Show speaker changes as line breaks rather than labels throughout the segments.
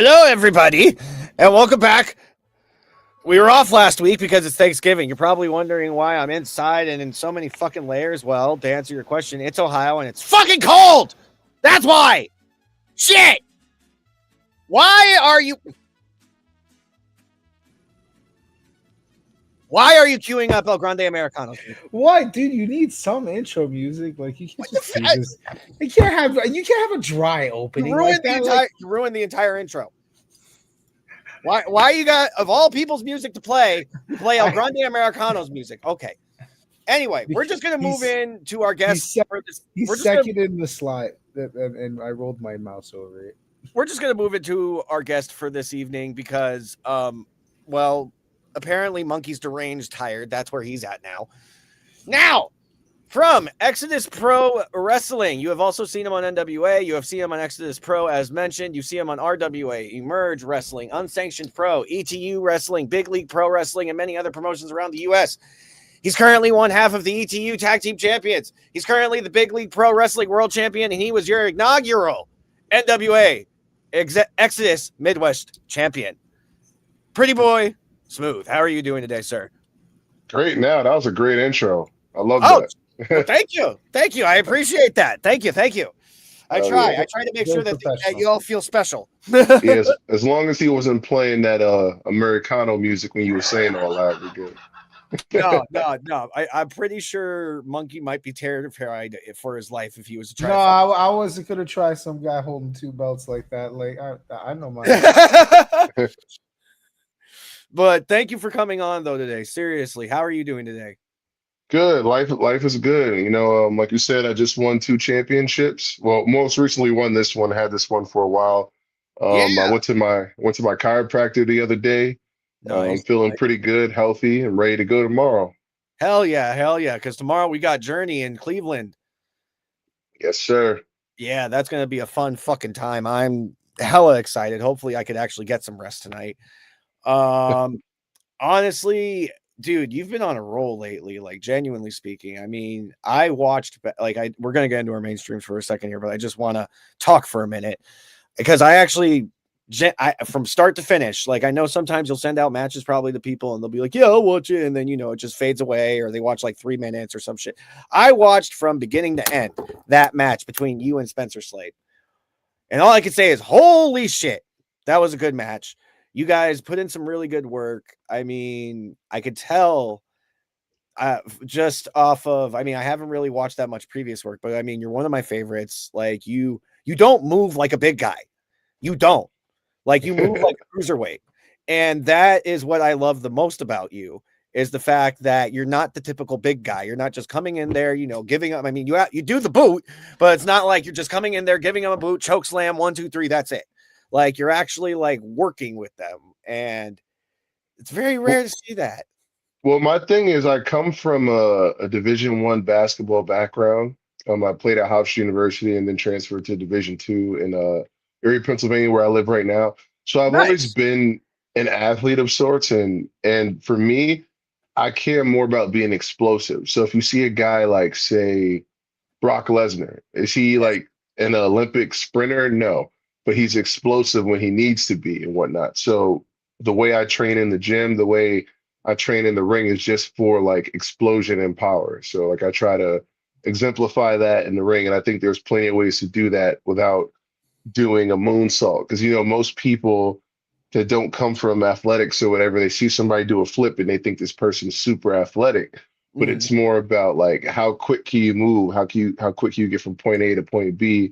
Hello, everybody, and welcome back. We were off last week because it's Thanksgiving. You're probably wondering why I'm inside and in so many fucking layers. Well, to answer your question, it's Ohio and it's fucking cold. That's why. Shit. Why are you queuing up El Grande Americanos?
Why, dude? You need some intro music. Like you can't just do this. You can't have a dry opening like that.
You ruined the entire intro. Why you got, of all people's music to play El Grande Americano's music? Okay. Anyway, we're just gonna move in to our guest.
He's second in the slide, and I rolled my mouse over it.
We're just gonna move it to our guest for this evening because, well, apparently Monkey's deranged, tired. That's where he's at now. Now, from Exodus Pro Wrestling, you have also seen him on NWA. You have seen him on Exodus Pro, as mentioned. You see him on RWA, Emerge Wrestling, Unsanctioned Pro, ETU Wrestling, Big League Pro Wrestling, and many other promotions around the U.S. He's currently one half of the ETU Tag Team Champions. He's currently the Big League Pro Wrestling World Champion, and he was your inaugural NWA Exodus Midwest Champion. Pretty boy, Smooth. How are you doing today, sir?
Great. Now, that was a great intro. I love that.
Well, thank you. I appreciate that. Thank you. I try to make sure that you all feel special.
Yes, as long as he wasn't playing that Americano music when you were saying all that, we're good.
No. I'm pretty sure Monkey might be terrified for his life if he was to try.
No, I wasn't gonna try some guy holding two belts like that. Like I know my.
But thank you for coming on though today. Seriously, how are you doing today?
Good. Life is good. You know, like you said, I just won 2 championships. Well, most recently won this one. Had this one for a while. I went to my chiropractor the other day.
Nice.
I'm feeling pretty good, healthy, and ready to go tomorrow.
Hell yeah. Because tomorrow we got Journey in Cleveland.
Yes, sir.
Yeah, that's gonna be a fun fucking time. I'm hella excited. Hopefully, I could actually get some rest tonight. Honestly, dude, you've been on a roll lately, like genuinely speaking. I mean, I watched, like, we're going to get into our mainstreams for a second here, but I just want to talk for a minute because I actually, from start to finish, like, I know sometimes you'll send out matches probably to people and they'll be like, yeah, I'll watch it. And then, it just fades away or they watch like 3 minutes or some shit. I watched from beginning to end that match between you and Spencer Slade. And all I can say is, holy shit, that was a good match. You guys put in some really good work. I mean, I could tell just off of, I haven't really watched that much previous work, but I mean, you're one of my favorites. Like you don't move like a big guy. You don't. Like you move like a cruiserweight. And that is what I love the most about you is the fact that you're not the typical big guy. You're not just coming in there, giving up. I mean, you do the boot, but it's not like you're just coming in there, giving them a boot, choke slam, 1, 2, 3. That's it. Like you're actually like working with them, and it's very rare to see that.
Well, my thing is, I come from a Division I basketball background. I played at Hofstra University and then transferred to Division II in Erie, Pennsylvania, where I live right now. So I've always been an athlete of sorts, and for me, I care more about being explosive. So if you see a guy like, say, Brock Lesnar, is he like an Olympic sprinter? No. But he's explosive when he needs to be and whatnot. So the way I train in the gym, the way I train in the ring is just for like explosion and power. So like I try to exemplify that in the ring. And I think there's plenty of ways to do that without doing a moonsault. Because, most people that don't come from athletics or whatever, they see somebody do a flip and they think this person's super athletic. But it's more about like how quick can you move? How quick can you get from point A to point B?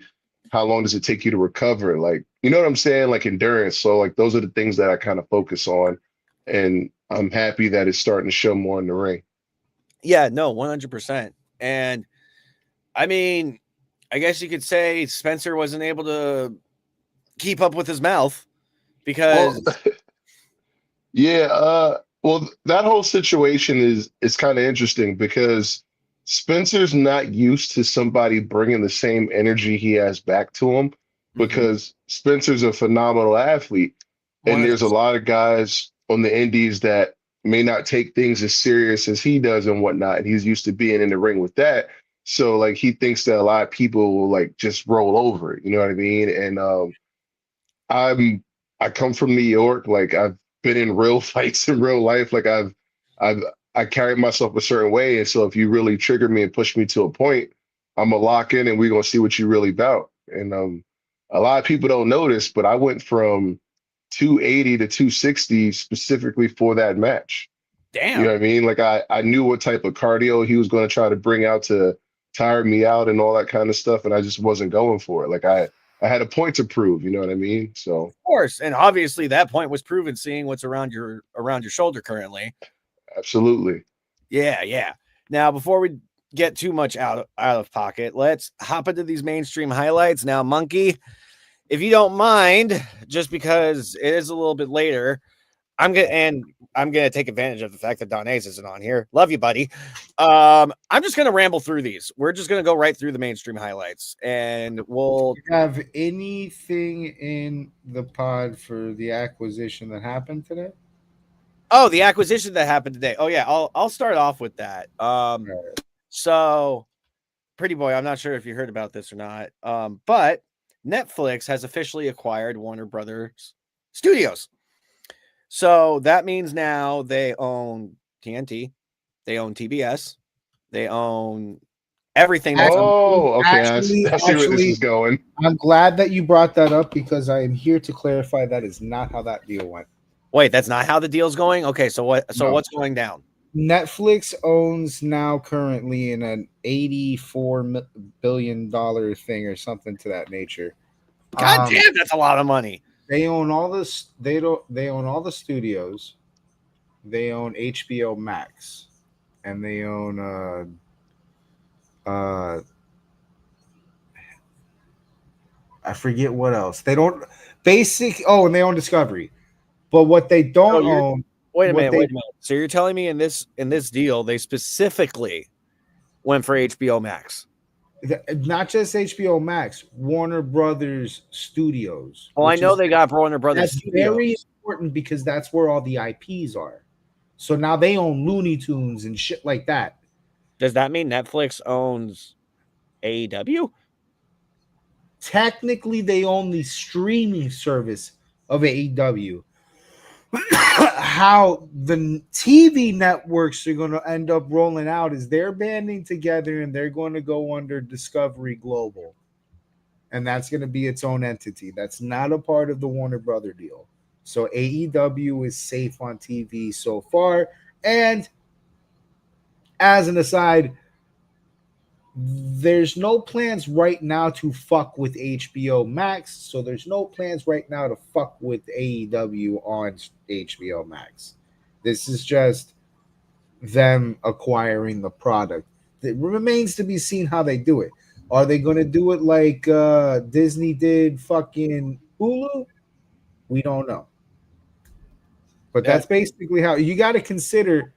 How long does it take you to recover? Like, you know what I'm saying? Like endurance. So like those are the things that I kind of focus on. And I'm happy that it's starting to show more in the ring.
Yeah, no, 100%. And I mean, I guess you could say Spencer wasn't able to keep up with his mouth because
well, that whole situation is kind of interesting because Spencer's not used to somebody bringing the same energy he has back to him because Spencer's a phenomenal athlete. And there's a lot of guys on the indies that may not take things as serious as he does and whatnot. And he's used to being in the ring with that. So like he thinks that a lot of people will like just roll over it, you know what I mean? And I'm I come from New York. Like I've been in real fights in real life. Like I've I carry myself a certain way. And so if you really trigger me and push me to a point, I'm gonna lock in and we're gonna see what you really about. And a lot of people don't notice, but I went from 280 to 260 specifically for that match. You know
Damn.
what I mean? Like I knew what type of cardio he was going to try to bring out to tire me out and all that kind of stuff, and I just wasn't going for it. Like I had a point to prove, you know what I mean? So
Of course, and obviously that point was proven seeing what's around your shoulder currently.
absolutely.
Yeah, yeah. Now, before we get too much out of pocket, let's hop into these mainstream highlights. Now, Monkey, if you don't mind, just because it is a little bit later, I'm gonna take advantage of the fact that Don Ace isn't on here. Love you, buddy. I'm just gonna ramble through these. We're just gonna go right through the mainstream highlights, and we'll
Do you have anything in the pod for the acquisition that happened today?
the acquisition that happened today. Oh yeah, I'll start off with that. So Pretty Boy, I'm not sure if you heard about this or not. But Netflix has officially acquired Warner Brothers Studios. So that means now they own TNT, they own TBS, they own everything that's on.
Oh, okay.
Actually,
I see where this is going.
I'm glad that you brought that up because I am here to clarify that is not how that deal went.
Wait, that's not how the deal's going? Okay, so what? So
No.
what's going down?
Netflix owns now currently in an $84 billion thing or something to that nature.
God damn, that's a lot of money.
They own all this. They own all the studios. They own HBO Max, and they own I forget what else. They don't and they own Discovery. But what they don't own.
Wait a minute. So you're telling me in this deal they specifically went for HBO Max?
Not just HBO Max, Warner Brothers Studios.
Oh, I know they got Warner Brothers
That's
Studios.
very important because that's where all the IPs are. So now they own Looney Tunes and shit like that.
Does that mean Netflix owns AEW?
Technically, they own the streaming service of AEW. How the TV networks are going to end up rolling out is they're banding together and they're going to go under Discovery Global. And that's going to be its own entity. That's not a part of the Warner Brother deal. So AEW is safe on TV so far. And as an aside, there's no plans right now to fuck with HBO Max. So there's no plans right now to fuck with AEW on HBO Max. This is just them acquiring the product. It remains to be seen how they do it. Are they going to do it like Disney did fucking Hulu? We don't know. But that's basically how you got to consider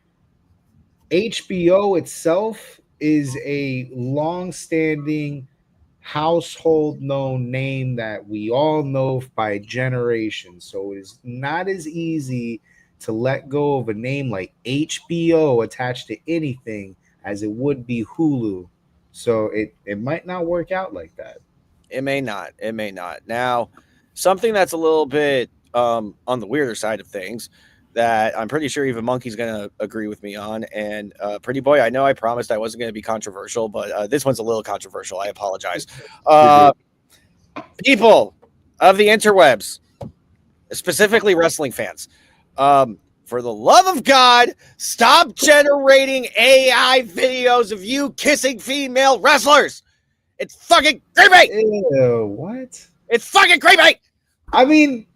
HBO itself is a long-standing household known name that we all know by generations. So it is not as easy to let go of a name like HBO attached to anything as it would be Hulu. So it might not work out like that.
It may not. It may not. Now, something that's a little bit on the weirder side of things that I'm pretty sure even Monkey's going to agree with me on. And Pretty Boy, I know I promised I wasn't going to be controversial, but this one's a little controversial. I apologize. People of the interwebs, specifically wrestling fans, for the love of God, stop generating AI videos of you kissing female wrestlers. It's fucking creepy.
Ew, what?
It's fucking creepy.
I mean,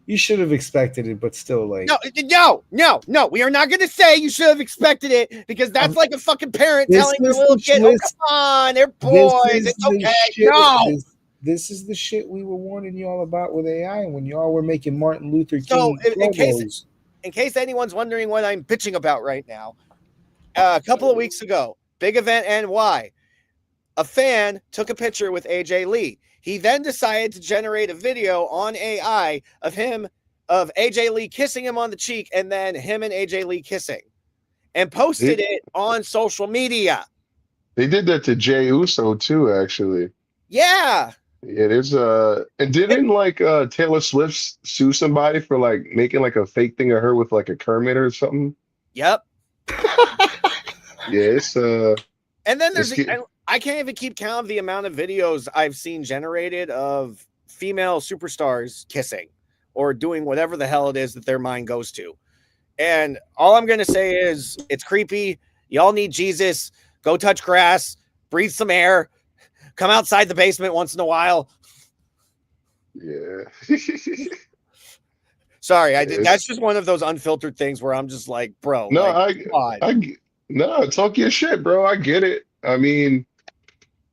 you should have expected it, but still, like,
no. We are not going to say you should have expected it because that's like a fucking parent telling their little kid, "Oh, come on, they're boys. It's okay."
This is the shit we were warning you all about with AI when y'all were making Martin Luther King.
So, in case anyone's wondering what I'm bitching about right now, a couple of weeks ago, Big Event NY, a fan took a picture with AJ Lee. He then decided to generate a video on AI of AJ Lee kissing him on the cheek and then him and AJ Lee kissing and posted it on social media.
They did that to Jey Uso too, actually.
Yeah.
Yeah, there's and didn't like Taylor Swift sue somebody for like making like a fake thing of her with like a Kermit or something?
Yep.
Yeah,
And then
it's
there's
get
I can't even keep count of the amount of videos I've seen generated of female superstars kissing or doing whatever the hell it is that their mind goes to. And all I'm gonna say is it's creepy. Y'all need Jesus. Go touch grass, breathe some air, come outside the basement once in a while.
yeah.
Sorry, I did. That's
It's
just one of those unfiltered things where I'm just like, bro,
no,
like, come on.
no, talk your shit, bro. I get it. I mean,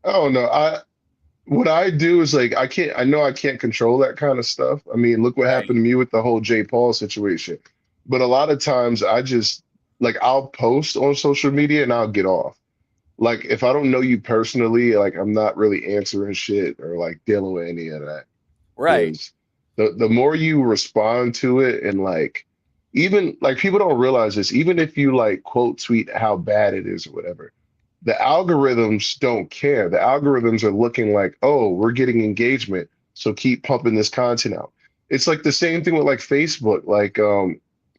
I don't know. What I do is like I know I can't control that kind of stuff. I mean, look what
Right.
happened to me with the whole J. Paul situation. But a lot of times I just like I'll post on social media and I'll get off. Like if I don't know you personally, like I'm not really answering shit or like dealing with any of that.
Right.
Because the more you respond to it and like even like people don't realize this, even if you like quote tweet how bad it is or whatever, the algorithms don't care. The algorithms are looking like, oh, we're getting engagement, so keep pumping this content out. It's like the same thing with like Facebook. Like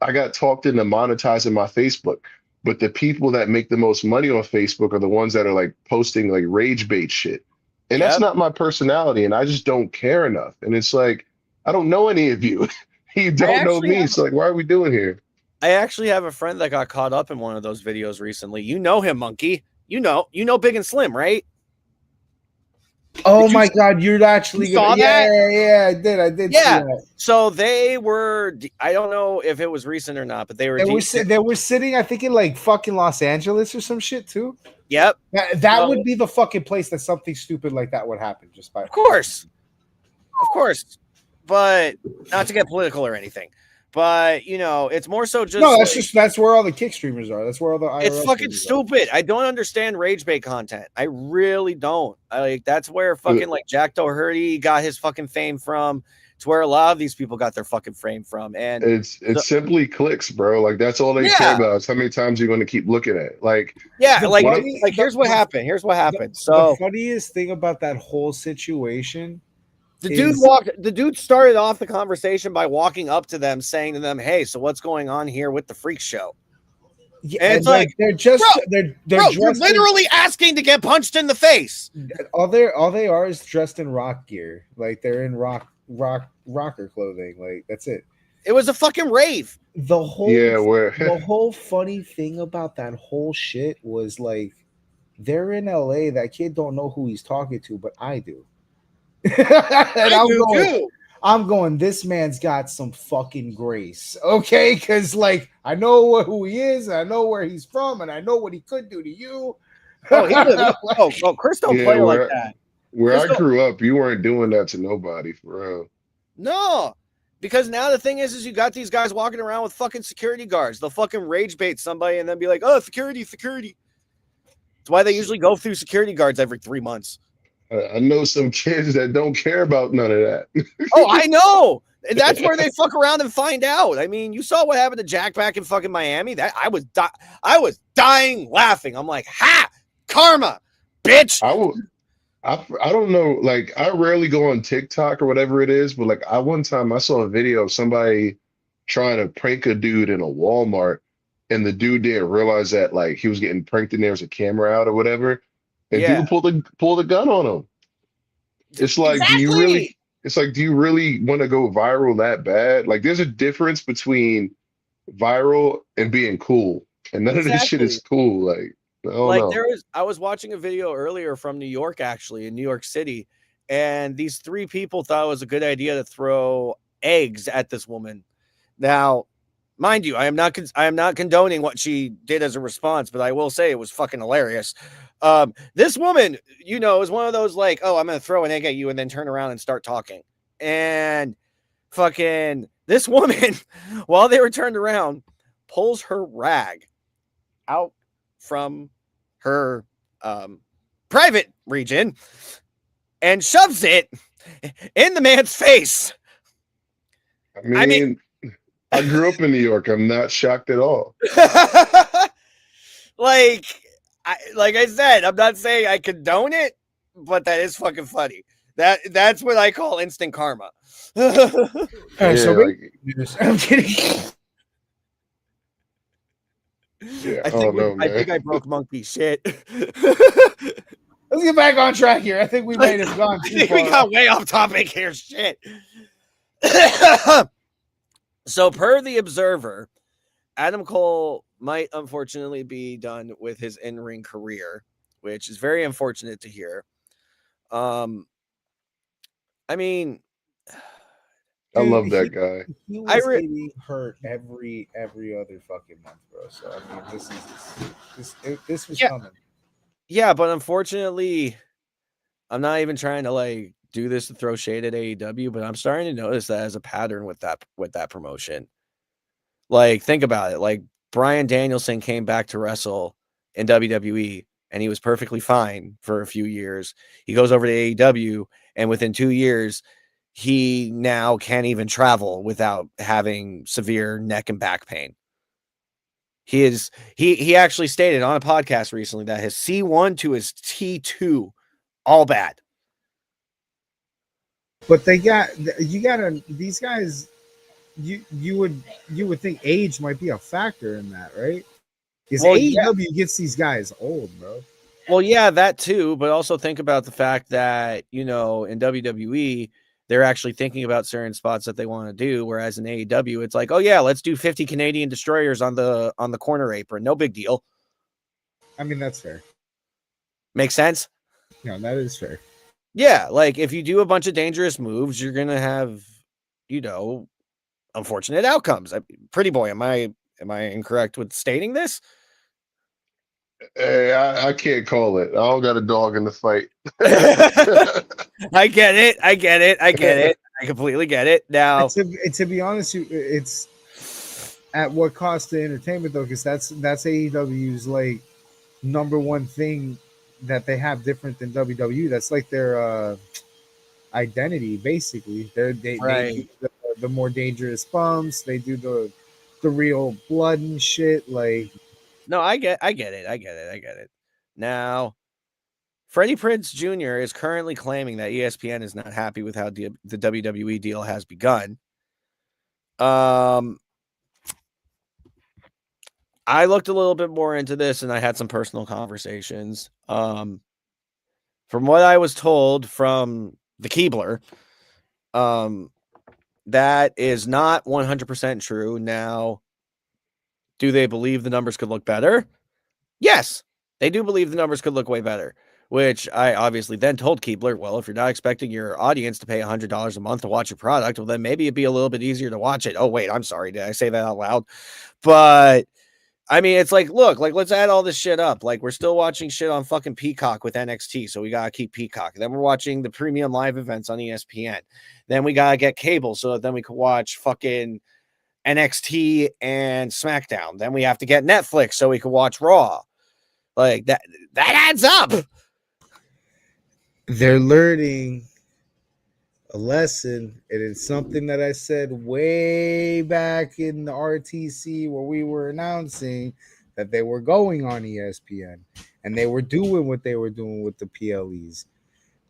I got talked into monetizing my Facebook, but the people that make the most money on Facebook are the ones that are like posting like rage bait shit. And that's
Yep.
not my personality, and I just don't care enough. And it's like, I don't know any of you. You
I
don't know
actually
me.
have
So like, why are we doing here?
I actually have a friend that got caught up in one of those videos recently. You know him, Monkey. You know Big and Slim, right?
Oh
Did you
my God, you're actually
you saw
gonna.
that?
Yeah, I did see
Yeah.
that.
So they were. I don't know if it was recent or not, but they were.
They were sitting, I think, in like fucking Los Angeles or some shit too.
Yep.
That
So,
would be the fucking place that something stupid like that would happen. Just by
of course, but not to get political or anything. But it's more so just
no,
like
that's where all the kick streamers are. That's where all the IRL
it's fucking
streamers are.
stupid. I don't understand rage bait content. I really don't. That's where fucking like Jack Doherty got his fucking fame from. It's where a lot of these people got their fucking fame from. And
It's simply clicks, bro. Like that's all they care
yeah,
about. Is how many times you're going to keep looking at it. Like
yeah,
The
like
what?
funny,
here's what happened. Here's what happened.
the
So
funniest thing about that whole situation
the dude started off the conversation by walking up to them saying to them, "Hey, so what's going on here with the freak show?"
yeah,
And it's like,
they're just
bro,
they're
you're literally asking to get punched in the face.
all they are is dressed in rock gear. Like they're in rocker clothing. Like that's it.
It was a fucking rave.
The whole
Yeah, where
the whole funny thing about that whole shit was like they're in LA. That kid don't know who he's talking to, but I do. And
I do too.
I'm going, this man's got some fucking grace. Okay. Cause like I know who he is, and I know where he's from, and I know what he could do to you.
Chris don't
yeah,
play like that.
where I
Chris
grew up, you weren't doing that to nobody for real.
No. Because now the thing is you got these guys walking around with fucking security guards. They'll fucking rage bait somebody and then be like, oh, security. That's why they usually go through security guards every 3 months.
I know some kids that don't care about none of that.
Oh, I know. And that's where they fuck around and find out. I mean, you saw what happened to Jack back in fucking Miami. That I was dying laughing. I'm like, ha, karma, bitch.
I don't know. Like I rarely go on TikTok or whatever it is, but like one time I saw a video of somebody trying to prank a dude in a Walmart, and the dude didn't realize that like he was getting pranked and there was a camera out or whatever, and
Yeah.
people pull the gun on him. It's like,
exactly.
do you really want to go viral that bad? Like, there's a difference between viral and being cool, and none of this shit is cool. Like, I don't know.
I was watching a video earlier from New York, actually, in New York City, and these 3 people thought it was a good idea to throw eggs at this woman. Now, mind you, I am not condoning what she did as a response, but I will say it was fucking hilarious. This woman, is one of those like, oh, I'm gonna throw an egg at you and then turn around and start talking. And fucking this woman, while they were turned around, pulls her rag out from her private region and shoves it in the man's face.
I mean, I grew up in New York. I'm not shocked at all.
like I said, I'm not saying I condone it, but that is fucking funny. That's what I call instant karma.
All right, so
Yeah, like,
I'm kidding.
yeah, I don't know,
I
man.
think I broke monkey shit.
Let's get back on track here. I think we might have gone
I
too
think
far.
we got way off topic here. Shit. So, per the Observer, Adam Cole might unfortunately be done with his in-ring career, which is very unfortunate to hear. I mean,
I
Dude,
love that guy.
he
I
was
re-
getting hurt every other fucking month, bro. So I mean, this was
Yeah.
coming.
yeah, but unfortunately, I'm not even trying to like do this to throw shade at AEW, but I'm starting to notice that as a pattern with that promotion. Like, think about it. Like, Bryan Danielson came back to wrestle in WWE and he was perfectly fine for a few years. He goes over to AEW, and within 2 years, he now can't even travel without having severe neck and back pain. He actually stated on a podcast recently that his C1 to his T2 all bad.
But these guys. You would think age might be a factor in that, right? Because
Well, yeah.
AEW gets these guys old, bro.
Well, yeah, that too, but also think about the fact that, in WWE, they're actually thinking about certain spots that they want to do, whereas in AEW, it's like, oh yeah, let's do 50 Canadian destroyers on the corner apron. No big deal.
I mean, that's fair.
Makes sense?
No, that is fair.
Yeah, like if you do a bunch of dangerous moves, you're gonna have, unfortunate outcomes. Pretty boy, am I incorrect with stating this?
Hey, I can't call it. I don't got a dog in the fight.
I get it. I completely get it. Now,
to be honest, it's at what cost to entertainment though, because that's AEW's like number one thing that they have different than WWE. That's like their identity, basically. They
right.
do the more dangerous bumps. They do the real blood and shit. Like,
No, I get it. Now, Freddie Prinze Jr. is currently claiming that ESPN is not happy with how the WWE deal has begun. I looked a little bit more into this and I had some personal conversations. From what I was told from the Keebler, that is not 100% true. Now, do they believe the numbers could look better? Yes, they do believe the numbers could look way better, which I obviously then told Keebler, well, if you're not expecting your audience to pay $100 a month to watch your product, well, then maybe it'd be a little bit easier to watch it. Oh, wait, I'm sorry. Did I say that out loud? But I mean, it's like, look, like, let's add all this shit up. Like, we're still watching shit on fucking Peacock with NXT, so we got to keep Peacock. Then we're watching the premium live events on ESPN. Then we got to get cable so that then we could watch fucking NXT and SmackDown. Then we have to get Netflix so we can watch Raw. Like, that adds up.
they're learning a lesson, and it's something that I said way back in the RTC where we were announcing that they were going on ESPN and they were doing what they were doing with the PLEs.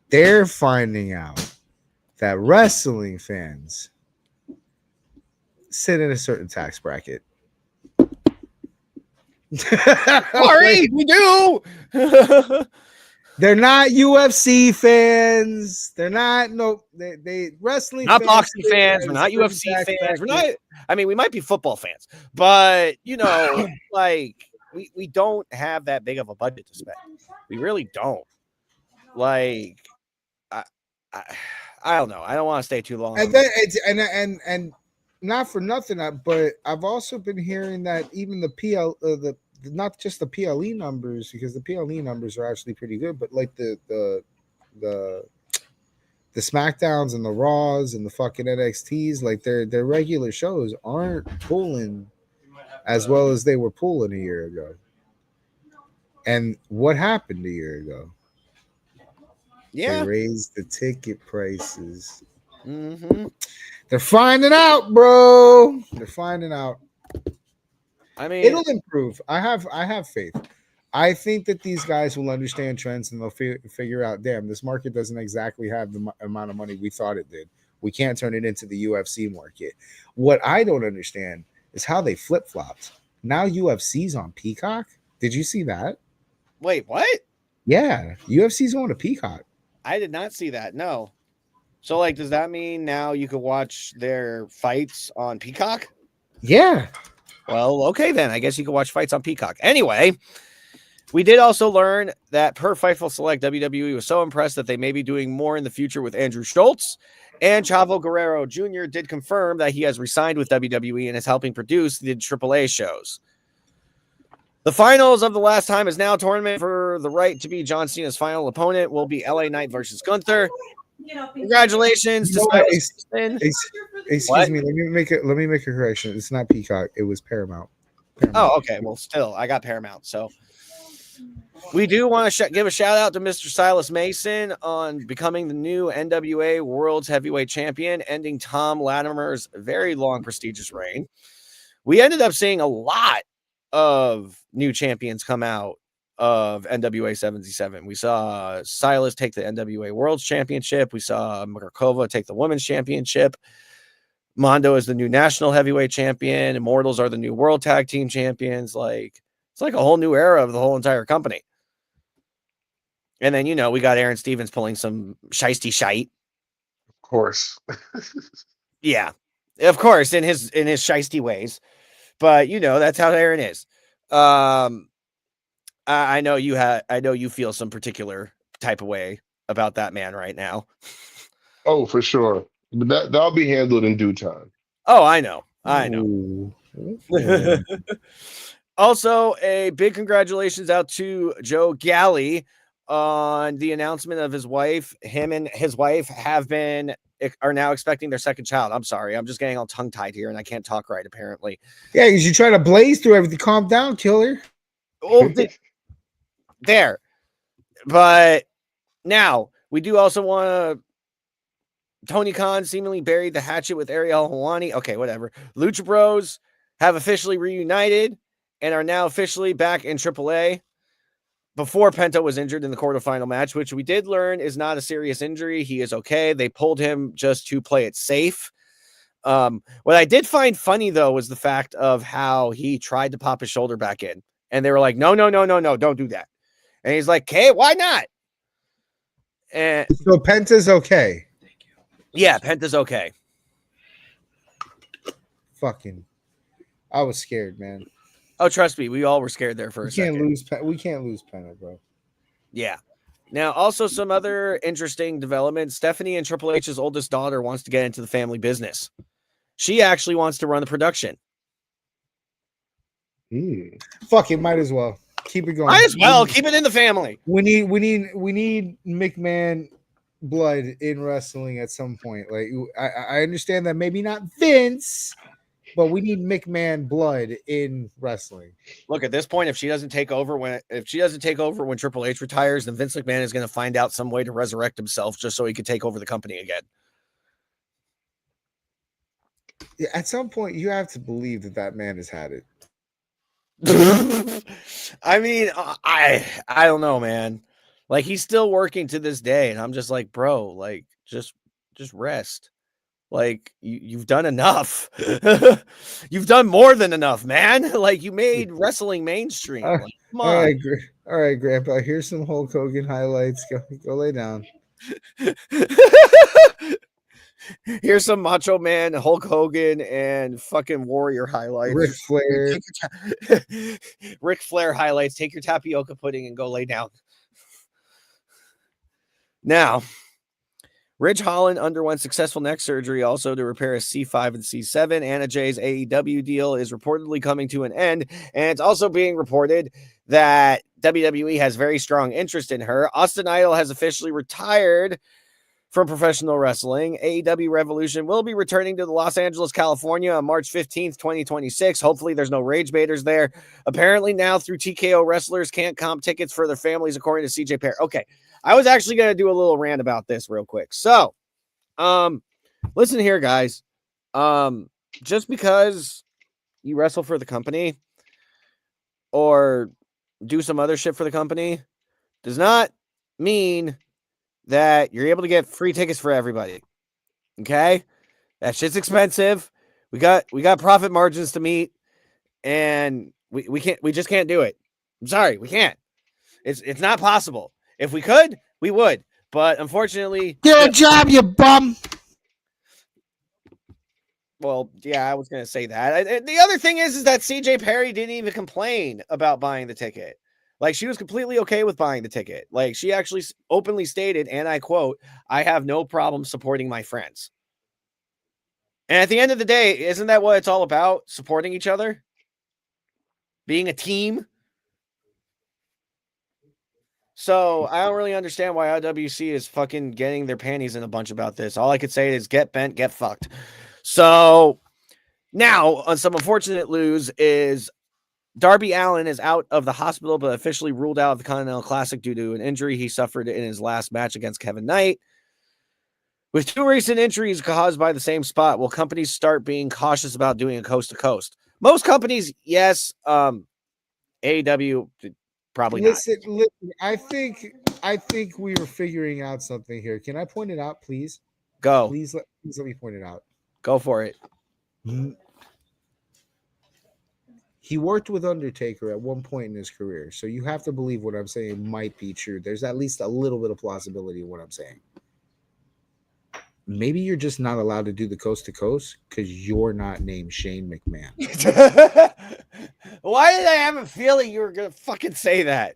They're finding out that wrestling fans sit in a certain tax bracket.
Sorry, we do.
They're not UFC fans. They're not they wrestling
not
fans,
boxing fans. We're not UFC fans. We're not. I mean, we might be football fans, but like we don't have that big of a budget to spend. We really don't. Like, I don't know. I don't want to stay too long.
And then and not for nothing, but I've also been hearing that even the not just the PLE numbers, because the PLE numbers are actually pretty good, but like the SmackDowns and the Raws and the fucking NXTs, like their regular shows aren't pulling as well as they were pulling a year ago. And what happened a year ago?
Yeah,
they raised the ticket prices.
Mm-hmm.
They're finding out, bro. They're finding out.
I mean,
It'll improve. I have faith. I think that these guys will understand trends and they'll figure out, damn, this market doesn't exactly have the amount of money we thought it did. We can't turn it into the UFC market. What I don't understand is how they flip flopped. Now UFC's on Peacock. Did you see that?
Wait, what?
Yeah, UFC's on a Peacock.
I did not see that. No. So, like, does that mean now you could watch their fights on Peacock?
Yeah.
Well, okay, then. I guess you can watch fights on Peacock. Anyway, we did also learn that per Fightful Select, WWE was so impressed that they may be doing more in the future with Andrew Schultz. And Chavo Guerrero Jr. did confirm that he has resigned with WWE and is helping produce the AAA shows. The finals of the last time is now tournament for the right to be John Cena's final opponent will be LA Knight versus Gunther. Congratulations to
Excuse me. Let me make a correction. It's not Peacock. It was Paramount.
Oh, okay. Well, still, I got Paramount. So we do want to give a shout out to Mr. Silas Mason on becoming the new NWA World's Heavyweight Champion, ending Tom Latimer's very long, prestigious reign. We ended up seeing a lot of new champions come out of NWA 77. We saw Silas take the NWA World's Championship. We saw Markova take the Women's Championship. Mondo is the new National Heavyweight Champion. Immortals are the new World Tag Team Champions. Like, it's like a whole new era of the whole entire company. And then, we got Aaron Stevens pulling some shiesty shite.
Of course.
Yeah, of course, in his shiesty ways. But that's how Aaron is. I know you feel some particular type of way about that man right now.
Oh, for sure. But that'll be handled in due time.
Oh, I know. Also, a big congratulations out to Joe Galley on the announcement of his wife. Him and his wife are now expecting their second child. I'm sorry. I'm just getting all tongue-tied here and I can't talk right, apparently.
Yeah, because you try to blaze through everything. Calm down, killer.
Oh, there. But now, we do also want to... Tony Khan seemingly buried the hatchet with Ariel Helwani. Okay, whatever. Lucha Bros have officially reunited and are now officially back in AAA. Before Penta was injured in the quarterfinal match, which we did learn is not a serious injury. He is okay. They pulled him just to play it safe. What I did find funny, though, was the fact of how he tried to pop his shoulder back in. And they were like, no, don't do that. And he's like, okay, why not? And
so Penta's okay.
Yeah, Penta's okay.
Fucking, I was scared, man.
Oh, trust me, we all were scared there for a second.
We can't lose Penta, bro.
Yeah. Now, also some other interesting developments. Stephanie and Triple H's oldest daughter wants to get into the family business. She actually wants to run the production.
Fuck it, might as well keep it going.
Might as well keep it in the family.
We need McMahon blood in wrestling at some point. Like, I understand that maybe not Vince, but we need McMahon blood in wrestling.
Look, at this point, if she doesn't take over when Triple H retires, then Vince McMahon is going to find out some way to resurrect himself just so he could take over the company again.
Yeah, at some point, you have to believe that man has had it.
I mean, I don't know, man. Like, he's still working to this day, and I'm just like, bro, like, just rest. Like, you've done enough. You've done more than enough, man. Like, you made wrestling mainstream. Like, come on.
All right, Grandpa. Here's some Hulk Hogan highlights. Go lay down.
Here's some Macho Man, Hulk Hogan, and fucking Warrior highlights. Ric Flair highlights. Take your tapioca pudding and go lay down. Now, Ridge Holland underwent successful neck surgery also to repair his C5 and C7. Anna Jay's AEW deal is reportedly coming to an end, and it's also being reported that WWE has very strong interest in her. Austin Idol has officially retired from professional wrestling. AEW Revolution will be returning to Los Angeles, California on March 15th, 2026. Hopefully there's no rage baiters there. Apparently now through TKO, wrestlers can't comp tickets for their families, according to CJ Perry. Okay, I was actually going to do a little rant about this real quick. So, listen here, guys. Just because you wrestle for the company or do some other shit for the company does not mean that you're able to get free tickets for everybody. Okay? That shit's expensive. We got profit margins to meet, and we just can't do it. I'm sorry, we can't. It's not possible. If we could, we would. But unfortunately,
get a job, you bum.
Well, yeah, I was going to say that. The other thing is that CJ Perry didn't even complain about buying the ticket. Like, she was completely okay with buying the ticket. Like, she actually openly stated, and I quote, "I have no problem supporting my friends." And at the end of the day, isn't that what it's all about? Supporting each other? Being a team? So I don't really understand why IWC is fucking getting their panties in a bunch about this. All I could say is get bent, get fucked. So now, on some unfortunate news, is Darby Allin is out of the hospital, but officially ruled out of the Continental Classic due to an injury he suffered in his last match against Kevin Knight. With 2 recent injuries caused by the same spot, will companies start being cautious about doing a coast-to-coast? Most companies, yes. AEW, probably
listen, I think we were figuring out something here. Can I point it out, please?
Go.
Please let me point it out.
Go for it.
He worked with Undertaker at one point in his career, so you have to believe what I'm saying might be true. There's at least a little bit of plausibility in what I'm saying. Maybe you're just not allowed to do the coast to coast because you're not named Shane McMahon.
Why did I have a feeling you were gonna fucking say that?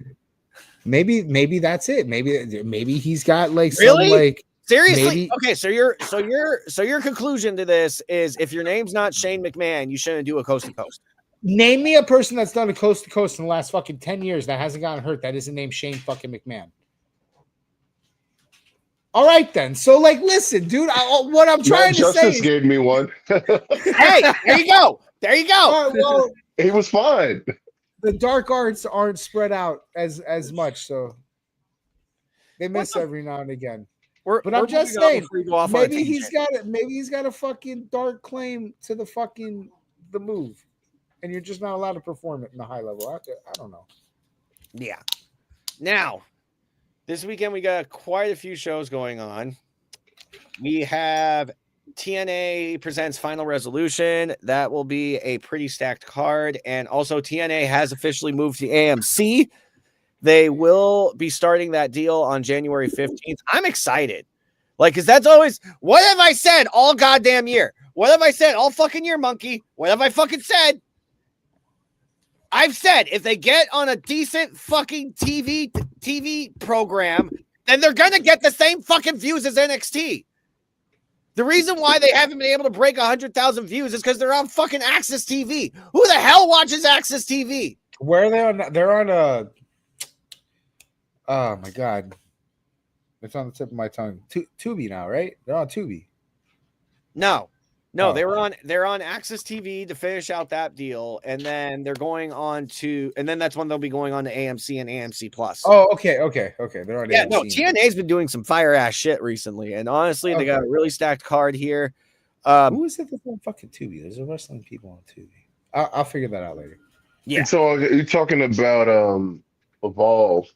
Maybe that's it. Maybe he's got like
really?
some like
seriously.
maybe...
Okay, so your conclusion to this is if your name's not Shane McMahon, you shouldn't do a coast to coast.
Name me a person that's done a coast to coast in the last fucking 10 years that hasn't gotten hurt that isn't named Shane fucking McMahon. All right, then. So, like, listen, dude, what I'm trying to say is...
gave me one.
Hey, there you go. There you go.
Well,
he was fine.
The dark arts aren't spread out as much, so they miss every now and again. I'm just saying, maybe he's got a fucking dark claim to the move, and you're just not allowed to perform it in the high level. I don't know.
Yeah. Now, this weekend we got quite a few shows going on. We have TNA presents Final Resolution. That will be a pretty stacked card. And also TNA has officially moved to AMC. They will be starting that deal on January 15th. I'm excited. Like, because that's always, what have I said all goddamn year? What have I said all fucking year, monkey? What have I fucking said? I've said if they get on a decent fucking TV program, then they're going to get the same fucking views as NXT. The reason why they haven't been able to break 100,000 views is because they're on fucking Access TV. Who the hell watches Access TV?
Where are they on? They're on a... Oh, my God. It's on the tip of my tongue. Tubi now, right? They're on Tubi.
No, they're on Access TV to finish out that deal, and then they're going on to, and then that's when they'll be going on to AMC and AMC Plus.
Oh, okay. They're on.
Yeah,
AMC.
no, TNA's been doing some fire ass shit recently, and honestly, they got a really stacked card here.
Who is it that's on fucking Tubi? There's a wrestling people on Tubi. I'll figure that out later.
Yeah.
So you're talking about Evolve.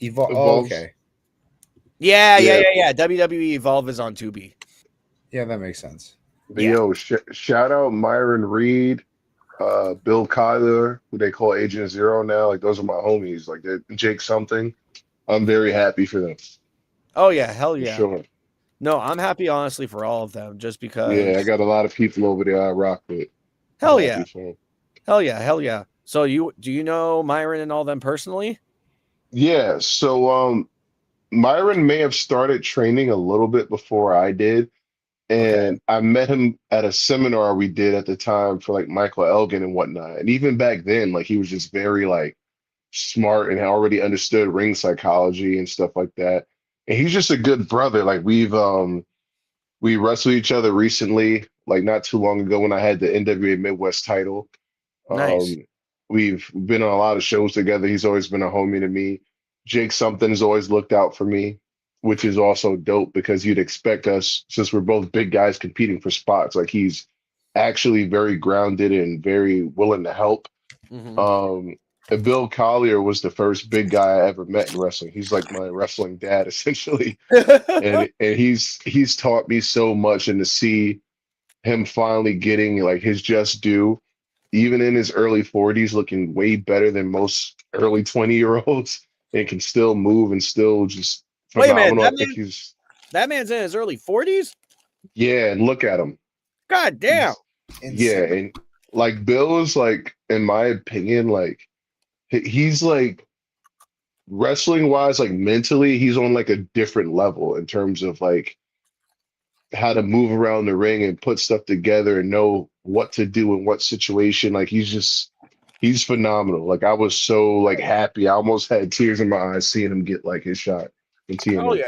Evolve. Oh, okay.
Yeah. WWE Evolve is on Tubi.
Yeah, that makes sense.
But yo, shout out Myron Reed, Bill Kyler, who they call Agent Zero now. Like, those are my homies. Like, Jake something. I'm very happy for them.
Oh yeah, hell yeah.
Sure.
No, I'm happy honestly for all of them, just because.
Yeah, I got a lot of people over there I rock with.
Hell yeah. Hell yeah. So do you know Myron and all them personally?
Yeah. So Myron may have started training a little bit before I did. And I met him at a seminar we did at the time for like Michael Elgin and whatnot. And even back then, like, he was just very like smart and already understood ring psychology and stuff like that. And he's just a good brother. Like, we wrestled each other recently, like not too long ago when I had the NWA Midwest title.
Nice.
We've been on a lot of shows together. He's always been a homie to me. Jake Something's always looked out for me, which is also dope because you'd expect us, since we're both big guys competing for spots, like, he's actually very grounded and very willing to help.
Mm-hmm.
And Bill Collier was the first big guy I ever met in wrestling. He's like my wrestling dad, essentially. And he's taught me so much, and to see him finally getting like his just due, even in his early 40s, looking way better than most early 20-year-olds, and can still move and still just
Wait a minute,
phenomenal. I think he's
that man's in his early 40s.
yeah, and look at him.
God damn.
Yeah, and like Bill is like, in my opinion, like he's like wrestling wise, like mentally, he's on like a different level in terms of like how to move around the ring and put stuff together and know what to do in what situation. Like he's phenomenal. Like I was so like happy. I almost had tears in my eyes seeing him get like his shot in
Oh
TNA.
yeah,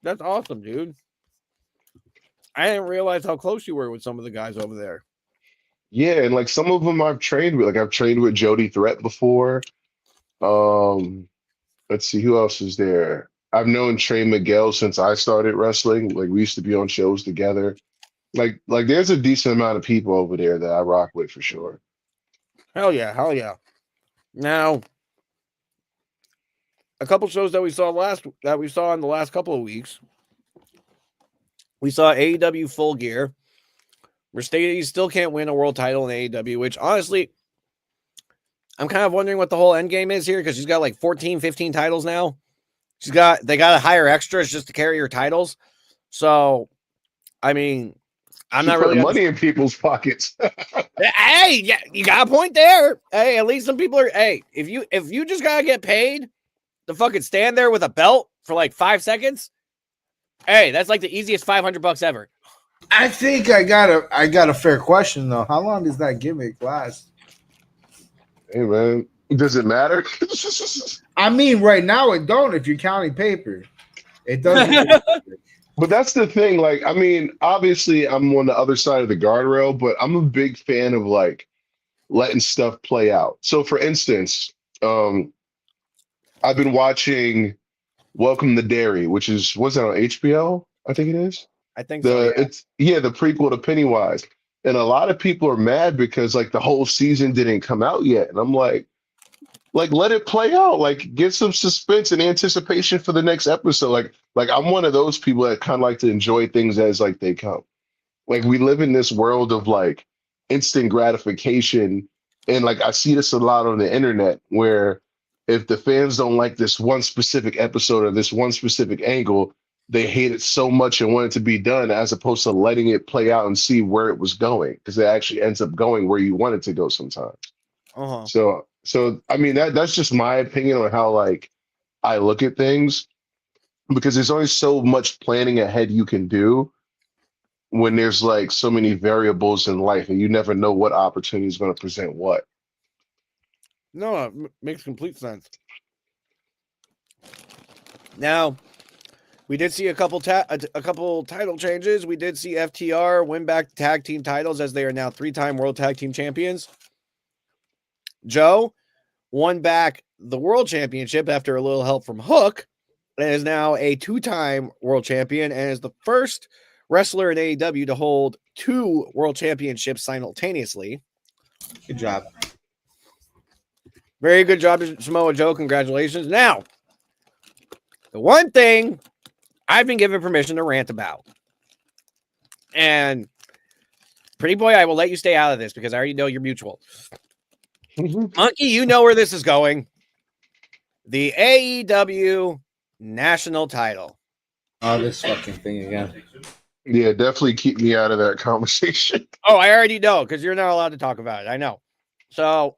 that's awesome, dude. I didn't realize how close you were with some of the guys over there.
Yeah, and like some of them I've trained with. Like I've trained with Jody Threat before. Um, let's see who else is there. I've known Trey Miguel since I started wrestling. Like we used to be on shows together. Like there's a decent amount of people over there that I rock with for sure.
Hell yeah, hell yeah. Now, a couple shows that we saw in the last couple of weeks. We saw AEW Full Gear. Mercedes still can't win a world title in AEW, which honestly, I'm kind of wondering what the whole end game is here because she's got like 14, 15 titles now. They got to hire extras just to carry her titles. So, I mean, I'm
She
not
put
really
money in people's pockets.
Hey, yeah, you got a point there. Hey, at least some people are. Hey, if you just gotta get paid to fucking stand there with a belt for like 5 seconds, hey, that's like the easiest $500 ever.
I think I got a fair question though. How long does that gimmick last?
Hey man, does it matter?
I mean, right now it don't. If you're counting paper, it doesn't.
But that's the thing. Like, I mean, obviously, I'm on the other side of the guardrail, but I'm a big fan of like letting stuff play out. So, for instance, I've been watching Welcome to Derry, which is what's that on HBO? I think it is.
I think so. Yeah.
It's the prequel to Pennywise, and a lot of people are mad because like the whole season didn't come out yet, and I'm like let it play out, like get some suspense and anticipation for the next episode. Like I'm one of those people that kind of like to enjoy things as like they come. Like we live in this world of like instant gratification, and like I see this a lot on the internet where if the fans don't like this one specific episode or this one specific angle, they hate it so much and want it to be done, as opposed to letting it play out and see where it was going, because it actually ends up going where you want it to go sometimes.
Uh-huh.
So I mean that's just my opinion on how like I look at things, because there's only so much planning ahead you can do when there's like so many variables in life and you never know what opportunity is going to present what.
No, it makes complete sense. Now, we did see a couple title changes. We did see FTR win back tag team titles as they are now 3-time world tag team champions. Joe won back the world championship after a little help from Hook and is now a 2-time world champion and is the first wrestler in AEW to hold 2 world championships simultaneously.
Good job.
Very good job, Samoa Joe. Congratulations. Now, the one thing I've been given permission to rant about, and Pretty Boy, I will let you stay out of this because I already know you're mutual. Monkey, you know where this is going. The AEW national title.
Oh, this fucking thing again.
Yeah, definitely keep me out of that conversation.
Oh, I already know because you're not allowed to talk about it. I know. So,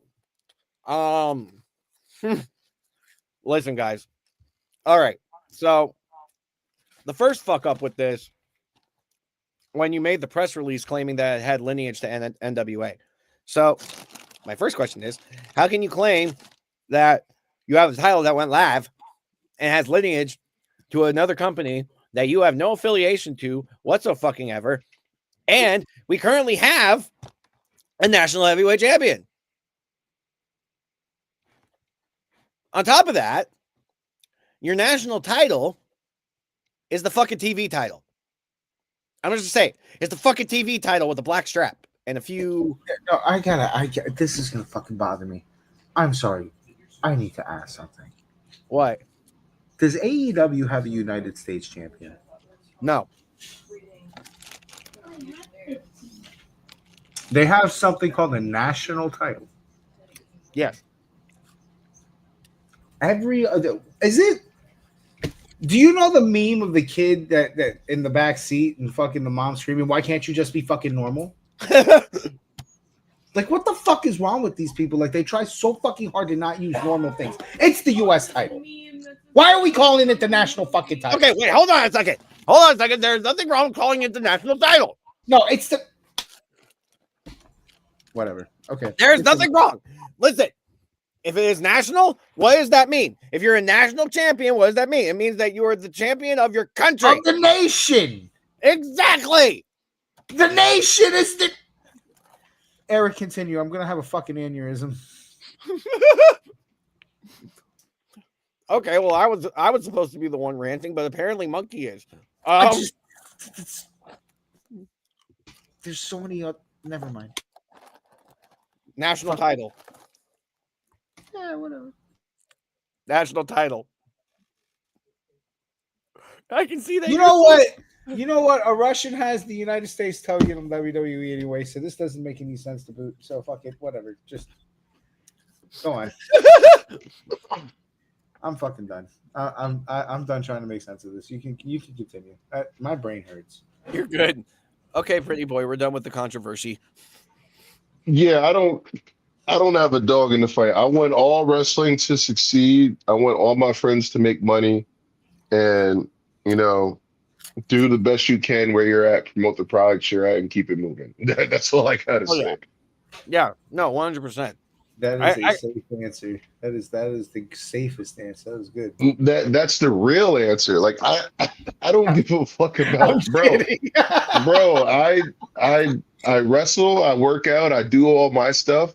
listen, guys. All right. So, the first fuck up with this, when you made the press release claiming that it had lineage to NWA. So, my first question is, how can you claim that you have a title that went live and has lineage to another company that you have no affiliation to whatsoever, and we currently have a national heavyweight champion? On top of that, your national title is the fucking TV title. I'm just saying, it's the fucking TV title with a black strap and a few.
No, I gotta. This is gonna fucking bother me. I'm sorry. I need to ask something.
What?
Does AEW have a United States champion?
No.
They have something called a national title.
Yes.
Every other is it? Do you know the meme of the kid that in the back seat and fucking the mom screaming, "Why can't you just be fucking normal?" Like, what the fuck is wrong with these people? Like, they try so fucking hard to not use normal things. It's the U.S. title. Why are we calling it the national fucking title?
Okay, wait, hold on a second. Hold on a second. There's nothing wrong with calling it the national title.
No, it's the whatever. Okay.
There's nothing wrong. Listen, if it is national, what does that mean? If you're a national champion, what does that mean? It means that you are the champion of your country.
Of the nation.
Exactly.
The nation is the Eric, continue. I'm gonna have a fucking aneurysm.
Okay, well, I was supposed to be the one ranting, but apparently Monkey is.
There's so many. Never mind.
National title.
Yeah, whatever.
National title. I can see that.
You know what? You know what? A Russian has the United States title in WWE anyway, so this doesn't make any sense to boot. So fuck it, whatever. Just go on. I'm fucking done. I'm done trying to make sense of this. You can continue. My brain hurts.
You're good. Okay, pretty boy, we're done with the controversy.
Yeah, I don't have a dog in the fight. I want all wrestling to succeed. I want all my friends to make money, and do the best you can where you're at, promote the products you're at, and keep it moving. That's all I gotta say.
Yeah, no, 100%.
That is a safe answer. That is the safest answer. That was good.
That's the real answer. Like I don't give a fuck about bro. I wrestle, I work out, I do all my stuff,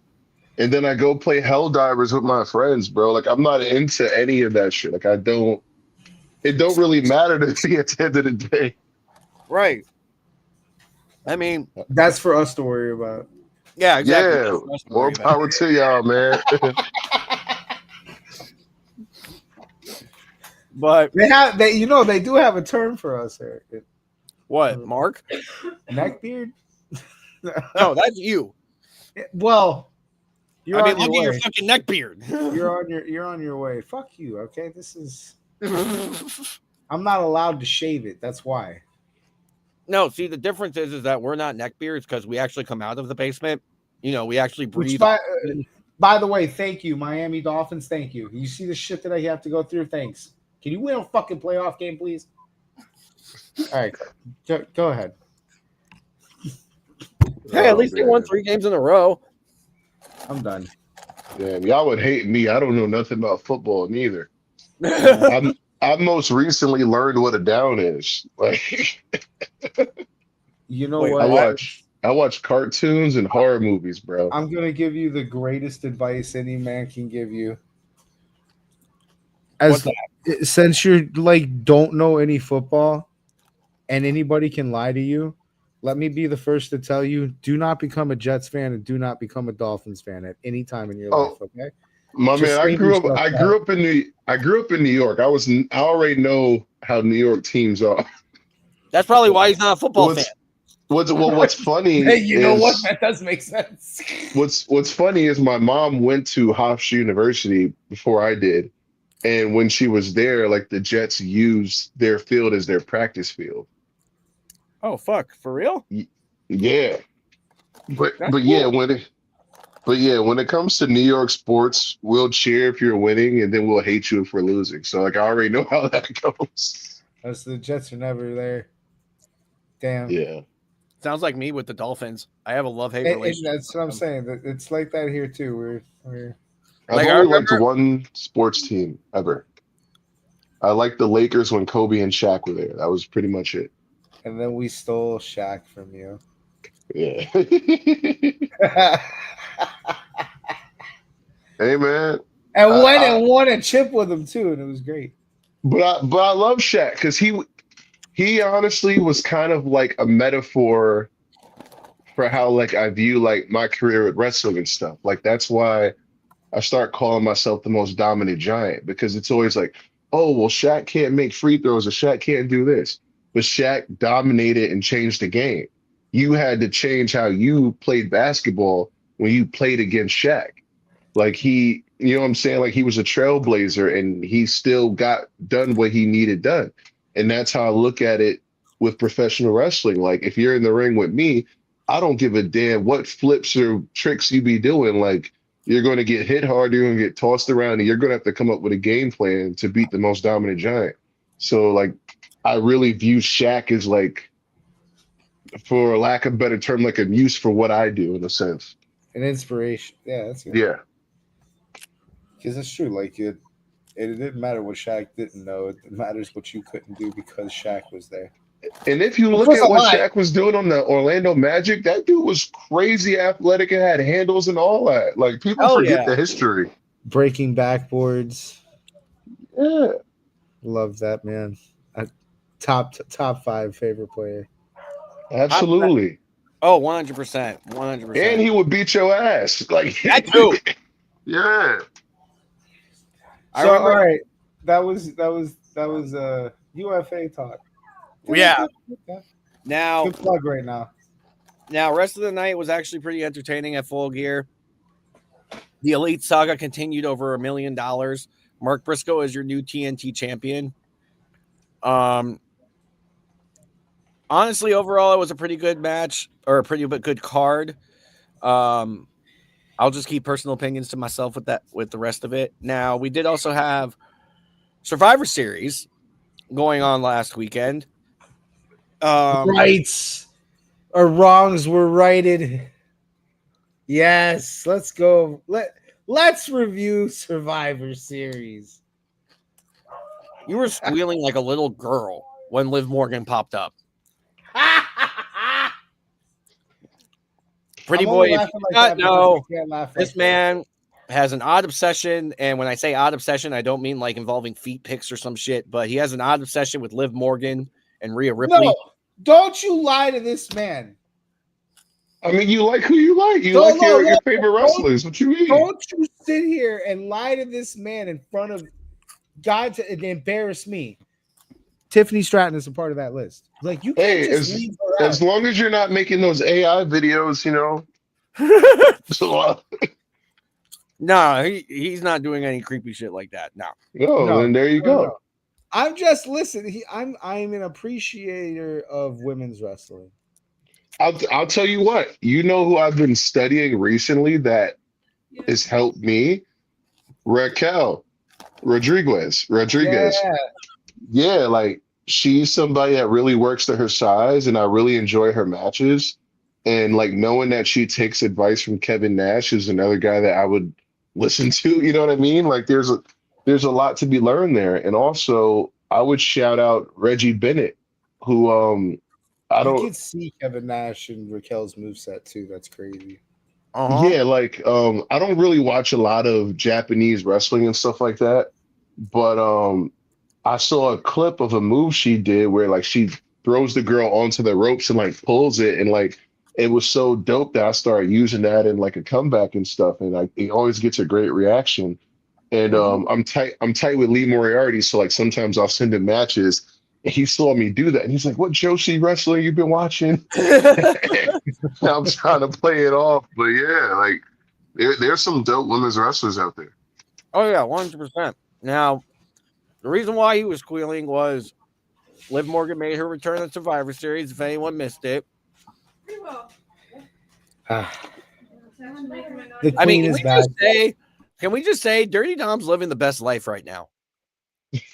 and then I go play Hell Divers with my friends, bro. Like I'm not into any of that shit. Like it don't really matter to me at the end of the day.
Right. I mean,
that's for us to worry about.
Yeah, exactly.
Yeah, more power to y'all, man.
But
they do have a term for us, Eric.
What, Mark?
Neckbeard?
No, that's you.
Well,
look at your fucking neckbeard.
You're on your way. Fuck you. Okay, this is. I'm not allowed to shave it. That's why.
No, see, the difference is that we're not neckbeards because we actually come out of the basement. We actually breathe.
By the way, thank you, Miami Dolphins. Thank you. You see the shit that I have to go through? Thanks. Can you win a fucking playoff game, please? All right, go ahead.
Hey, at least they won 3 games in a row.
I'm done.
Damn, y'all would hate me. I don't know nothing about football neither. I most recently learned what a down is. Like,
what?
I watch cartoons and horror movies, bro.
I'm gonna give you the greatest advice any man can give you. Since you're don't know any football, and anybody can lie to you, let me be the first to tell you: do not become a Jets fan and do not become a Dolphins fan at any time in your life. Okay.
My man, I grew up in New York. I already know how New York teams are.
That's probably why he's not a football fan.
What's funny?
Hey, know what? That does make sense.
What's funny is my mom went to Hofstra University before I did, and when she was there, like the Jets used their field as their practice field.
Oh fuck! For real?
Yeah. But
cool.
when it comes to New York sports, we'll cheer if you're winning, and then we'll hate you if we're losing. So, I already know how that goes.
The Jets are never there. Damn.
Yeah.
Sounds like me with the Dolphins. I have a love-hate relationship.
That's what I'm saying. It's like that here too.
I've only liked one sports team ever. I liked the Lakers when Kobe and Shaq were there. That was pretty much it.
And then we stole Shaq from you.
Yeah. Hey man,
and won a chip with him too, and it was great.
But I love Shaq because he honestly was kind of like a metaphor for how I view my career at wrestling and stuff. That's why I start calling myself the most dominant giant because it's always like, oh, well, Shaq can't make free throws or Shaq can't do this. But Shaq dominated and changed the game. You had to change how you played basketball when you played against Shaq. Like you know what I'm saying? Like he was a trailblazer and he still got done what he needed done. And that's how I look at it with professional wrestling. Like if you're in the ring with me, I don't give a damn what flips or tricks you be doing. Like you're going to get hit hard, you're going to get tossed around, and you're going to have to come up with a game plan to beat the most dominant giant. So like I really view Shaq as like, for lack of a better term, like a muse for what I do in a sense.
An inspiration. Yeah, that's good.
Yeah.
Because it's true. Like it didn't matter what Shaq didn't know. It matters what you couldn't do because Shaq was there.
And if you look at what Shaq was doing on the Orlando Magic, that dude was crazy athletic and had handles and all that. Like people forget the history.
Breaking backboards.
Yeah.
Love that, man. Top 5 favorite player.
Absolutely.
Oh, 100%. 100%.
And he would beat your ass. Like
that too.
Yeah.
So all right. That was UFA talk.
Yeah. Now,
good plug right now.
Now, rest of the night was actually pretty entertaining at Full Gear. The Elite Saga continued over $1 million. Mark Briscoe is your new TNT champion. Honestly, overall, it was a pretty good match or a pretty good card. I'll just keep personal opinions to myself with the rest of it. Now, we did also have Survivor Series going on last weekend.
Rights or wrongs were righted. Yes, let's go. Let's review Survivor Series.
You were squealing like a little girl when Liv Morgan popped up. Pretty boy, if you not know, this man has an odd obsession, and when I say odd obsession, I don't mean like involving feet pics or some shit, but he has an odd obsession with Liv Morgan and Rhea Ripley.
No, don't you lie to this man.
I mean, you like who you like. You like your favorite wrestlers. What you mean?
Don't you sit here and lie to this man in front of God to embarrass me. Tiffany Stratton is a part of that list. Like you can't just leave her out.
As long as you're not making those AI videos, you know.
No, he's not doing any creepy shit like that.
No, then there you go. No.
I'm just listening. I'm an appreciator of women's wrestling.
I'll tell you what. You know who I've been studying recently that has helped me? Raquel Rodriguez. Yeah, like she's somebody that really works to her size, and I really enjoy her matches. And like knowing that she takes advice from Kevin Nash, who's another guy that I would listen to. You know what I mean? Like there's a lot to be learned there. And also, I would shout out Reggie Bennett, who I
can see Kevin Nash and Raquel's moveset too. That's crazy.
Yeah, like I don't really watch a lot of Japanese wrestling and stuff like that, but I saw a clip of a move she did where like she throws the girl onto the ropes and like pulls it, and like it was so dope that I started using that in like a comeback and stuff, and like it always gets a great reaction. And I'm tight with Lee Moriarty, so like sometimes I'll send him matches. And he saw me do that, and he's like, "What Joshi wrestler you been watching?" I'm trying to play it off, but yeah, like there's some dope women's wrestlers out there.
Oh yeah, 100%. Now, the reason why he was squealing was Liv Morgan made her return at Survivor Series. If anyone missed it,
I mean,
can we just say Dirty Dom's living the best life right now?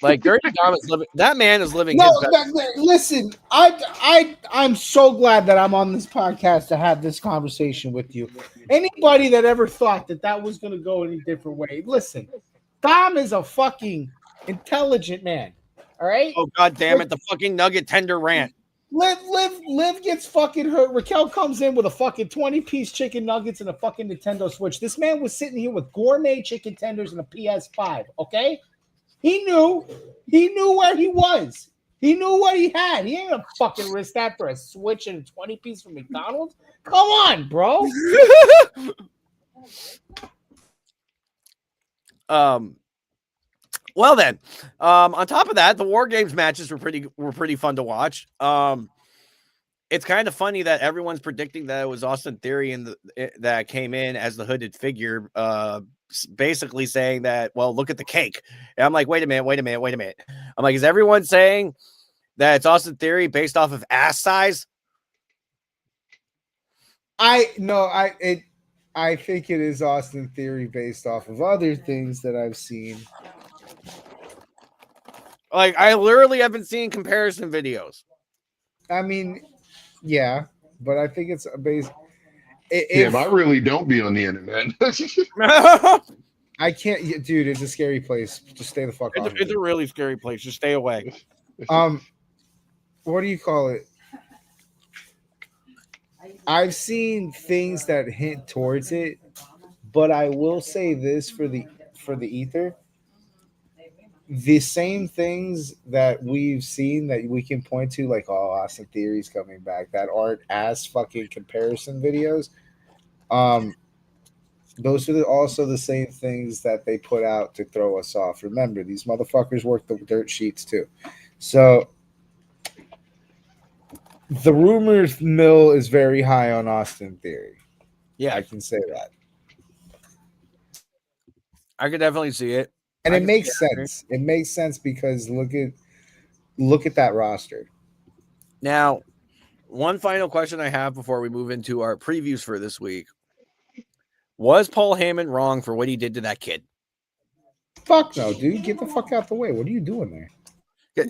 Like Dirty Dom is living. That man is living.
Listen, I'm so glad that I'm on this podcast to have this conversation with you. Anybody that ever thought that was going to go any different way, listen. Dom is a fucking intelligent man. All right.
Oh god damn it! The fucking nugget tender rant.
Liv gets fucking hurt. Raquel comes in with a fucking 20-piece chicken nuggets and a fucking Nintendo Switch. This man was sitting here with gourmet chicken tenders and a PS5. Okay. He knew where he was. He knew what he had. He ain't gonna fucking risk that for a Switch and a 20-piece from McDonald's. Come on, bro.
Well then, on top of that, the War Games matches were pretty fun to watch. It's kind of funny that everyone's predicting that it was Austin Theory that came in as the hooded figure, basically saying that, well, look at the cake. And I'm like, wait a minute. I'm like, is everyone saying that it's Austin Theory based off of ass size?
I think it is Austin Theory based off of other things that I've seen.
Like, I literally have been seeing comparison videos.
I mean, yeah, but I think it's based.
Damn, I really don't be on the internet.
I can't, dude. It's a scary place. Just stay the fuck off.
It's a really scary place. Just stay away.
What do you call it? I've seen things that hint towards it, but I will say this for the ether. The same things that we've seen that we can point to, like, oh, Austin Theory's coming back, that aren't as fucking comparison videos. Those are also the same things that they put out to throw us off. Remember, these motherfuckers work the dirt sheets too. So the rumor mill is very high on Austin Theory.
Yeah,
I can say that.
I could definitely see it.
And it makes sense. It makes sense because look at that roster.
Now, one final question I have before we move into our previews for this week. Was Paul Heyman wrong for what he did to that kid?
Fuck no, dude. Get the fuck out the way. What are you doing there?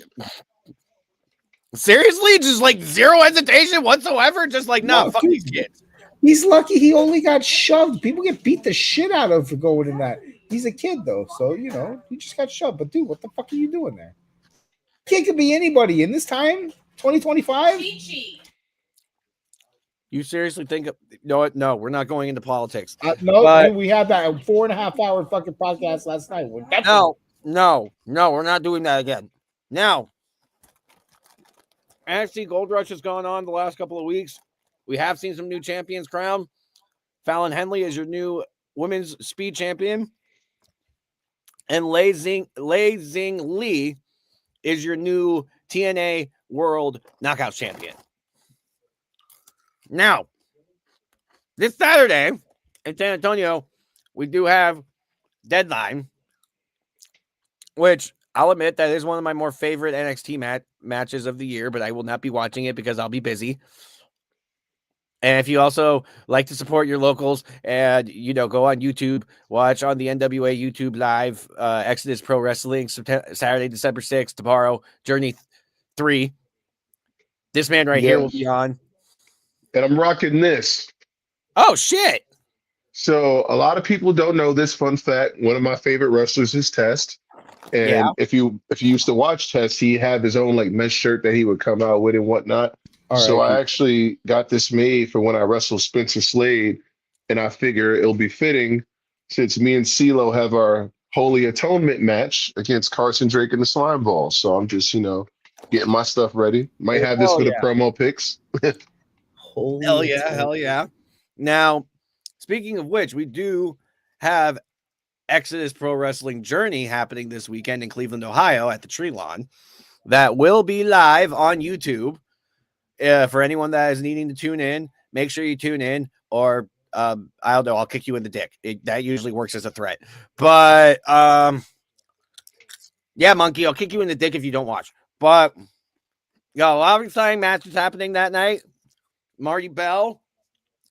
Seriously? Just like zero hesitation whatsoever? Just like, no, fuck these kids.
He's lucky he only got shoved. People get beat the shit out of for going in that. He's a kid, though, so, you know, he just got shoved. But, dude, what the fuck are you doing there? Kid could be anybody in this time, 2025.
You seriously think no, we're not going into politics.
No, dude, we had that 4.5 hour fucking podcast last night.
No, we're not doing that again. Now, NXT Gold Rush has gone on the last couple of weeks. We have seen some new champions crowned. Fallon Henley is your new women's speed champion. And Lei Zing Lee is your new TNA World Knockouts champion. Now, this Saturday in San Antonio, we do have Deadline, which I'll admit that is one of my more favorite NXT matches of the year, but I will not be watching it because I'll be busy. And if you also like to support your locals and, you know, go on YouTube, watch on the NWA YouTube Live, Exodus Pro Wrestling, Saturday, December 6th, tomorrow, Journey 3. This man right here will be on.
And I'm rocking this.
Oh, shit.
So a lot of people don't know this fun fact. One of my favorite wrestlers is Test. And if you used to watch Test, he had his own like mesh shirt that he would come out with and whatnot. So I actually got this made for when I wrestle Spencer Slade, and I figure it'll be fitting since me and CeeLo have our Holy Atonement match against Carson Drake and the Slime Ball. So I'm just, you know, getting my stuff ready. Might have this for the promo pics.
Hell yeah. Now, speaking of which, we do have Exodus Pro Wrestling Journey happening this weekend in Cleveland, Ohio at the Tree Lawn. That will be live on YouTube. For anyone that is needing to tune in, make sure you tune in, or I don't know, I'll kick you in the dick. That usually works as a threat. But yeah, Monkey, I'll kick you in the dick if you don't watch. But got a lot of exciting matches happening that night. Marty Bell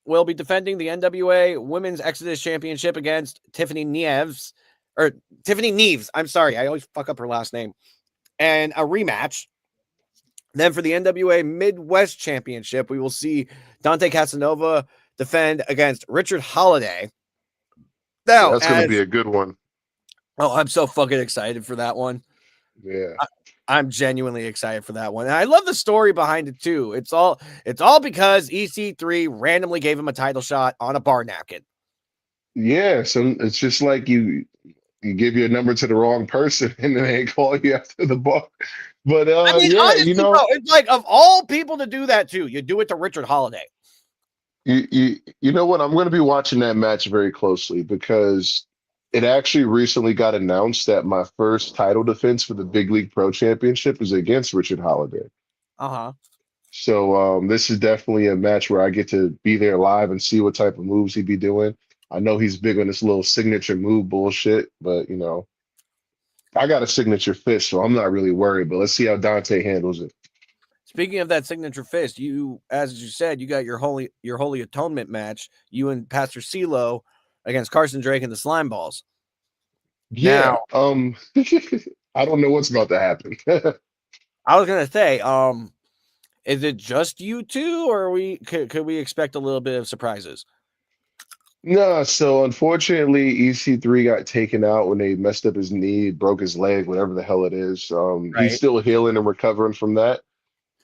will be defending the NWA Women's Exodus Championship against Tiffany Neves. I'm sorry, I always fuck up her last name. And a rematch. Then for the NWA Midwest Championship, we will see Dante Casanova defend against Richard Holiday. Now,
that's going to be a good one.
Oh, I'm so fucking excited for that one.
Yeah.
I'm genuinely excited for that one. And I love the story behind it too. It's all because EC3 randomly gave him a title shot on a bar napkin.
Yeah, so it's just like you give your number to the wrong person and then they call you after the bar. But
I mean, honestly, bro, it's like of all people to do that to, you do it to Richard Holiday.
You know what? I'm going to be watching that match very closely because it actually recently got announced that my first title defense for the Big League Pro Championship is against Richard Holiday.
Uh-huh.
So this is definitely a match where I get to be there live and see what type of moves he'd be doing. I know he's big on this little signature move bullshit, but you know, I got a signature fist, so I'm not really worried. But let's see how Dante handles it.
Speaking of that signature fist, you, as you said, you got your holy atonement match, you and Pastor CeeLo against Carson Drake and the Slime Balls.
Yeah,
Now,
I don't know what's about to happen.
I was gonna say, is it just you two, or could we expect a little bit of surprises?
No, so unfortunately, EC3 got taken out when they messed up his knee, broke his leg, whatever the hell it is. He's
Right.
still healing and recovering from that.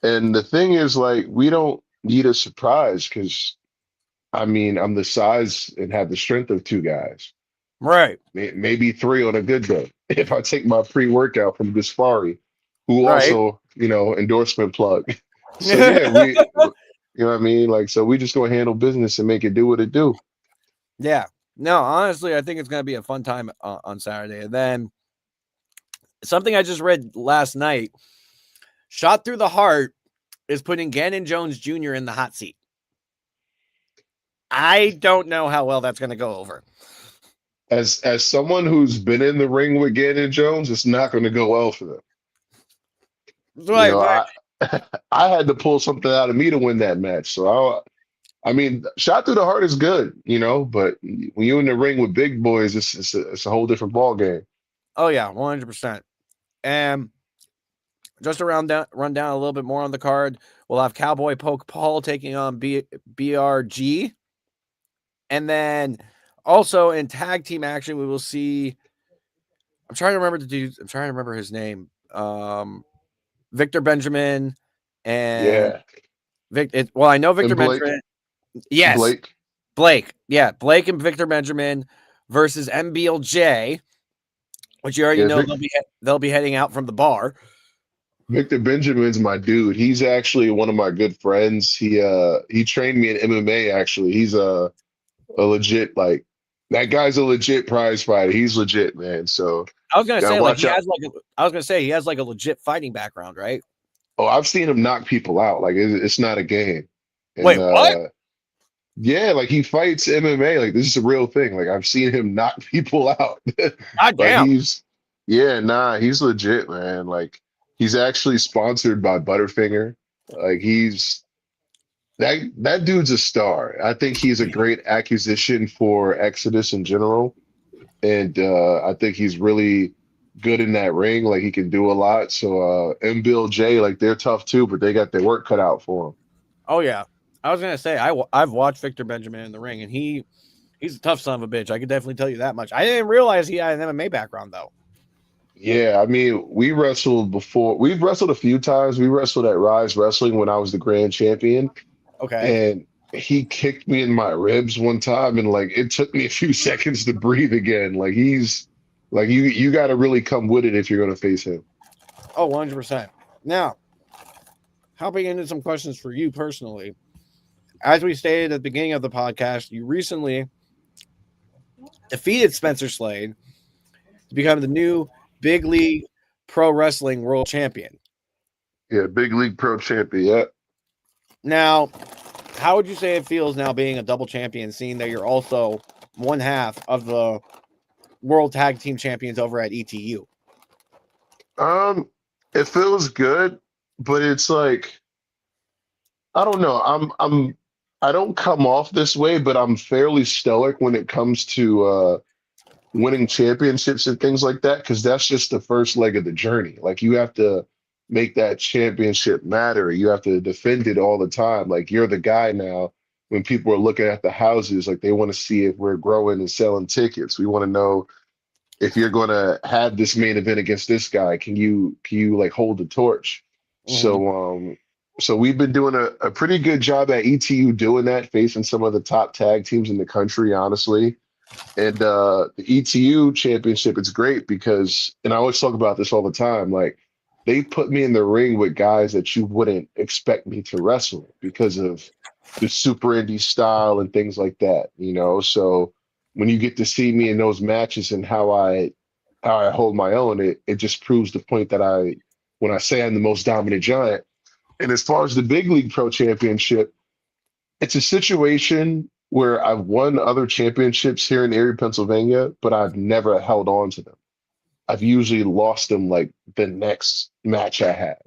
And the thing is, like, we don't need a surprise because, I mean, I'm the size and have the strength of two guys,
Right.
maybe three on a good day. If I take my pre-workout from Gaspari, who
Right.
also, you know, endorsement plug. So yeah, you know what I mean? Like, so we just go handle business and make it do what it do.
Yeah. No, honestly, I think it's gonna be a fun time on Saturday. And then something I just read last night: Shot Through the Heart is putting Gannon Jones Jr. in the hot seat. I don't know how well that's gonna go over.
As someone who's been in the ring with Gannon Jones, it's not going to go well for them. You
Right,
know,
right.
I had to pull something out of me to win that match. So I mean, shot through the heart is good, you know, but when you're in the ring with big boys, it's a whole different ball game.
Oh yeah, 100%. And just to run down a little bit more on the card, we'll have Cowboy Poke Paul taking on BRG. And then also in tag team action, we will see. I'm trying to remember I'm trying to remember his name. Victor Benjamin and
Yeah,
well, I know Victor
and Blake,
Benjamin. Yes,
Blake,
Blake. Yeah, Blake and Victor Benjamin versus MBLJ, which you already
yeah,
know they'll be heading out from the bar.
Victor Benjamin's my dude. He's actually one of my good friends. He trained me in MMA. Actually, he's a legit like that guy's a legit prize fighter. He's legit, man. So
I was gonna
gotta
say like
watch
he
out.
has like I was gonna say he has like a legit fighting background, right?
Oh, I've seen him knock people out. Like it's not a game. And
Wait, what?
yeah, like he fights MMA. Like this is a real thing. Like I've seen him knock people out.
God
Like
damn.
yeah, nah, he's legit, man. Like he's actually sponsored by Butterfinger. Like that dude's a star. I think he's a great acquisition for Exodus in general. And I think he's really good in that ring. Like he can do a lot. So and Bill J, like they're tough too, but they got their work cut out for them.
Oh yeah. I was gonna say I've watched Victor Benjamin in the ring, and he's a tough son of a bitch. I could definitely tell you that much. I didn't realize he had an MMA background though.
Yeah, I mean, we wrestled before. We've wrestled a few times. We wrestled at Rise Wrestling when I was the grand champion,
Okay.
and he kicked me in my ribs one time, and like it took me a few seconds to breathe again. Like he's like you got to really come with it if you're gonna face him.
Oh, 100%. Now, hopping into some questions for you personally. As we stated at the beginning of the podcast, you recently defeated Spencer Slade to become the new Big League Pro Wrestling World Champion.
Yeah, big league pro champion. Yeah.
Now, how would you say it feels now being a double champion, seeing that you're also one half of the World Tag Team Champions over at ETU?
It feels good, but it's like I don't know. I don't come off this way, but I'm fairly stoic when it comes to winning championships and things like that, because that's just the first leg of the journey. Like you have to make that championship matter. You have to defend it all the time. Like you're the guy now when people are looking at the houses, like they want to see if we're growing and selling tickets. We want to know if you're going to have this main event against this guy, can you like hold the torch?
Mm-hmm.
So we've been doing a pretty good job at ETU doing that, facing some of the top tag teams in the country, honestly. And the ETU championship, it's great because, and I always talk about this all the time, like they put me in the ring with guys that you wouldn't expect me to wrestle because of the super indie style and things like that, you know. So when you get to see me in those matches and how I hold my own, it just proves the point that when I say I'm the most dominant giant. And as far as the big league pro championship, it's a situation where I've won other championships here in Erie, Pennsylvania, but I've never held on to them. I've usually lost them like the next match I have.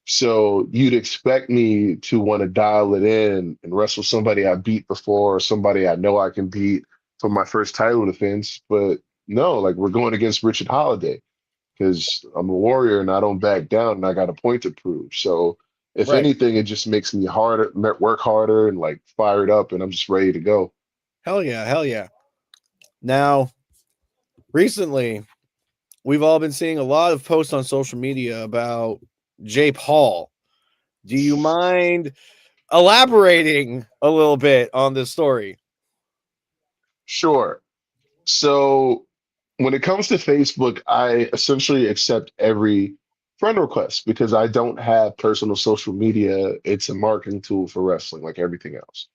So you'd expect me to want to dial it in and wrestle somebody I beat before or somebody I know I can beat for my first title defense. But no, like we're going against Richard Holiday because I'm a warrior and I don't back down and I got a point to prove. So if
Right.
anything, it just makes me work harder and like fired up and I'm just ready to go.
Hell yeah, hell yeah. Now, recently, we've all been seeing a lot of posts on social media about Jay Paul. Do you mind elaborating a little bit on this story?
Sure. So when it comes to Facebook, I essentially accept every friend request because I don't have personal social media. It's a marketing tool for wrestling, like everything else.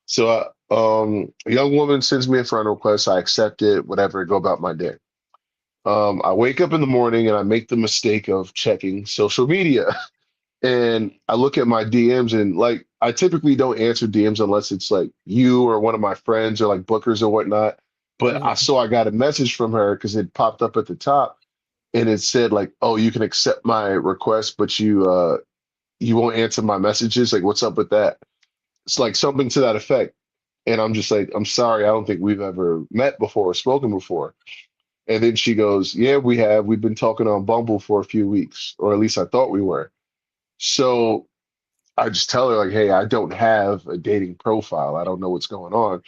So a young woman sends me a friend request. I accept it, whatever, go about my day. I wake up in the morning and I make the mistake of checking social media. And I look at my DMs and like I typically don't answer DMs unless it's like you or one of my friends or like bookers or whatnot. But I saw I got a message from her because it popped up at the top and it said like, "Oh, you can accept my request, but you won't answer my messages. Like, what's up with that?" It's like something to that effect. And I'm just like, "I'm sorry, I don't think we've ever met before or spoken before." And then she goes, "Yeah, we have. We've been talking on Bumble for a few weeks, or at least I thought we were." So I just tell her like, "Hey, I don't have a dating profile. I don't know what's going on."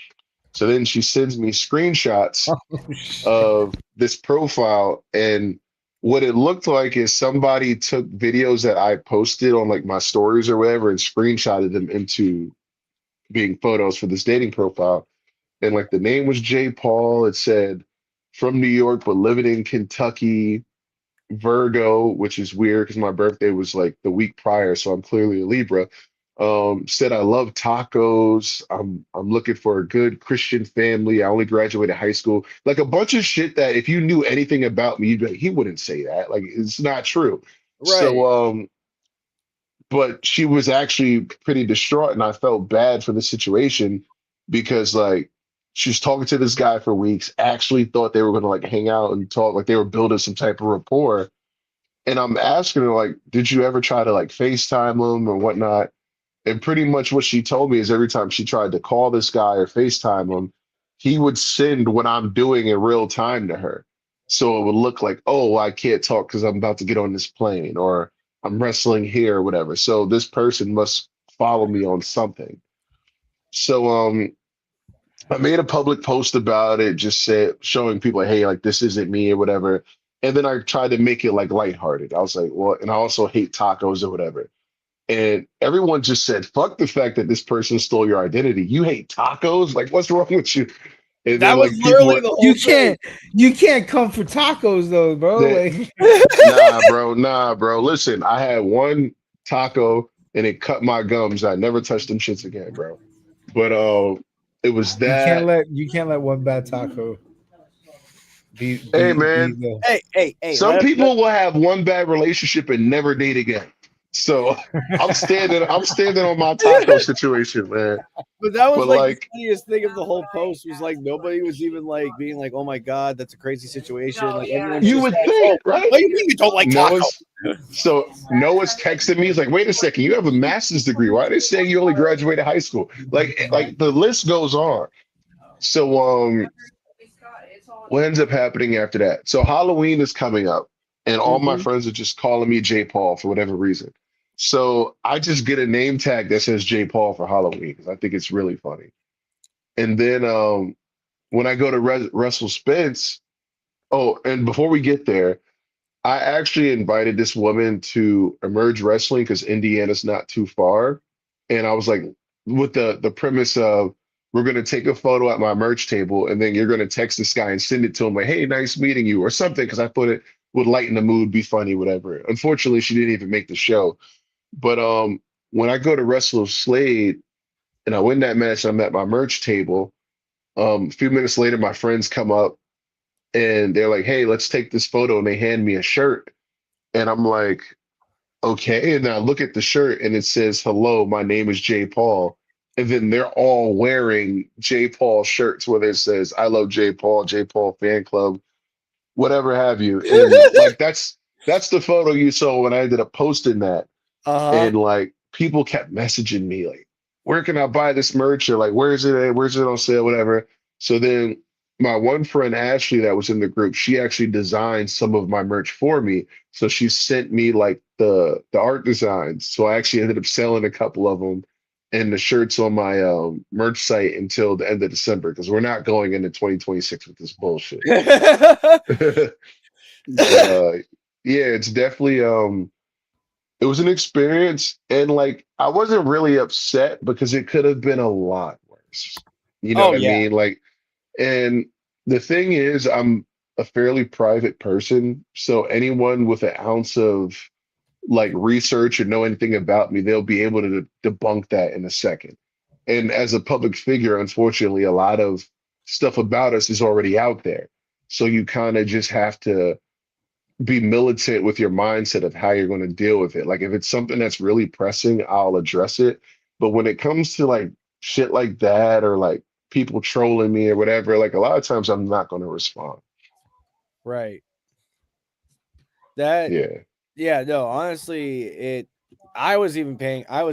So then she sends me screenshots
Oh, shit.
of this profile, and what it looked like is somebody took videos that I posted on like my stories or whatever and screenshotted them into being photos for this dating profile. And like the name was Jay Paul. It said from New York but living in Kentucky, Virgo, which is weird because my birthday was like the week prior, so I'm clearly a Libra. Said I love tacos. I'm looking for a good Christian family. I only graduated high school. Like a bunch of shit that if you knew anything about me, you'd be like, he wouldn't say that. Like it's not true.
Right.
So but she was actually pretty distraught, and I felt bad for the situation because like she was talking to this guy for weeks, actually thought they were gonna like hang out and talk, like they were building some type of rapport. And I'm asking her, like, did you ever try to like FaceTime him or whatnot? And pretty much what she told me is every time she tried to call this guy or FaceTime him, he would send what I'm doing in real time to her. So it would look like, oh, I can't talk because I'm about to get on this plane or I'm wrestling here or whatever. So this person must follow me on something. So I made a public post about it, just said showing people, hey, like this isn't me or whatever. And then I tried to make it like lighthearted. I was like, well, and I also hate tacos or whatever. And everyone just said, fuck the fact that this person stole your identity. You hate tacos? Like, what's wrong with you? And
That
then
was
like people
literally
were,
the whole
You
thing.
can't come for tacos though, bro.
that,
Like
nah, bro. Listen, I had one taco and it cut my gums. I never touched them shits again, bro. But it was that.
you can't let one bad taco
Hey
be
man,
the
Hey,
some people will have one bad relationship and never date again. So I'm standing on my taco situation, man.
but that was
But
like the
like
funniest thing of the whole post was like nobody was even like being like, "Oh my god, that's a crazy situation." Like everyone's
you
just
would
like,
think,
"Oh,
right?
what do you mean you don't like tacos?"
Noah's Noah's texting me. He's like, wait a second, you have a master's degree. Why are they saying you only graduated high school? Like the list goes on. So what ends up happening after that? So Halloween is coming up, and all my
Mhm.
friends are just calling me J. Paul for whatever reason. So I just get a name tag that says J. Paul for Halloween because I think it's really funny. And then when I go to Russell Spence, oh, and before we get there, I actually invited this woman to Emerge Wrestling because Indiana's not too far. And I was like, with the premise of we're gonna take a photo at my merch table and then you're gonna text this guy and send it to him like, hey, nice meeting you, or something, because I thought it would lighten the mood, be funny, whatever. Unfortunately, she didn't even make the show. But when I go to Wrestle Slade and I win that match, I'm at my merch table. A few minutes later, my friends come up and they're like, "Hey, let's take this photo," and they hand me a shirt, and I'm like, "Okay." And I look at the shirt and it says, "Hello, my name is Jay Paul." And then they're all wearing Jay Paul shirts, whether it says "I love Jay Paul fan club," whatever have you. And like that's the photo you saw when I ended up posting that.
Uh-huh.
And like people kept messaging me like, where can I buy this merch? Or like, where is it at? Where's it on sale? Whatever. So then my one friend Ashley that was in the group, she actually designed some of my merch for me. So she sent me like the art designs. So I actually ended up selling a couple of them and the shirts on my merch site until the end of December because we're not going into 2026 with this bullshit. But yeah, it's definitely it was an experience, and like I wasn't really upset because it could have been a lot worse. You know
Oh
what I
yeah.
mean? Like, and the thing is, I'm a fairly private person, so anyone with an ounce of like research or know anything about me, they'll be able to debunk that in a second. And as a public figure, unfortunately, a lot of stuff about us is already out there. So you kind of just have to be militant with your mindset of how you're going to deal with it. Like if it's something that's really pressing, I'll address it. But when it comes to like shit like that or like people trolling me or whatever, like a lot of times I'm not going to respond.
Right. That
Yeah.
yeah, no, honestly, I was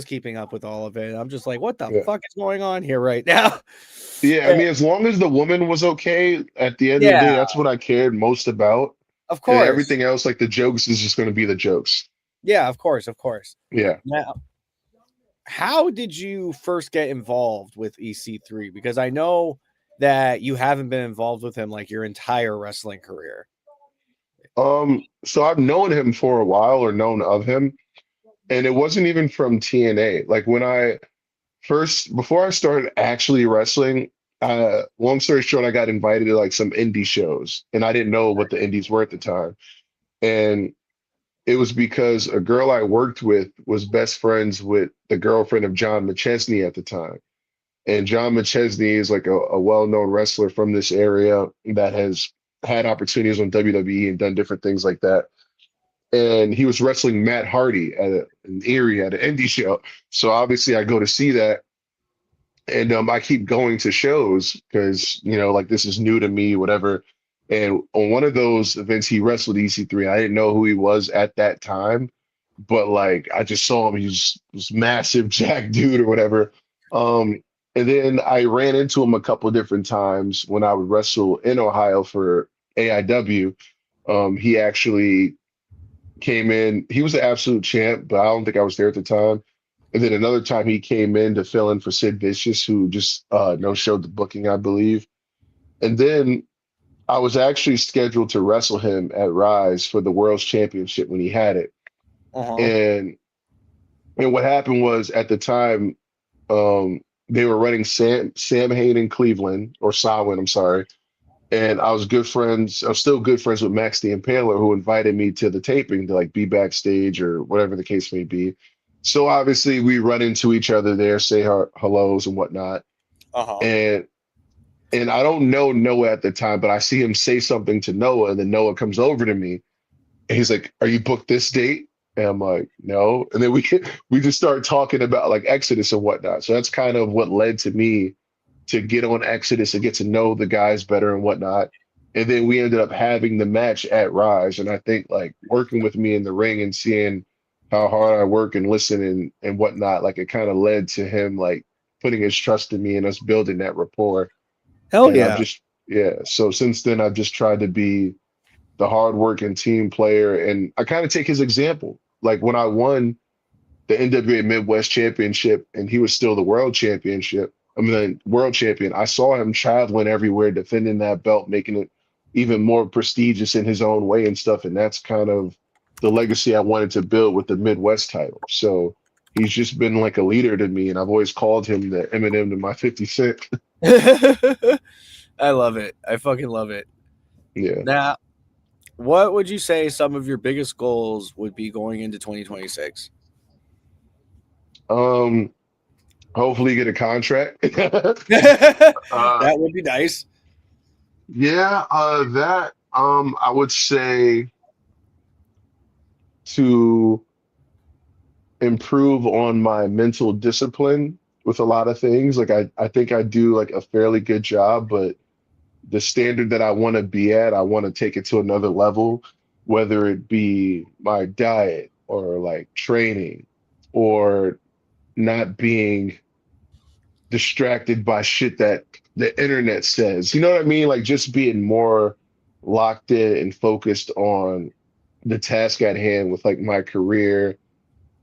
keeping up with all of it. I'm just like, what the
Yeah.
fuck is going on here right now?
Yeah. I
And-
mean, as long as the woman was okay at the end of the
yeah,
day, that's what I cared most about.
of
And
course.
everything else, like the jokes, is just going to be the jokes.
Yeah, of course, of course.
Yeah.
Now, how did you first get involved with EC3? Because I know that you haven't been involved with him like your entire wrestling career.
So I've known him for a while or known of him, and it wasn't even from TNA. Like when I first, before I started actually wrestling, long story short, I got invited to like some indie shows, and I didn't know what the indies were at the time. And it was because a girl I worked with was best friends with the girlfriend of John McChesney at the time. And John McChesney is like a well-known wrestler from this area that has had opportunities on WWE and done different things like that. And he was wrestling Matt Hardy at an Erie at an indie show. So obviously I go to see that, and I keep going to shows because like this is new to me, whatever. And on one of those events, he wrestled EC3. I didn't know who he was at that time, but like I just saw him. He's this massive jack dude or whatever. And then I ran into him a couple of different times when I would wrestle in Ohio for AIW. He actually came in. He was the absolute champ, but I don't think I was there at the time. And then another time he came in to fill in for Sid Vicious, who just no showed the booking, I believe. And then I was actually scheduled to wrestle him at Rise for the World's Championship when he had it.
Uh-huh.
And what happened was at the time, they were running Sam Hain in Cleveland or Samhain, I'm sorry. And I was good friends. I was still good friends with Max the Impaler, who invited me to the taping to like be backstage or whatever the case may be. So obviously we run into each other there, say hellos and whatnot.
Uh-huh.
And I don't know Noah at the time, but I see him say something to Noah, and then Noah comes over to me and he's like, "Are you booked this date?" And I'm like, "No." And then we we just start talking about like Exodus and whatnot. So that's kind of what led to me to get on Exodus and get to know the guys better and whatnot. And then we ended up having the match at Rise. And I think like working with me in the ring and seeing how hard I work and listen and whatnot, like it kind of led to him like putting his trust in me and us building that rapport.
Hell
And I've
yeah.
just, yeah. So since then, I've just tried to be the hardworking team player. And I kind of take his example. Like when I won the NWA Midwest Championship, and he was still the world championship. I mean, the world champion. I saw him traveling everywhere, defending that belt, making it even more prestigious in his own way and stuff. And that's kind of the legacy I wanted to build with the Midwest title. So he's just been like a leader to me, and I've always called him the Eminem to my 50 Cent.
I love it. I fucking love it.
Yeah.
Now, what would you say some of your biggest goals would be going into 2026?
Um, Hopefully get a contract.
That would be nice.
Yeah, that I would say to improve on my mental discipline with a lot of things. Like I think I do like a fairly good job, but the standard that I want to be at, I want to take it to another level, whether it be my diet or like training or not being distracted by shit that the internet says. You know what I mean? Like just being more locked in and focused on the task at hand with like my career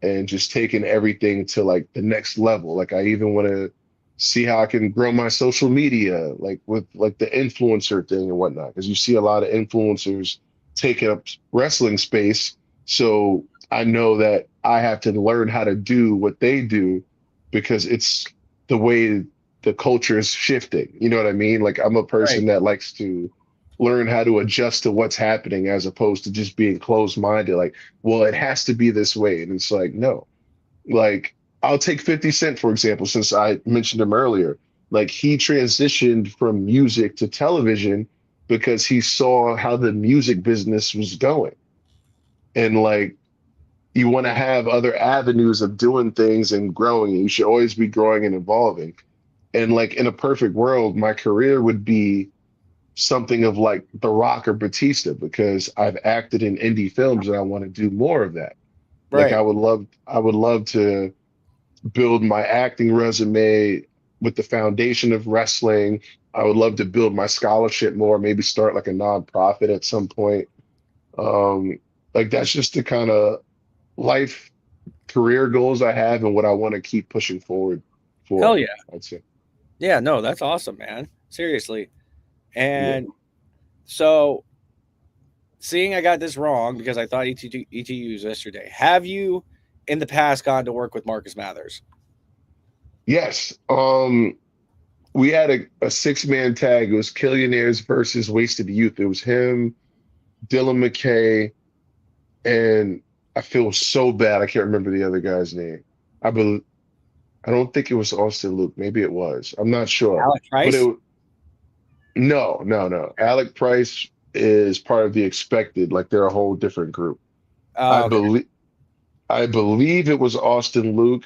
and just taking everything to like the next level. Like I even want to see how I can grow my social media, like with like the influencer thing and whatnot, because you see a lot of influencers taking up wrestling space. So I know that I have to learn how to do what they do because it's the way the culture is shifting. You know what I mean? Like I'm a
Right.
person that likes to learn how to adjust to what's happening as opposed to just being closed-minded. Like, well, it has to be this way. And it's like, no, like I'll take 50 Cent, for example, since I mentioned him earlier. Like he transitioned from music to television because he saw how the music business was going. And like you want to have other avenues of doing things and growing. You should always be growing and evolving. And like in a perfect world, my career would be something of like The Rock or Batista because I've acted in indie films and I want to do more of that. Like
Right.
I would love to build my acting resume with the foundation of wrestling. I would love to build my scholarship more, maybe start like a nonprofit at some point. Um, like that's just the kind of life career goals I have and what I want to keep pushing forward
Hell
for,
yeah.
I'd say.
Yeah, no, that's awesome, man. Seriously.
Yeah.
And so, seeing I got this wrong because I thought ETU was yesterday, have you in the past gone to work with Marcus Mathers?
Yes. We had a six-man tag. It was Killionaires versus Wasted Youth. It was him, Dylan McKay, and I feel so bad. I can't remember the other guy's name. I bel I don't think it was Austin Luke. Maybe it was. I'm not sure.
Alex
But
Price?
no, no, no. Alec Price is part of the expected, like they're a whole different group. I
Oh, okay.
believe I believe it was Austin Luke.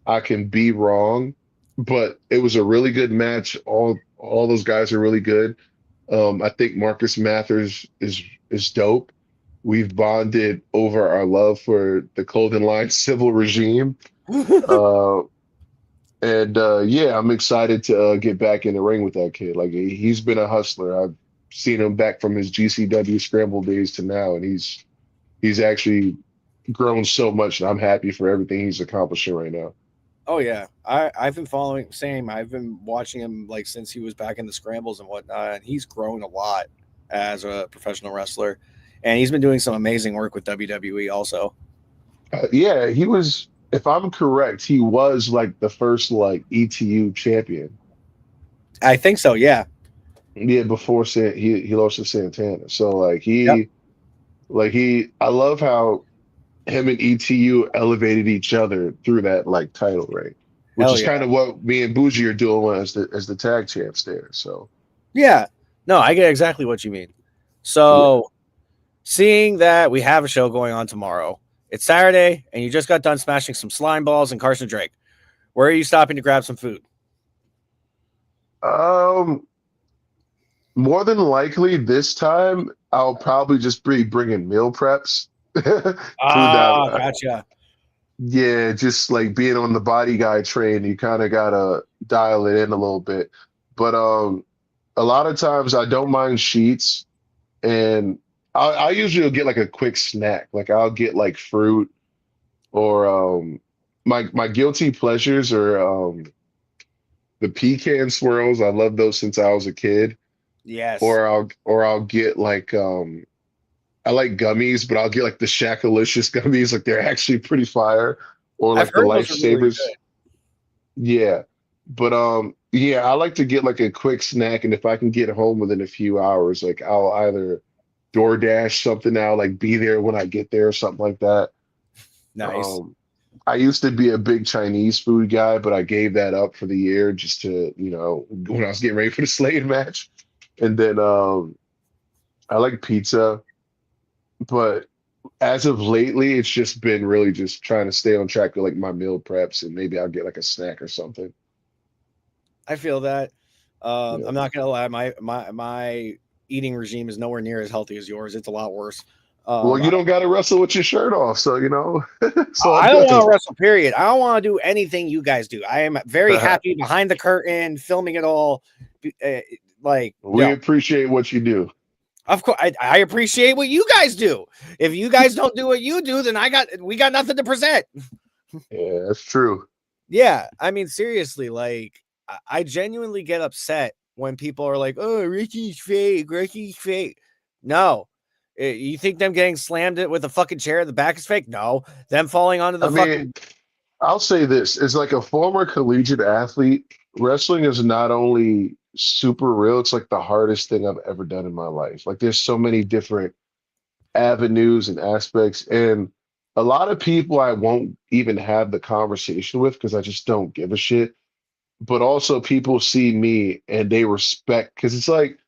I can be wrong, but it was a really good match. All those guys are really good. I think Marcus Mathers is dope. We've bonded over our love for the clothing line Civil Regime. Uh, and yeah, I'm excited to get back in the ring with that kid. Like he's been a hustler. I've seen him back from his GCW scramble days to now, and he's actually grown so much, and I'm happy for everything he's accomplishing right now.
Oh yeah, I've been following. Same. I've been watching him like since he was back in the scrambles and whatnot, and he's grown a lot as a professional wrestler, and he's been doing some amazing work with WWE also.
Yeah, he was, if I'm correct, he was like the first like ETU champion.
I think so. Yeah.
Yeah, before he lost to Santana. So
Yep.
I love how him and ETU elevated each other through that like title reign, which
Hell
is
yeah.
kind of what me and Bougie are doing as the tag champs there. So
Yeah. No, I get exactly what you mean.
yeah.
So, seeing that we have a show going on tomorrow, it's Saturday, and you just got done smashing some slime balls and Carson Drake. Where are you stopping to grab some food?
Um, more than likely this time I'll probably just be bringing meal preps. Food
Ah,
that
gotcha.
Yeah, just like being on the body guy train, you kind of gotta dial it in a little bit. But a lot of times I don't mind sheets, and I usually will get like a quick snack. Like I'll get like fruit or my guilty pleasures are the pecan swirls. I love those since I was a kid.
Yes.
Or I'll get like I like gummies, but I'll get like the Shakalicious gummies. Like they're actually pretty fire. Or
I've
like the
heard those are really
Lifesavers.
good.
Yeah. But yeah, I like to get like a quick snack, and if I can get home within a few hours, like I'll either DoorDash something out, like be there when I get there or something like that.
Nice.
Um I used to be a big Chinese food guy, but I gave that up for the year just to, when I was getting ready for the Slade match. And then I like pizza, but as of lately, it's just been really just trying to stay on track with like my meal preps and maybe I'll get like a snack or something.
I feel that.
Yeah.
I'm not gonna lie, my eating regime is nowhere near as healthy as yours. It's a lot worse.
Well,
I
you don't got to wrestle with your shirt off, so it's all
I don't want
good.
to wrestle, period. I don't want to do anything you guys do. I am very happy behind the curtain, filming it all. Like,
We
no,
appreciate what you do.
of course, I appreciate what you guys do. If you guys don't do what you do, then we got nothing to present.
Yeah, that's true.
Yeah, I mean, seriously, like, I genuinely get upset when people are like, "Oh, Ricky's fake, Ricky's fake." No, you think them getting slammed it with a fucking chair in the back is fake? No, them falling onto
I
the
mean,
fucking.
I'll say this, as like a former collegiate athlete, wrestling is not only super real, it's like the hardest thing I've ever done in my life. Like there's so many different avenues and aspects, and a lot of people I won't even have the conversation with because I just don't give a shit. But also people see me and they respect because it's like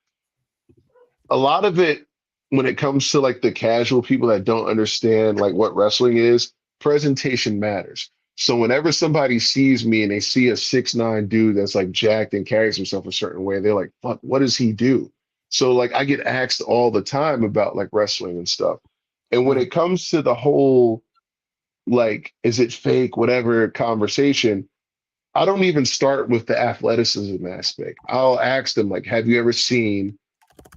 a lot of it when it comes to like the casual people that don't understand like what wrestling is, presentation matters. So whenever somebody sees me and they see a 6'9" dude that's like jacked and carries himself a certain way, they're like, fuck, what does he do? So like I get asked all the time about like wrestling and stuff. And when
Mhm.
it comes to the whole like, is it fake, whatever conversation, I don't even start with the athleticism aspect. I'll ask them like, have you ever seen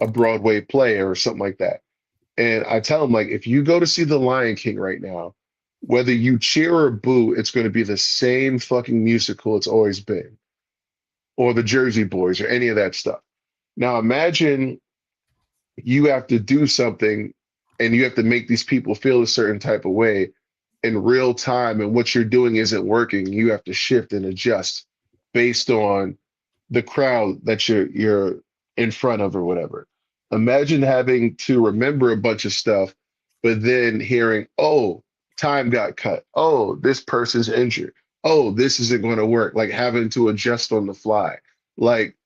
a Broadway play or something like that? And I tell them like, if you go to see The Lion King right now, whether you cheer or boo, it's going to be the same fucking musical it's always been, or the Jersey Boys or any of that stuff. Now imagine you have to do something and you have to make these people feel a certain type of way in real time, and what you're doing isn't working. You have to shift and adjust based on the crowd that you're in front of or whatever. Imagine having to remember a bunch of stuff, but then hearing, oh, time got cut. Oh, this person's injured. Oh, this isn't going to work. Like having to adjust on the fly. Like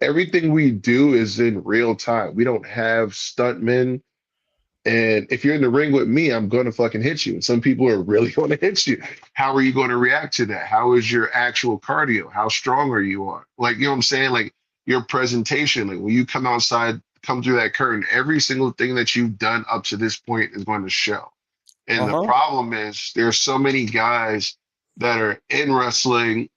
everything we do is in real time. We don't have stuntmen. And if you're in the ring with me, I'm going to fucking hit you. And some people are really going to hit you. How are you going to react to that? How is your actual cardio? How strong are you on? Like, you know what I'm saying? Like your presentation, like when you come outside, come through that curtain, every single thing that you've done up to this point is going to show. And the
Uh-huh.
problem is there's so many guys that are in wrestling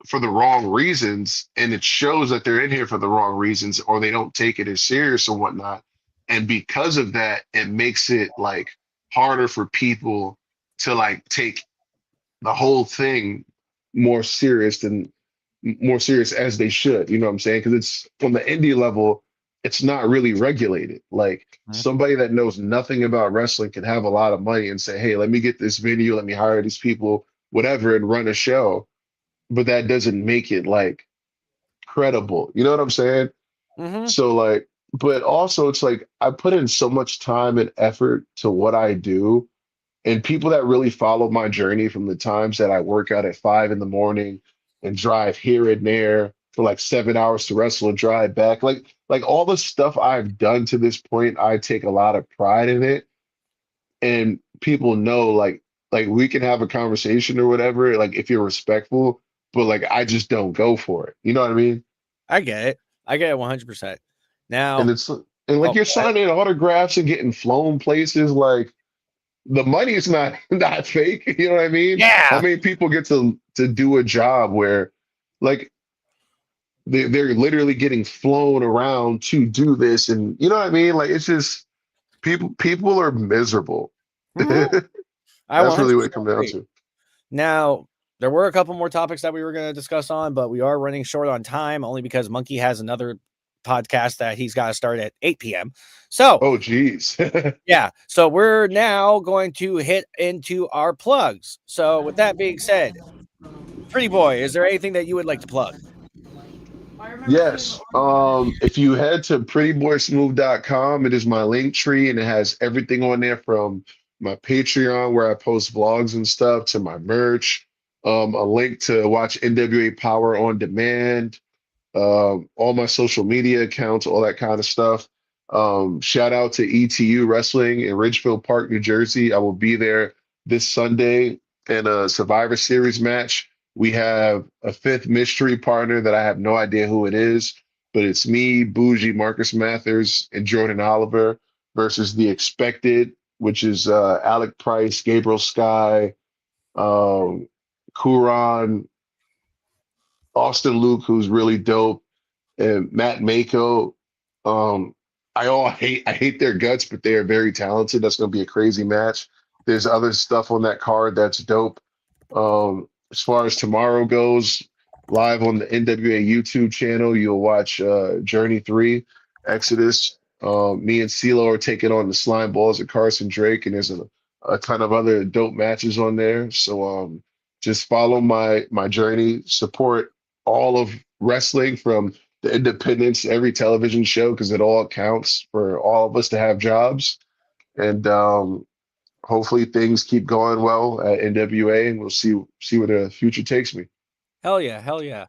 for the wrong reasons, and it shows that they're in here for the wrong reasons, or they don't take it as serious or whatnot. And because of that, it makes it like harder for people to like take the whole thing more serious than more serious as they should. You know what I'm saying? Because it's on the indie level, it's not really regulated. Like somebody that knows nothing about wrestling can have a lot of money and say, hey, let me get this venue, let me hire these people, whatever, and run a show. But that doesn't make it like credible. You know what I'm saying?
Mm-hmm.
So like, but also it's like I put in so much time and effort to what I do. And people that really follow my journey from the times that I work out at 5 in the morning and drive here and there for like 7 hours to wrestle and drive back, like all the stuff I've done to this point, I take a lot of pride in it. And people know like we can have a conversation or whatever, like if you're respectful, but like I just don't go for it. You know what I mean?
I get it. I get it 100%.
And
Now,
and like
oh,
you're signing autographs and getting flown places, like the money is not not fake. You know what I mean? How
yeah.
many people get to do a job where like they're literally getting flown around to do this, and you know what I mean? Like it's just people are miserable.
Mhm. I
That's really what it
100%
comes down
agree.
to.
Now, there were a couple more topics that we were going to discuss on, but we are running short on time only because Monkey has another podcast that he's got to start at 8 p.m. So,
Oh geez.
yeah. So, we're now going to hit into our plugs. So, with that being said, Pretty Boy, is there anything that you would like to plug?
Yes. If you head to prettyboysmooth.com, it is my link tree and it has everything on there from my Patreon where I post vlogs and stuff, to my merch, a link to watch NWA Power on demand, all my social media accounts, all that kind of stuff. Shout out to ETU Wrestling in Ridgefield Park, New Jersey. I will be there this Sunday in a Survivor Series match. We have a fifth mystery partner that I have no idea who it is, but it's me, Bougie, Marcus Mathers, and Jordan Oliver versus The Expected, which is Alec Price, Gabriel Sky, Kuran, Austin Luke, who's really dope, and Matt Mako. Um, I hate their guts, but they are very talented. That's going to be a crazy match. There's other stuff on that card that's dope. As far as tomorrow goes, live on the NWA YouTube channel, you'll watch Journey 3, Exodus. Me and CeeLo are taking on the Slime Balls at Carson Drake, and there's a ton of other dope matches on there. So just follow my journey, support all of wrestling from the independents, every television show, because it all counts for all of us to have jobs. And hopefully things keep going well at NWA, and we'll see where the future takes me.
Hell yeah, hell yeah.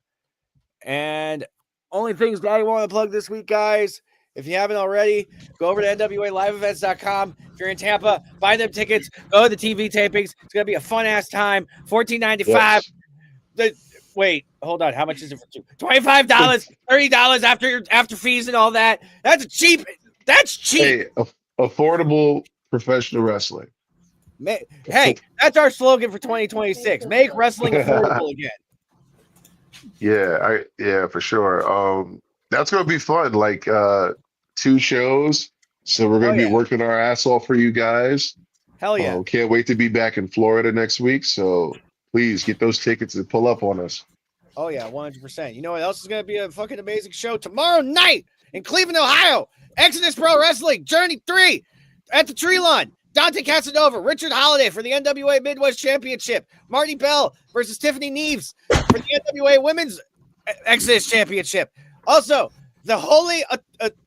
And only things that I want to plug this week, guys. If you haven't already, go over to NWALiveEvents.com. If you're in Tampa, buy them tickets. Go to the TV tapings. It's gonna be a fun ass time. $14.95.
Yes.
Wait, hold on. How much is it for two? $25, $30 after fees and all that. That's cheap. That's cheap.
Hey, affordable professional wrestling.
Hey, that's our slogan for 2026. Make wrestling affordable again.
Yeah, for sure. That's gonna be fun. Like 2 shows. So we're gonna be working our ass off for you guys.
Hell yeah.
Can't wait to be back in Florida next week. So please get those tickets and pull up on us.
Oh yeah, 100%. You know what else is gonna be a fucking amazing show tomorrow night in Cleveland, Ohio? Exodus Pro Wrestling Journey 3 at the Tree Lawn. Dante Casanova, Richard Holiday for the NWA Midwest Championship. Marty Bell versus Tiffany Neves for the NWA Women's Exodus Championship. Also, the Holy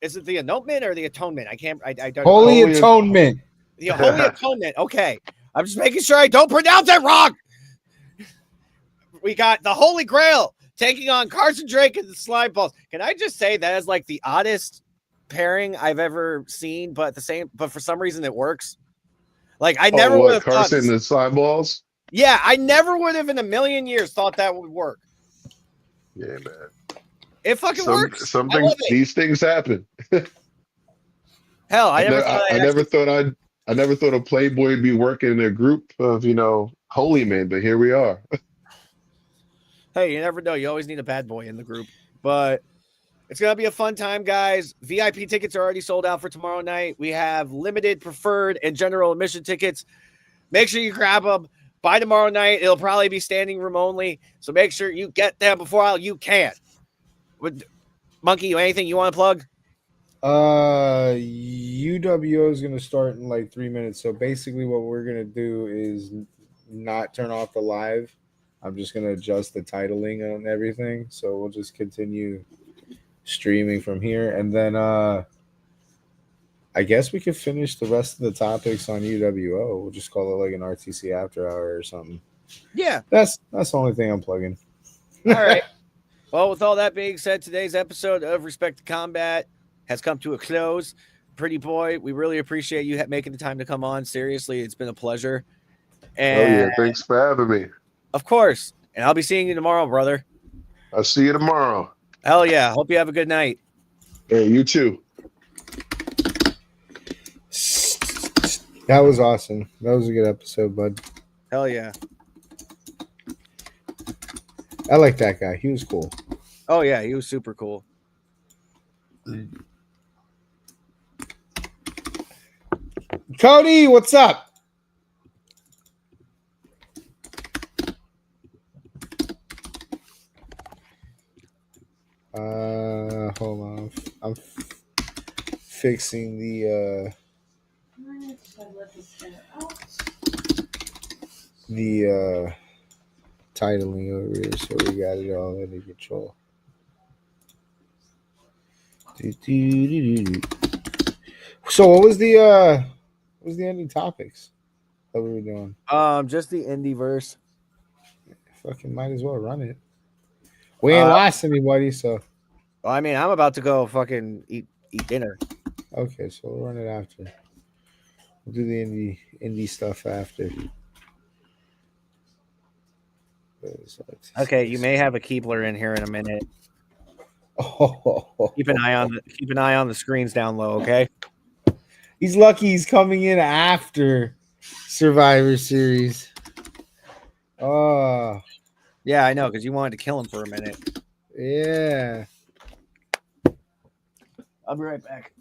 is it the Atonement or the Atonement? I don't
Holy Atonement.
The Holy Atonement. Okay. I'm just making sure I don't pronounce it wrong. We got the Holy Grail taking on Carson Drake and the Slime Balls. Can I just say that is like the oddest pairing I've ever seen, but for some reason it works. Like I never would have
Carson and the Slime Balls?
Yeah, I never would have in a million years thought that would work.
Yeah, man.
It fucking works.
These things happen.
Hell, I
never thought a Playboy would be working in a group of, holy men, but here we are.
Hey, you never know. You always need a bad boy in the group. But it's going to be a fun time, guys. VIP tickets are already sold out for tomorrow night. We have limited, preferred, and general admission tickets. Make sure you grab them by tomorrow night. It'll probably be standing room only. So make sure you get them before you can. Monkey, anything you want to plug?
UWO is going to start in like 3 minutes. So basically what we're going to do is not turn off the live. I'm just going to adjust the titling on everything. So we'll just continue streaming from here. And then I guess we could finish the rest of the topics on UWO. We'll just call it like an RTC after hour or something.
Yeah.
That's the only thing I'm plugging.
All right. Well, with all that being said, today's episode of Respect to Combat has come to a close. Pretty boy, we really appreciate you making the time to come on. Seriously, it's been a pleasure. And
thanks for having me.
Of course. And I'll be seeing you tomorrow, brother.
I'll see you tomorrow.
Hell yeah. Hope you have a good night.
Hey, you too.
That was awesome. That was a good episode, bud.
Hell yeah.
I like that guy. He was cool.
Oh, yeah. He was super cool.
Cody, what's up? Hold on. I'm fixing the titling over here, so we got it all under control. So what was the ending topics? What are we doing?
Just the indie verse.
Fucking might as well run it. We ain't
Uh,
lost anybody, so
I mean, I'm about to go fucking eat dinner.
okay, so we'll run it after. We'll do the indie stuff after.
Okay, you may have a Keebler in here in a minute.
Oh,
Keep an eye on the screens down low, okay?
he's lucky he's coming in after Survivor Series. Oh,
Yeah, I know, because you wanted to kill him for a minute.
yeah.
I'll be right back.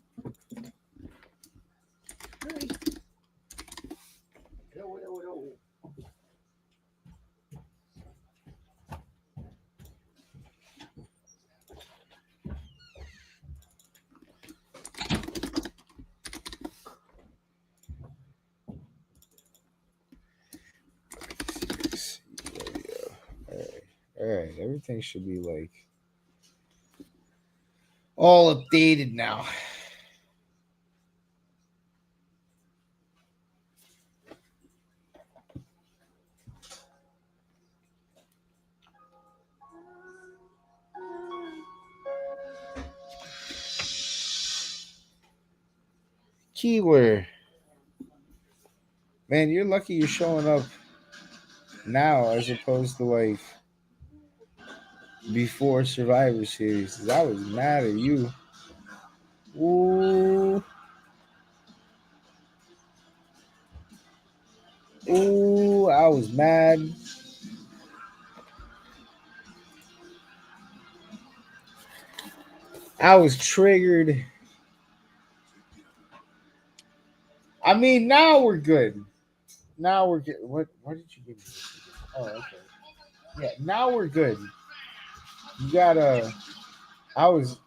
All right. Everything should be like all updated now. Keyword. Man, you're lucky you're showing up now as opposed to like before Survivor Series. I was mad at you. Ooh. Ooh, I was mad. I was triggered. I mean, now we're good. Now we're good. What did you give me? Oh, okay. Yeah, now we're good. You gotta. I was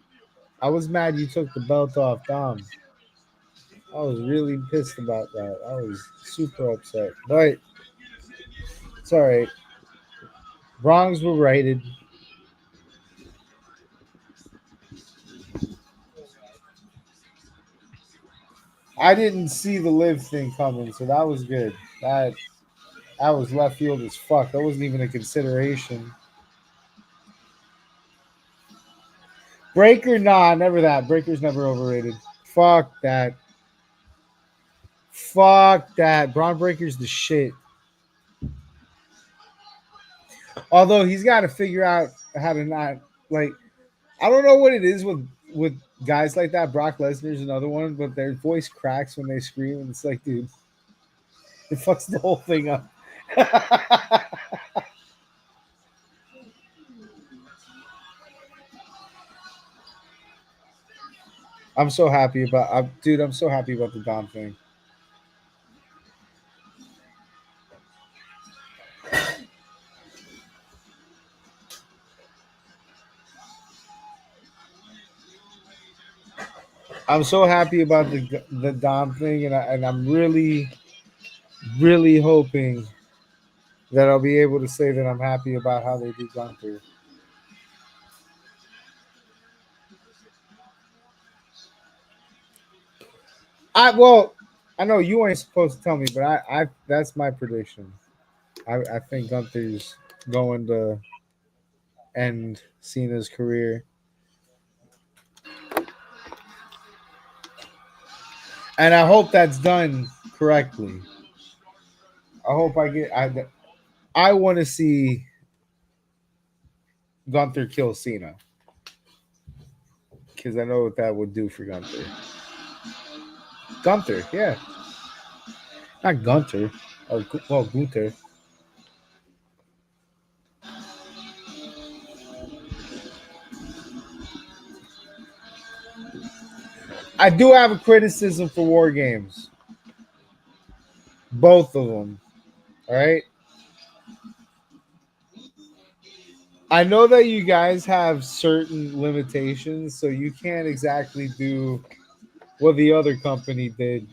mad you took the belt off Dom. I was really pissed about that. I was super upset. But it's all right. Wrongs were righted. I didn't see the live thing coming, so that was good. That was left field as fuck. That wasn't even a consideration. Breaker, nah, never that. Breaker's never overrated. Fuck that. Fuck that. Braun Breaker's the shit. Although he's got to figure out how to not like. I don't know what it is with guys like that. Brock Lesnar's another one, but their voice cracks when they scream, and it's like, dude, it fucks the whole thing up. I'm so happy about, dude. I'm so happy about the Dom thing. I'm so happy about the Dom thing, and I'm really, really hoping that I'll be able to say that I'm happy about how they do Gunther. I know you ain't supposed to tell me, but I that's my prediction. I think Gunther's going to end Cena's career, and I hope that's done correctly. I hope I want to see Gunther kill Cena because I know what that would do for Gunther. Gunther, yeah, not Gunter. Oh, well, Gunther. I do have a criticism for War Games. Both of them. All right. I know that you guys have certain limitations, so you can't exactly do what the other company did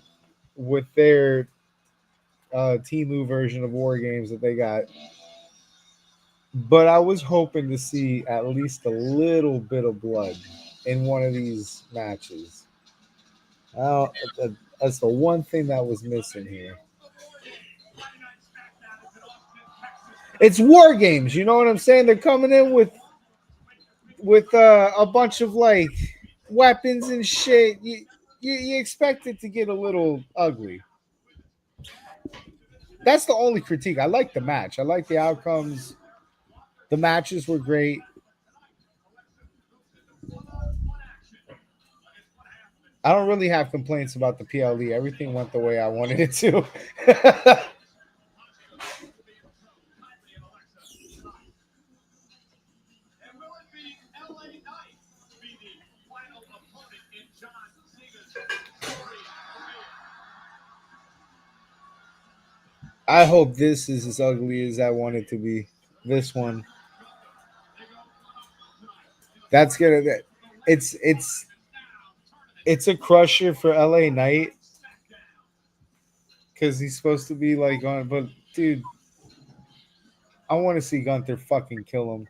with their Temu version of War Games that they got. But I was hoping to see at least a little bit of blood in one of these matches. Uh, that's the one thing that was missing here. It's war games. You know what I'm saying? They're coming in with a bunch of like weapons and shit. You expect it to get a little ugly. That's the only critique. I like the match. I like the outcomes. The matches were great. I don't really have complaints about the PLE. Everything went the way I wanted it to. I hope this is as ugly as I want it to be. This one. That's gonna. It's a crusher for LA Knight because he's supposed to be like on. But dude, I want to see Gunther fucking kill him.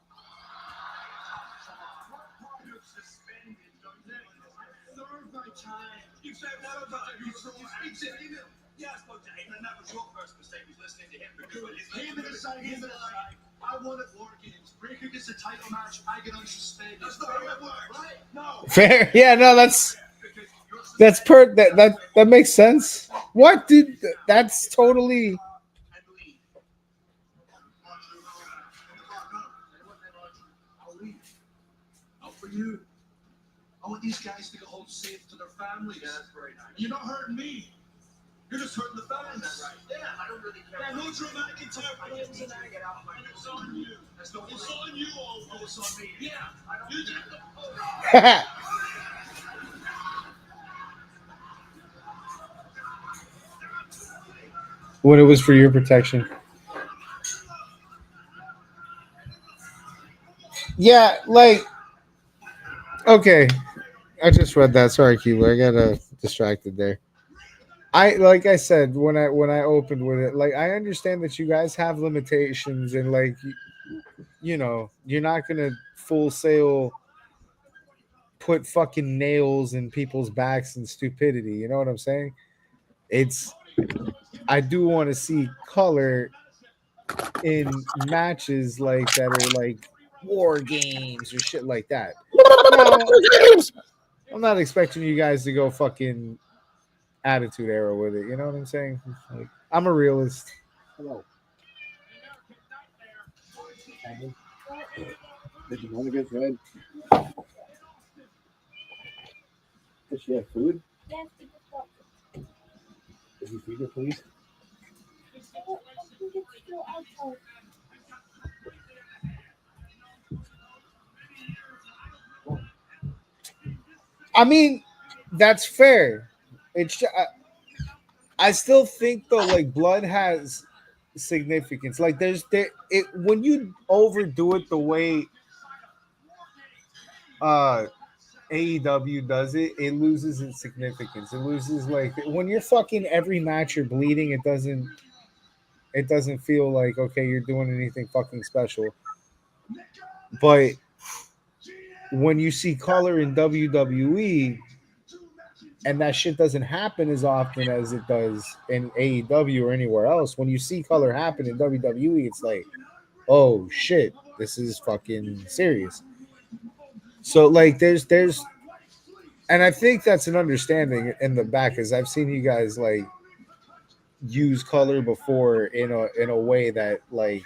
Fair, yeah, no, that makes sense. What, dude? That's totally.
I want these guys to go home safe to their families. Yeah, that's very nice. You're not hurting me. You're just hurting the fans. That's right. Yeah, I don't really care. Yeah, no dramatic interpretation. It's on you. It's on you, oh, it's on me. Yeah. You just...
When it was for your protection. Yeah, like, okay. I just read that. Sorry, Keeler. I got distracted there. Like I said when I opened with it, like I understand that you guys have limitations and like you know you're not gonna full sail put fucking nails in people's backs and stupidity. You know what I'm saying? It's I do want to see color in matches like that are like war games or shit like that. Now, I'm not expecting you guys to go fucking attitude era with it. You know what I'm saying? Like, I'm a realist.
Hello. Did you want to get fed? Does she have food?
Yes, we just got
Could you feed her, please?
I think it's still outside.
I mean, that's fair. It's I still think though, like blood has significance. Like it when you overdo it the way uh AEW does it, it loses its significance. It loses like when you're fucking every match you're bleeding, it doesn't feel like okay, you're doing anything fucking special. But when you see color in WWE and that shit doesn't happen as often as it does in AEW or anywhere else, when you see color happen in WWE, it's like, oh shit, this is fucking serious. So like there's and I think that's an understanding in the back because I've seen you guys like use color before in a way that like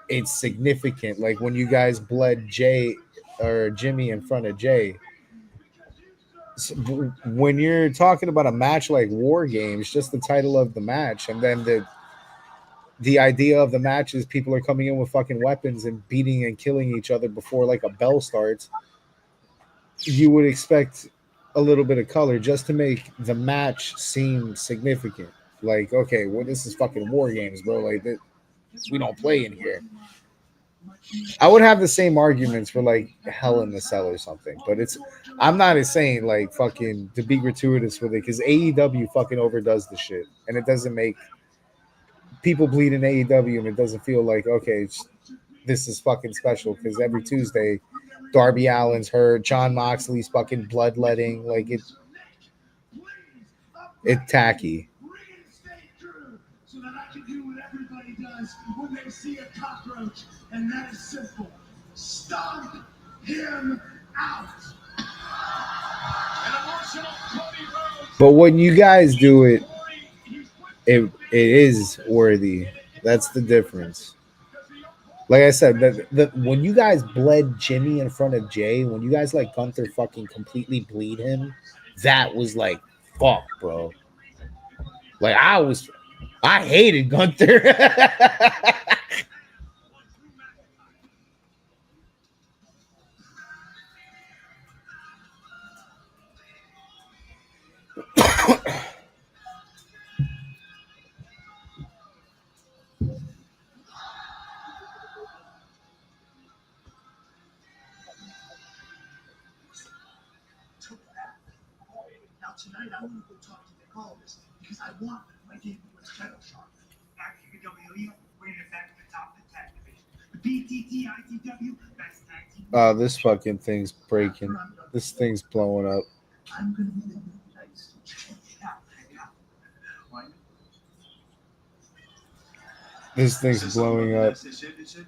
it's significant. Like when you guys bled Jay or Jimmy in front of Jay. So when you're talking about a match like War Games, just the title of the match, and then the idea of the match is people are coming in with fucking weapons and beating and killing each other before like a bell starts. You would expect a little bit of color just to make the match seem significant. Like, okay, well, this is fucking War Games, bro. Like, we don't play in here. I would have the same arguments for like Hell in the Cell or something, but I'm not saying like fucking to be gratuitous with it because AEW fucking overdoes the shit and it doesn't make people bleed in AEW and it doesn't feel like okay, this is fucking special because every Tuesday Darby Allin's hurt, John Moxley's fucking bloodletting, like it's tacky.
everybody does when they see a cockroach, and that is simple. Stomp him out. An emotional Cody Rhodes.
But when you guys do it, it is worthy. That's the difference. Like I said, when you guys bled Jimmy in front of Jay, when you guys like Gunther fucking completely bleed him, that was like fuck, bro. Like I hated Gunther.
Now tonight I'm gonna go talk to the columnist because I want my game to win title shot. After UWO, we're in back to the top of the tag division. The BTT ITW best tag team.
This fucking thing's breaking. This thing's blowing up.
I'm gonna be the nice. Hang out. Why?
This thing's blowing up.
You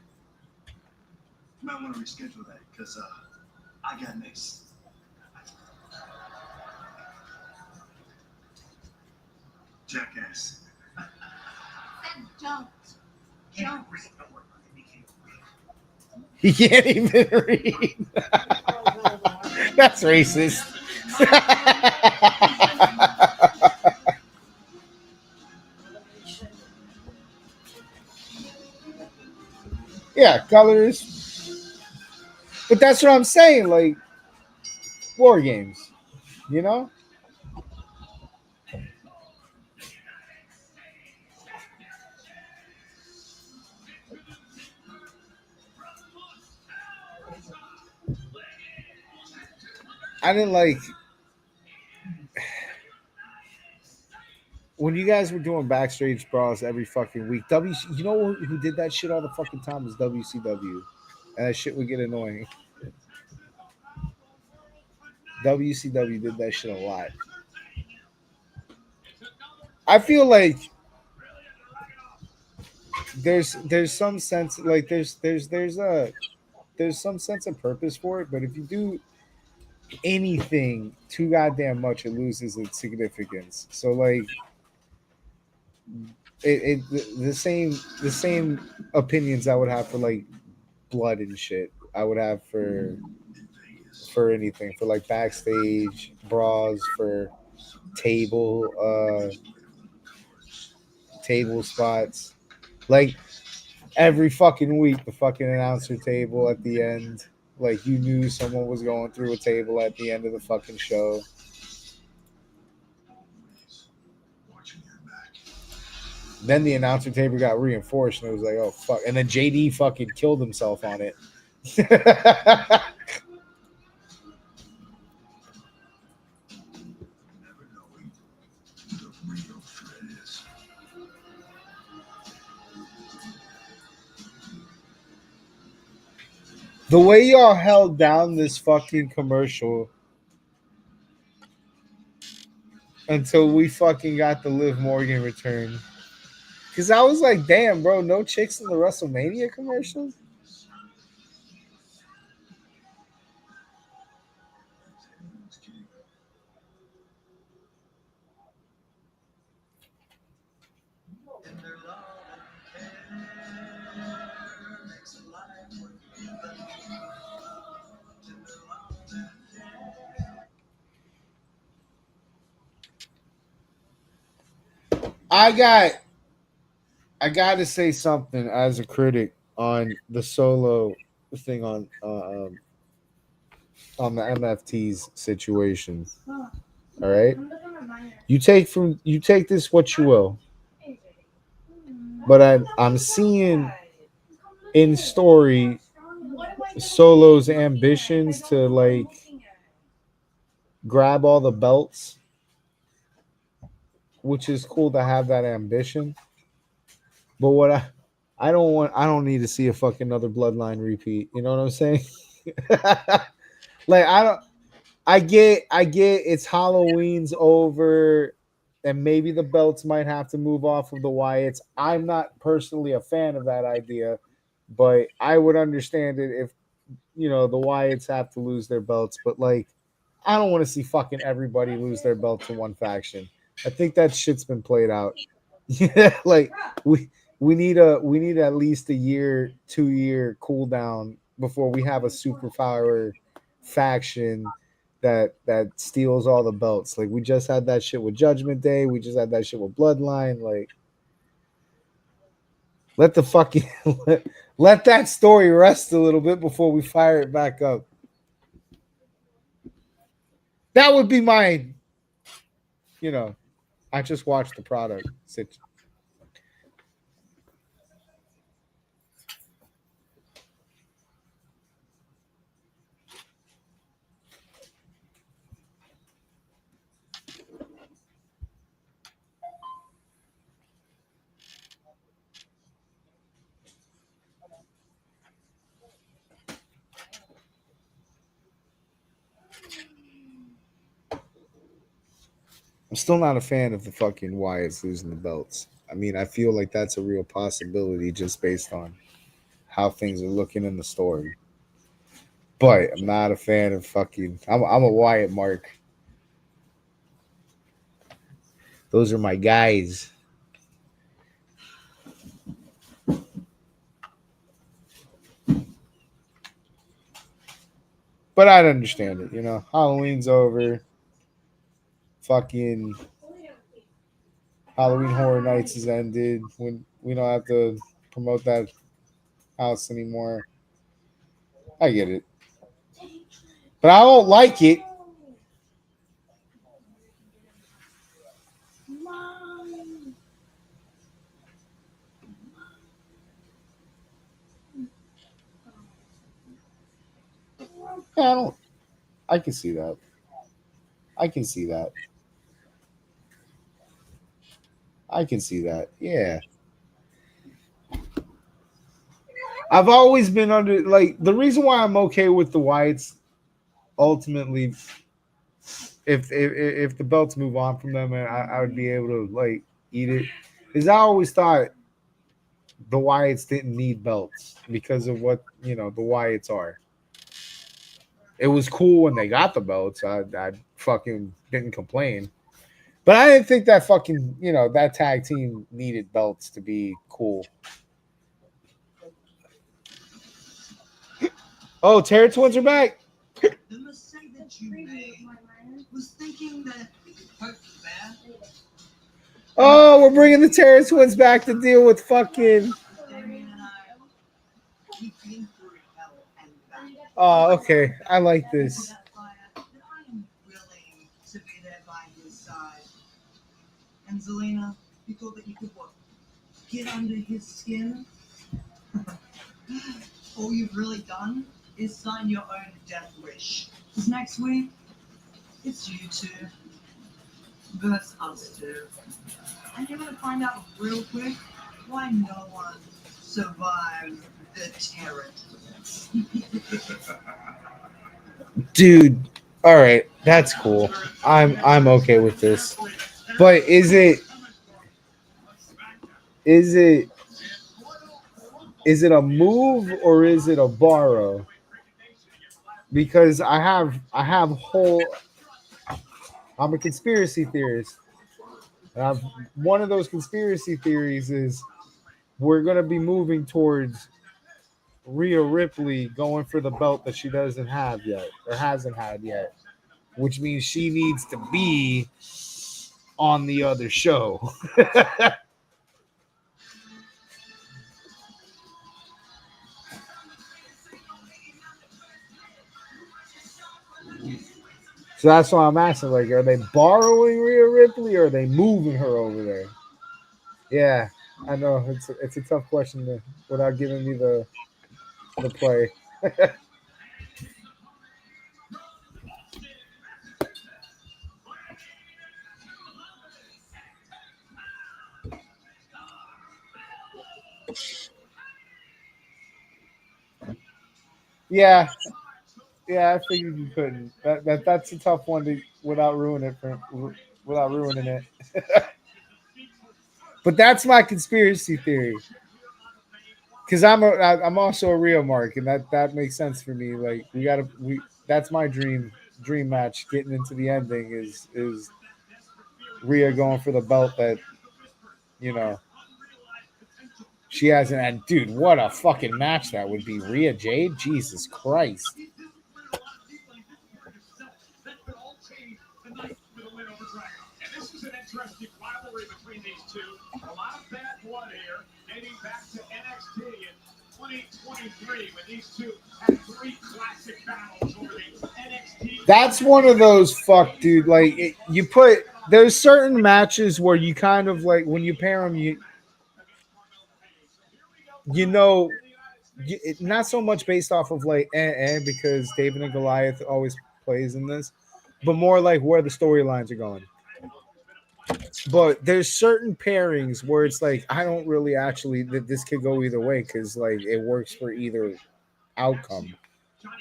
might want to reschedule that because I got next. Jackass.
Don't.
Don't.
He can't even read. That's racist. Yeah, colors. But that's what I'm saying. Like war games, you know. I didn't like when you guys were doing backstage brawls every fucking week. You know who did that shit all the fucking time was WCW, and that shit would get annoying. WCW did that shit a lot. I feel like there's some sense like there's some sense of purpose for it, but if you do anything too goddamn much, it loses its significance. So like the same opinions I would have for like blood and shit I would have for anything, for like backstage bras, for table spots, like every fucking week the fucking announcer table at the end, like you knew someone was going through a table at the end of the fucking show. Then the announcer table got reinforced and it was like, oh fuck, and then JD fucking killed himself on it. The way y'all held down this fucking commercial until we fucking got the Liv Morgan return. Because I was like, damn, bro, no chicks in the WrestleMania commercial? I got to say something as a critic on the Solo thing on the MFT's situation. All right, you take this what you will, but I'm seeing in story Solo's ambitions to like grab all the belts, which is cool to have that ambition. But what I don't need to see a fucking another bloodline repeat. You know what I'm saying? Like I get it's Halloween's over and maybe the belts might have to move off of the Wyatts. I'm not personally a fan of that idea, but I would understand it if the Wyatts have to lose their belts. But like, I don't want to see fucking everybody lose their belt to one faction. I think that shit's been played out. Yeah, like we need at least a year, 2 year cooldown before we have a superpower faction that steals all the belts. Like we just had that shit with Judgment Day. We just had that shit with Bloodline. Like let the fucking let that story rest a little bit before we fire it back up. That would be my, I just watched the product. I'm still not a fan of the fucking Wyatts losing the belts. I mean, I feel like that's a real possibility just based on how things are looking in the story. But I'm not a fan of fucking. I'm a Wyatt mark. Those are my guys. But I'd understand it. Halloween's over. Fucking Halloween Horror Nights has ended. When we don't have to promote that house anymore. I get it. But I don't like it. I don't. I can see that. I can see that. I can see that. Yeah. I've always been under like the reason why I'm okay with the Wyatts ultimately if the belts move on from them and I would be able to like eat it is I always thought the Wyatts didn't need belts because of what the Wyatts are. It was cool when they got the belts. I fucking didn't complain. But I didn't think that fucking, that tag team needed belts to be cool. Oh, Terror Twins are back.
The mistake that you made was thinking that hurt the bad.
Oh, we're bringing the Terror Twins back to deal with fucking.
Damien and I, we've been through hell and back.
Oh, okay. I like this.
That fire, that I am willing to be there by his side. And Zelina, you thought that you could what? Get under his skin? All you've really done is sign your own death wish. Because next week, it's you two versus us two. And you're gonna find out real quick why no one survived the terror.
Dude, all right, that's cool. I'm okay with this. But is it a move or is it a borrow? Because I'm a conspiracy theorist. And one of those conspiracy theories is we're gonna be moving towards Rhea Ripley going for the belt that she doesn't have yet or hasn't had yet, which means she needs to be on the other show. So that's why I'm asking, like, are they borrowing Rhea Ripley or are they moving her over there? Yeah, I know it's a tough question without giving me the play. Yeah, I figured you couldn't. That's a tough one to without ruining it without ruining it. But that's my conspiracy theory. Because I'm also a real Mark, and that makes sense for me. Like that's my dream match. Getting into the ending is Rhea going for the belt that she hasn't. And dude, what a fucking match that would be. Rhea Jade, Jesus Christ.
And this is an interesting rivalry between these two. A lot of bad blood here, dating back to NXT in 2023 when these two had 3 classic battles over the NXT.
That's one of those dude. Like there's certain matches where you kind of like when you pair them, not so much based off of like because David and Goliath always plays in this, but more like where the storylines are going. But there's certain pairings where it's like I don't really actually that this could go either way because like it works for either outcome.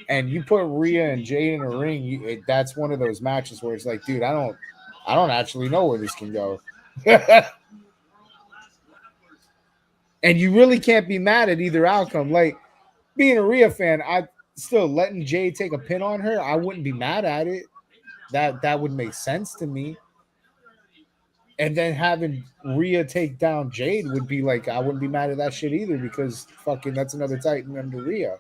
And you put Rhea and Jay in a ring, that's one of those matches where it's like, dude, I don't actually know where this can go. And you really can't be mad at either outcome. Like being a Rhea fan, I still letting Jay take a pin on her. I wouldn't be mad at it. That would make sense to me. And then having Rhea take down Jade would be like, I wouldn't be mad at that shit either because fucking that's another Titan under Rhea.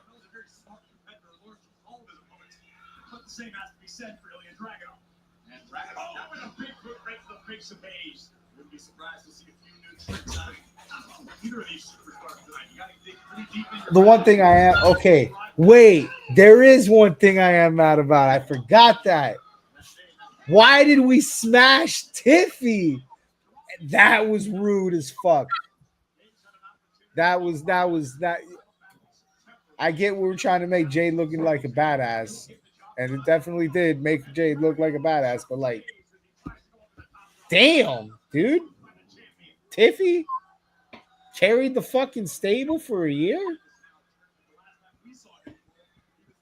The same has to be said for Ilya Dragunov. And Dragunov now in a big boot right to the face of Age. Wouldn't be surprised to see a few new tricks out of either of these superstars tonight. You got to dig pretty deep into
the one thing I am okay. Wait, there is one thing I am mad about. I forgot that. Why did we smash Tiffy? That was rude as fuck. That was that. I get we were trying to make Jade looking like a badass, and it definitely did make Jade look like a badass. But like, damn, dude, Tiffy carried the fucking stable for a year.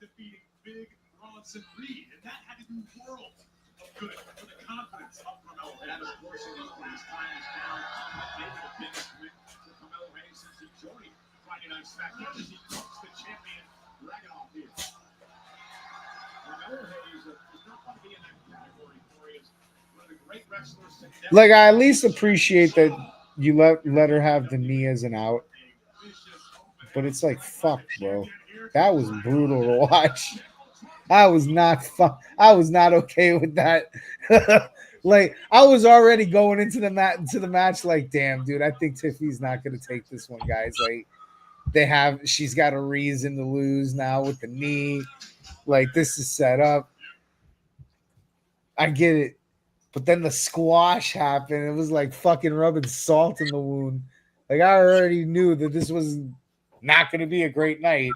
defeating big Bronson Reed, and that had to do worlds of good for the confidence of Carmelo. And of course, in his time is down, David a big commit to Carmelo Hayes since he joined Friday Night SmackDown as he cooks the champion Dragunov here. Carmelo Hayes is not going to be in that category for you. One of the great wrestlers.
Like, I at least appreciate that you let her have the knee as an out. But it's like, fuck, bro. That was brutal to watch. I was not I was not okay with that. Like, I was already going into the match like, damn, dude, I think Tiffany's not gonna take this one, guys. Like, she's got a reason to lose now with the knee. Like, this is set up. I get it. But then the squash happened. It was like fucking rubbing salt in the wound. Like, I already knew that this was not going to be a great night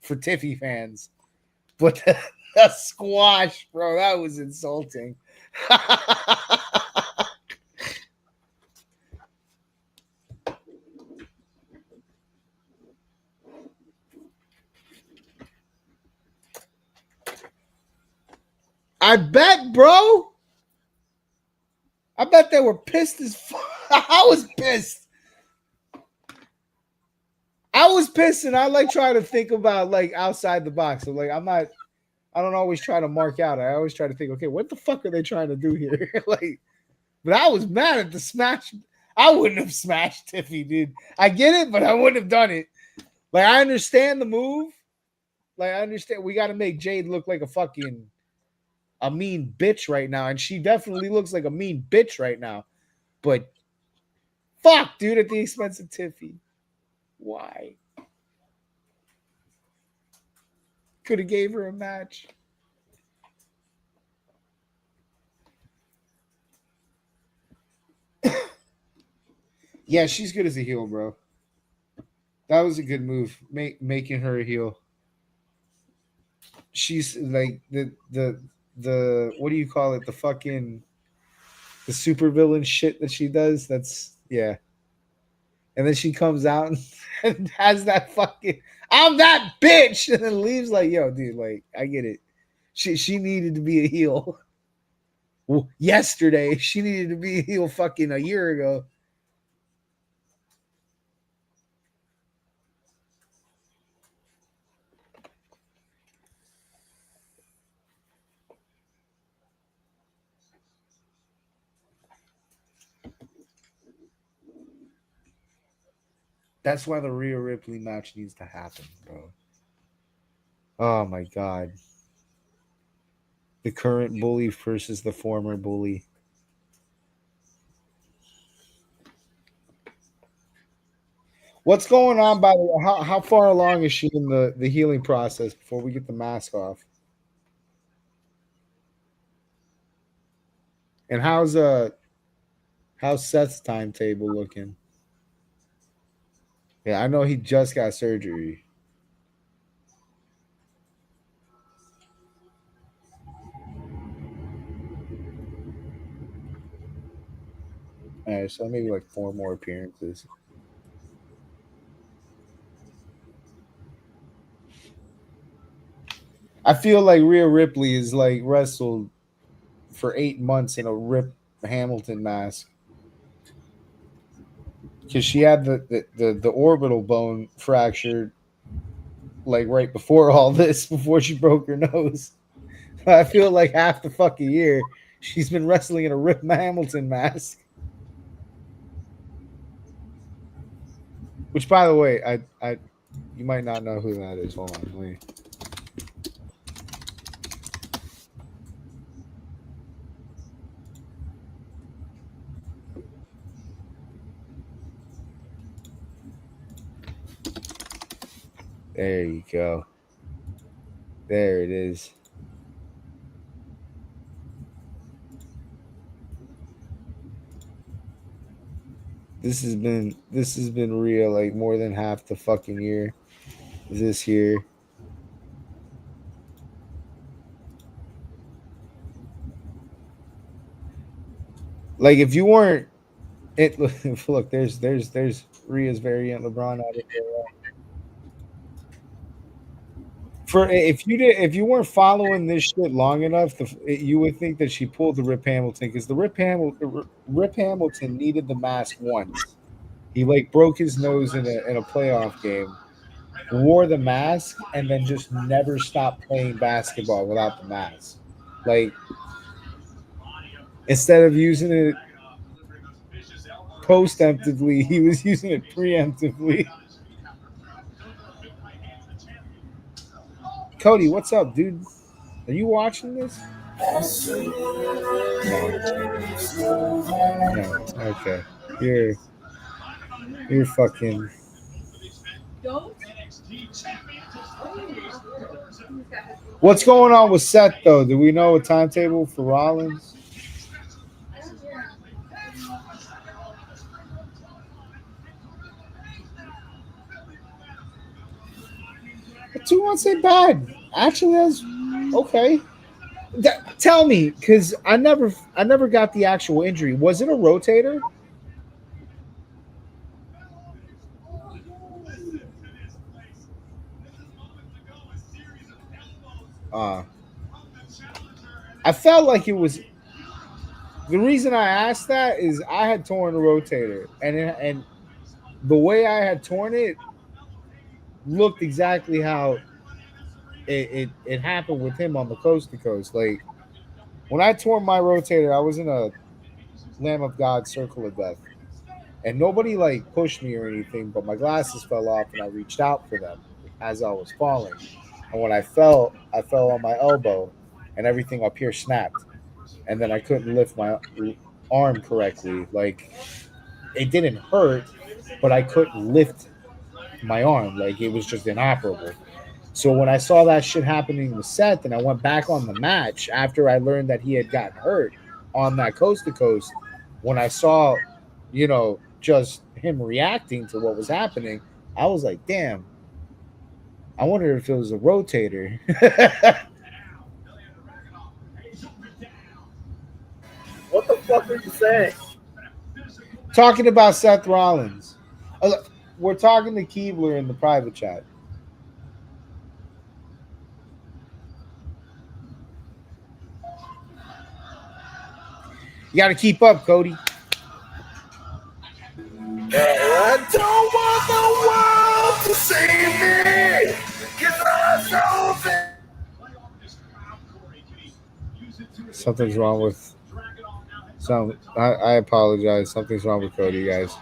for Tiffy fans. But the squash, bro, that was insulting. I bet, bro. I bet they were pissed as fuck. I was pissed. And I like try to think about like outside the box. So like I don't always try to mark out. I always try to think, okay, what the fuck are they trying to do here? Like, but I was mad at the smash. I wouldn't have smashed Tiffy, dude. I get it, but I wouldn't have done it. Like, I understand the move. Like, I understand we got to make Jade look like a mean bitch right now, and she definitely looks like a mean bitch right now. But fuck, dude, at the expense of Tiffy. Why? Could have gave her a match. Yeah, she's good as a heel, bro. That was a good move, making her a heel. She's like the what do you call it? The supervillain shit that she does. That's, yeah. And then she comes out and has that fucking, I'm that bitch, and then leaves like, yo, dude, like, I get it. She needed to be a heel. yesterday. She needed to be heel fucking a year ago. That's why the Rhea Ripley match needs to happen, bro. Oh my god. The current bully versus the former bully. What's going on, by the way? How far along is she in the healing process before we get the mask off? And how's Seth's timetable looking? Yeah, I know he just got surgery. All right, so maybe like 4 more appearances. I feel like Rhea Ripley is like wrestled for 8 months in a Rip Hamilton mask because she had the orbital bone fractured like right before all this, before she broke her nose. I feel like half the fucking year she's been wrestling in a Rip Hamilton mask. Which, by the way, I you might not know who that is. Hold on, wait. There you go. There it is. This has been real like more than half the fucking year. This year. Like if you weren't it look, there's Rhea's variant LeBron out of there. For if you weren't following this shit long enough, you would think that she pulled the Rip Hamilton because the Rip Hamilton needed the mask once. He like broke his nose in a playoff game, wore the mask, and then just never stopped playing basketball without the mask. Like instead of using it post-emptively, he was using it preemptively. Cody, what's up, dude? Are you watching this? No. Okay. You're fucking. What's going on with Seth though? Do we know a timetable for Rollins? But 2 months ain't bad. Actually, that's okay. Tell me, because I never got the actual injury. Was it a rotator? I felt like it was. The reason I asked that is I had torn a rotator, and the way I had torn it looked exactly how it happened with him on the coast to coast. Like when I tore my rotator, I was in a Lamb of God circle of death, and nobody like pushed me or anything, but my glasses fell off, and I reached out for them as I was falling, and when I fell on my elbow, and everything up here snapped, and then I couldn't lift my arm correctly. Like it didn't hurt, but I couldn't lift my arm. Like it was just inoperable. So when I saw that shit happening with Seth, and I went back on the match after I learned that he had gotten hurt on that coast to coast, when I saw, just him reacting to what was happening, I was like, damn, I wonder if it was a rotator.
What the fuck are you saying?
Talking about Seth Rollins. We're talking to Keebler in the private chat. You got to keep up, Cody.
I don't want the world to see me, 'cause I'm so bad.
Something's wrong with some. I apologize. Something's wrong with Cody, guys.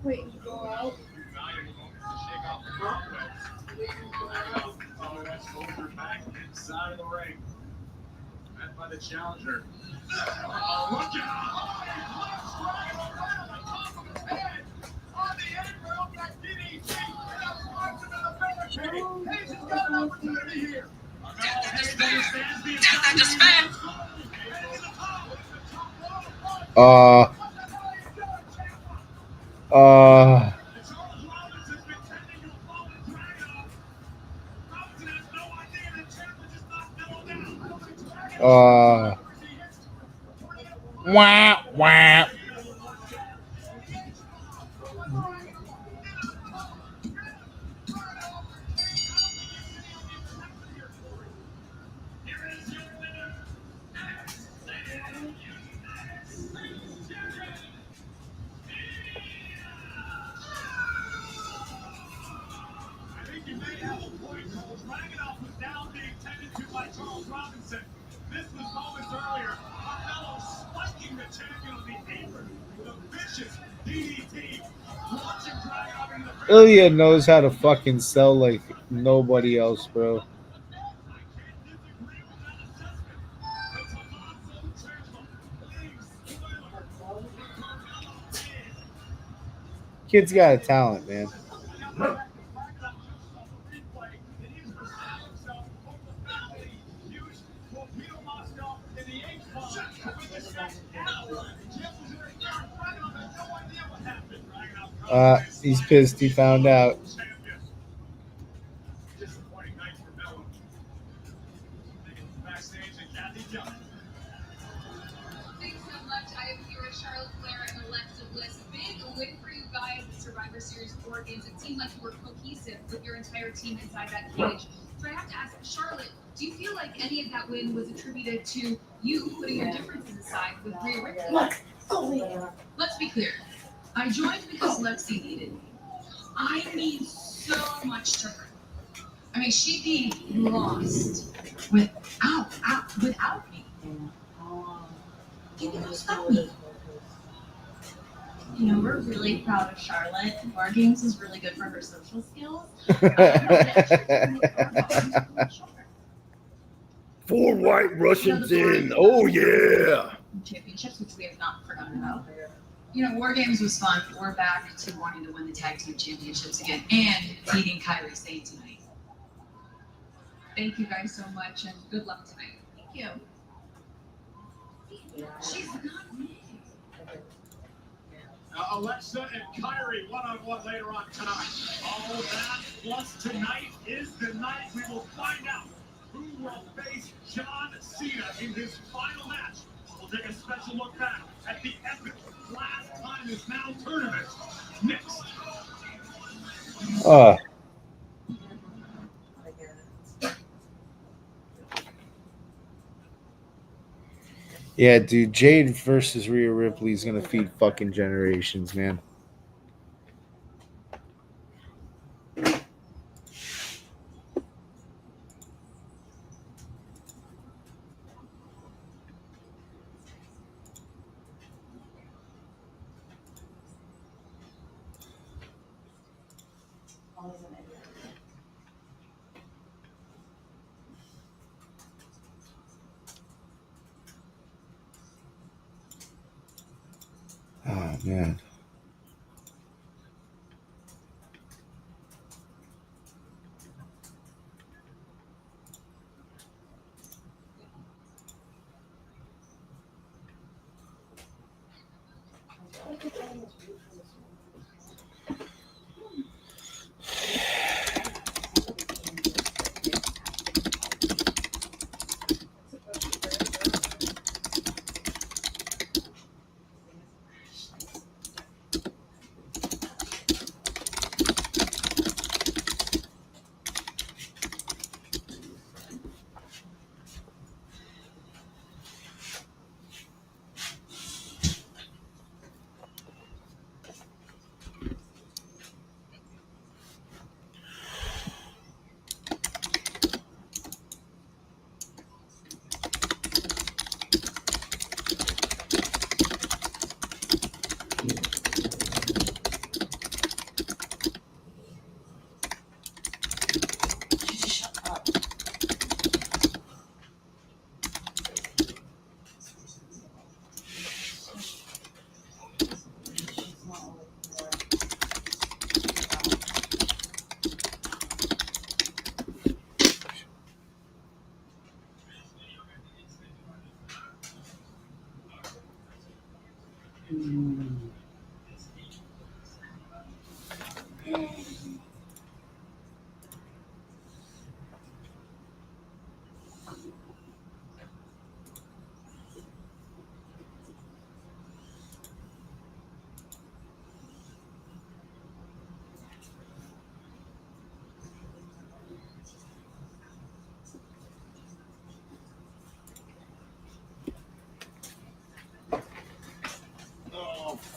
Wait, you go out?
Inside of the ring. Met by the challenger. Oh, look out! On the apron, that DDT. That punch him in the barricade. Hayes has got an opportunity here.
Wah, wah.
I think you may have a point, Cole. Dragunov was down being tended to by Charles Robinson. This was moments earlier. Carmelo spiking the champion on the apron. The vicious DDT. Launching Dragunov into the
Ilya knows how to fucking sell like nobody else, bro. Kid's got a talent, man. He's pissed. He found out.
Thanks so much. I am here with Charlotte Flair and Alexa Bliss. Big win for you guys in Survivor Series 4 games. It seemed like you were cohesive with your entire team inside that cage. So I have to ask, Charlotte, do you feel like any of that win was attributed to you putting your differences aside with Rhea Ripley? Let's be clear. I joined because Lexi needed me. I mean so much to her. I mean, she'd be lost without me. Give me those me. You know, we're really proud of Charlotte. War Games is really good for her social skills.
4 white Russians in. Oh, yeah.
Championships, which we have not forgotten about. You know, War Games was fun. We're back to wanting to win the tag team championships again and beating Kairi Sane tonight. Thank you guys so much and good luck tonight. Thank you. She's not me.
Alexa and Kyrie one-on-one later on tonight. All that plus tonight is the night we will find out who will face John Cena in his final match. We'll take a special look back at the epic last time is now tournament. Next.
Yeah, dude, Jade versus Rhea Ripley is gonna feed fucking generations, man. Oh man.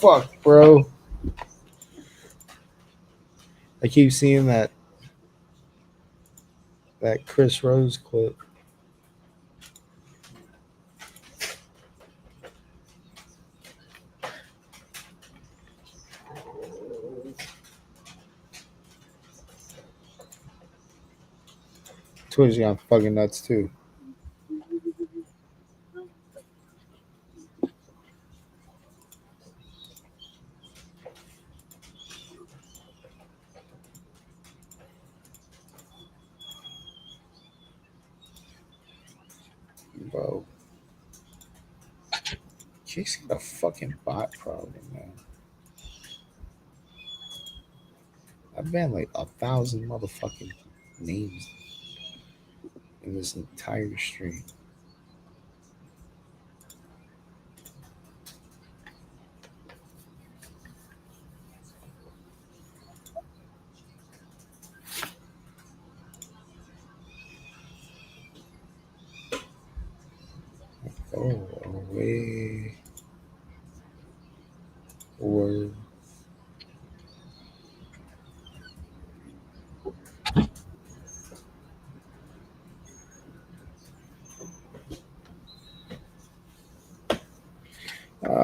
fuck, bro. I keep seeing that Chris Rose clip. Twitter's gone fucking nuts too. Bro. Jake's got a fucking bot problem, man. I've banned like 1,000 motherfucking names in this entire stream. Go away. Or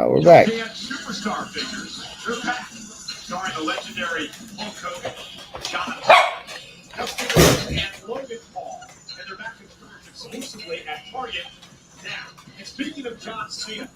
we're back.
Superstar figures. They're back. Starring the legendary Hulk Hogan, John and Logan Paul. And they're back in stores exclusively at Target now. And speaking of John Cena,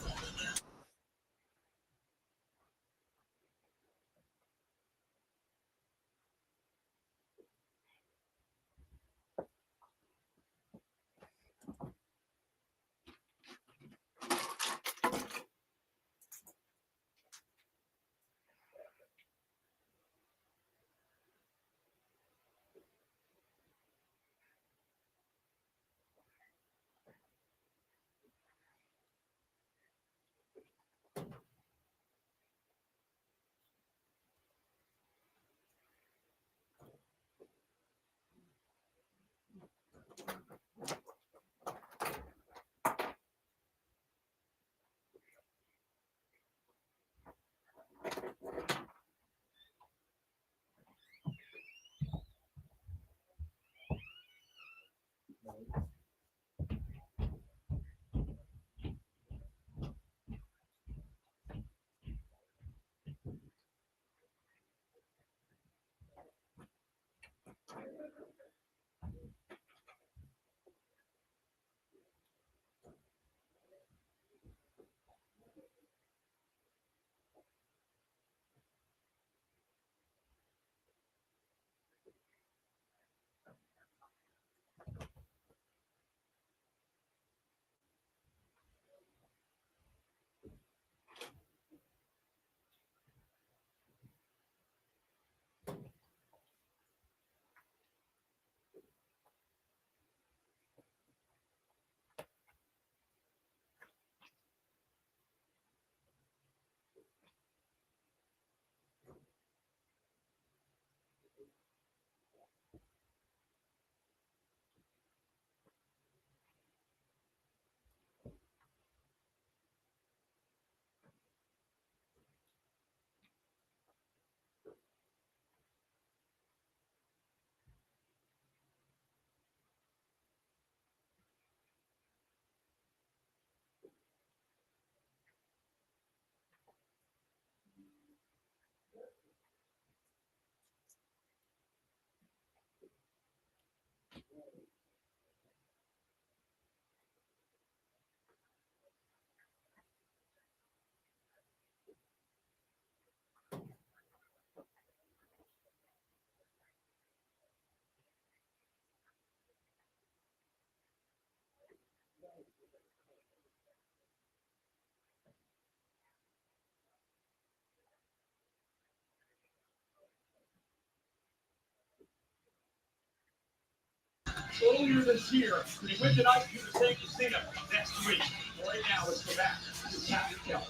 earlier this year, when he went tonight, he was saying he's seen him next week. Right now, let's go back to Captain Kelly.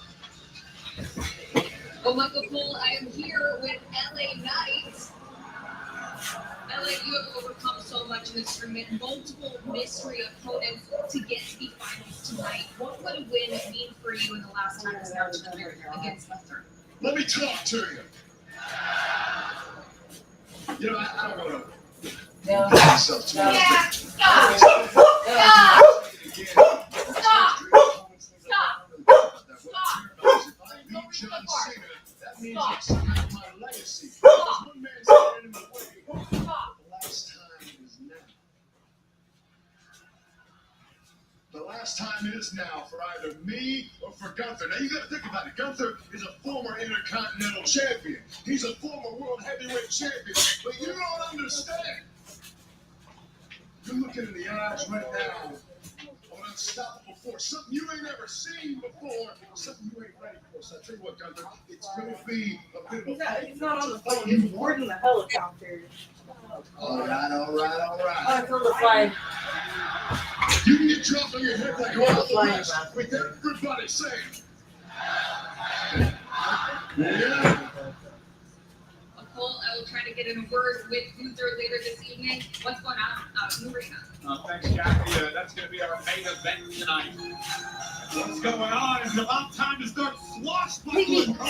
Well, Michael Cole, I am here with LA Knights. LA, you have overcome so much in this tournament, multiple mystery opponents to get to the finals tonight. What would a win mean for you in the last time this match against Lester?
Let me talk to you. You know, I don't want to.
No.
Myself too much.
Yeah. Stop.
That means extending my legacy. There's one man standing in my way. The last time is now. The last time is now for either me or for Gunther. Now you got to think about it. Gunther is a former Intercontinental Champion. He's a former World Heavyweight Champion. But you don't understand. You're looking in the eyes right now of an unstoppable force. Something you ain't ever seen before. Something you ain't ready for. So I tell you what, Gunther, it's going to be a bit of a fight.
He's not on the phone. He's boarding the helicopter.
All right.
Oh, it's on the flight.
You can get dropped on your head like all the rest with everybody saying. Yeah.
Cole, I will try to get in a word with Gunther later this evening. What's going on out in the arena?
Thanks, Jackie. That's going to be our main event tonight. What's going on? It's about time to start swashbuckling, Cole.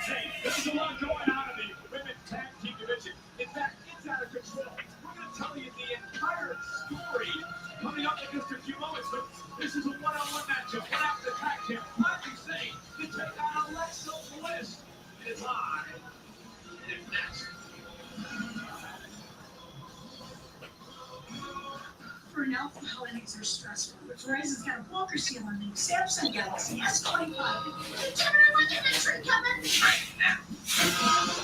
Hey, there's a lot going on in the women's tag team division. In fact, it's out of control. We're going to tell you the entire story coming up in just a few moments. But this is a one-on-one matchup. One after the tag champ, Rodney Singh, to take on Alexa Bliss. It is live. It is next.
For now, holidays are stressful, but Verizon's got a bulker sale on the new Samsung Galaxy S25. Gemini, when can the tree come in?
Right now.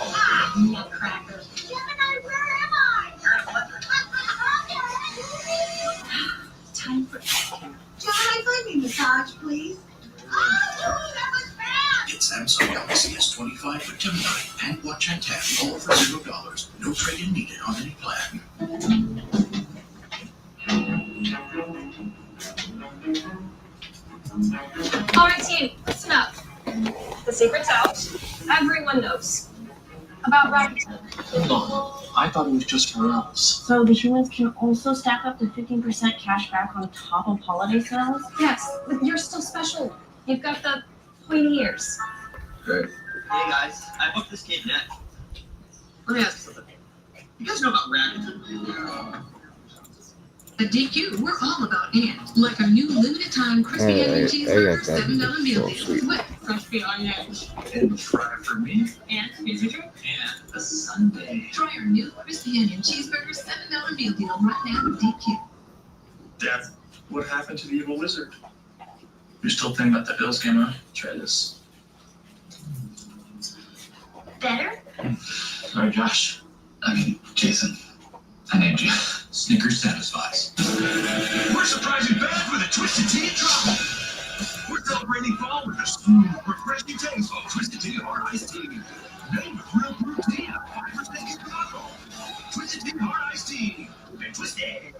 Ah, nutcracker. Gemini, where am I?
You're in a blender.
Time for Gemini, find me massage, please. Oh, that was bad!
Get Samsung Galaxy S25 for Gemini and Watch and Tap all for $0. No trade-in needed on any plan.
All right, team, listen up. The secret's out. Everyone knows. About Rakuten.
Hold on. I thought it was just for us.
So the humans can also stack up to 15% cash back on top of holiday sales?
Yes, but you're still special. You've got the pointy ears.
Good.
Hey guys, I booked this kid net. Let me ask you something. You guys know about Rakuten?
At DQ, we're all about and. Like our new limited time crispy onion cheeseburger, $7 meal deal with crispy onions.
And try it for me.
And here's your drink.
And a sundae.
Try our new crispy onion cheeseburger, $7 meal deal right now at DQ.
Dad, what happened to the evil wizard? You're still thinking about the Bills game, huh? Try this.
Better?
Sorry, Josh. I mean, Jason. I named you. Snickers satisfies. We're surprising back with a Twisted Tea drop. We're celebrating fall with a smooth, refreshing taste of Twisted Tea Hard Iced Tea. Made with real brewed tea and 5% alcohol. Twisted Tea Hard Iced Tea. And Twisted.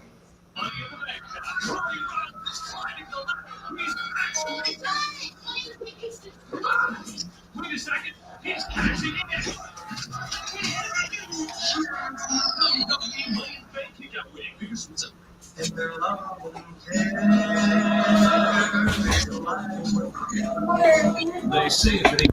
On the other end, Charlie Run is climbing the ladder. He's actually wait a second. He's catching it. They say if it ain't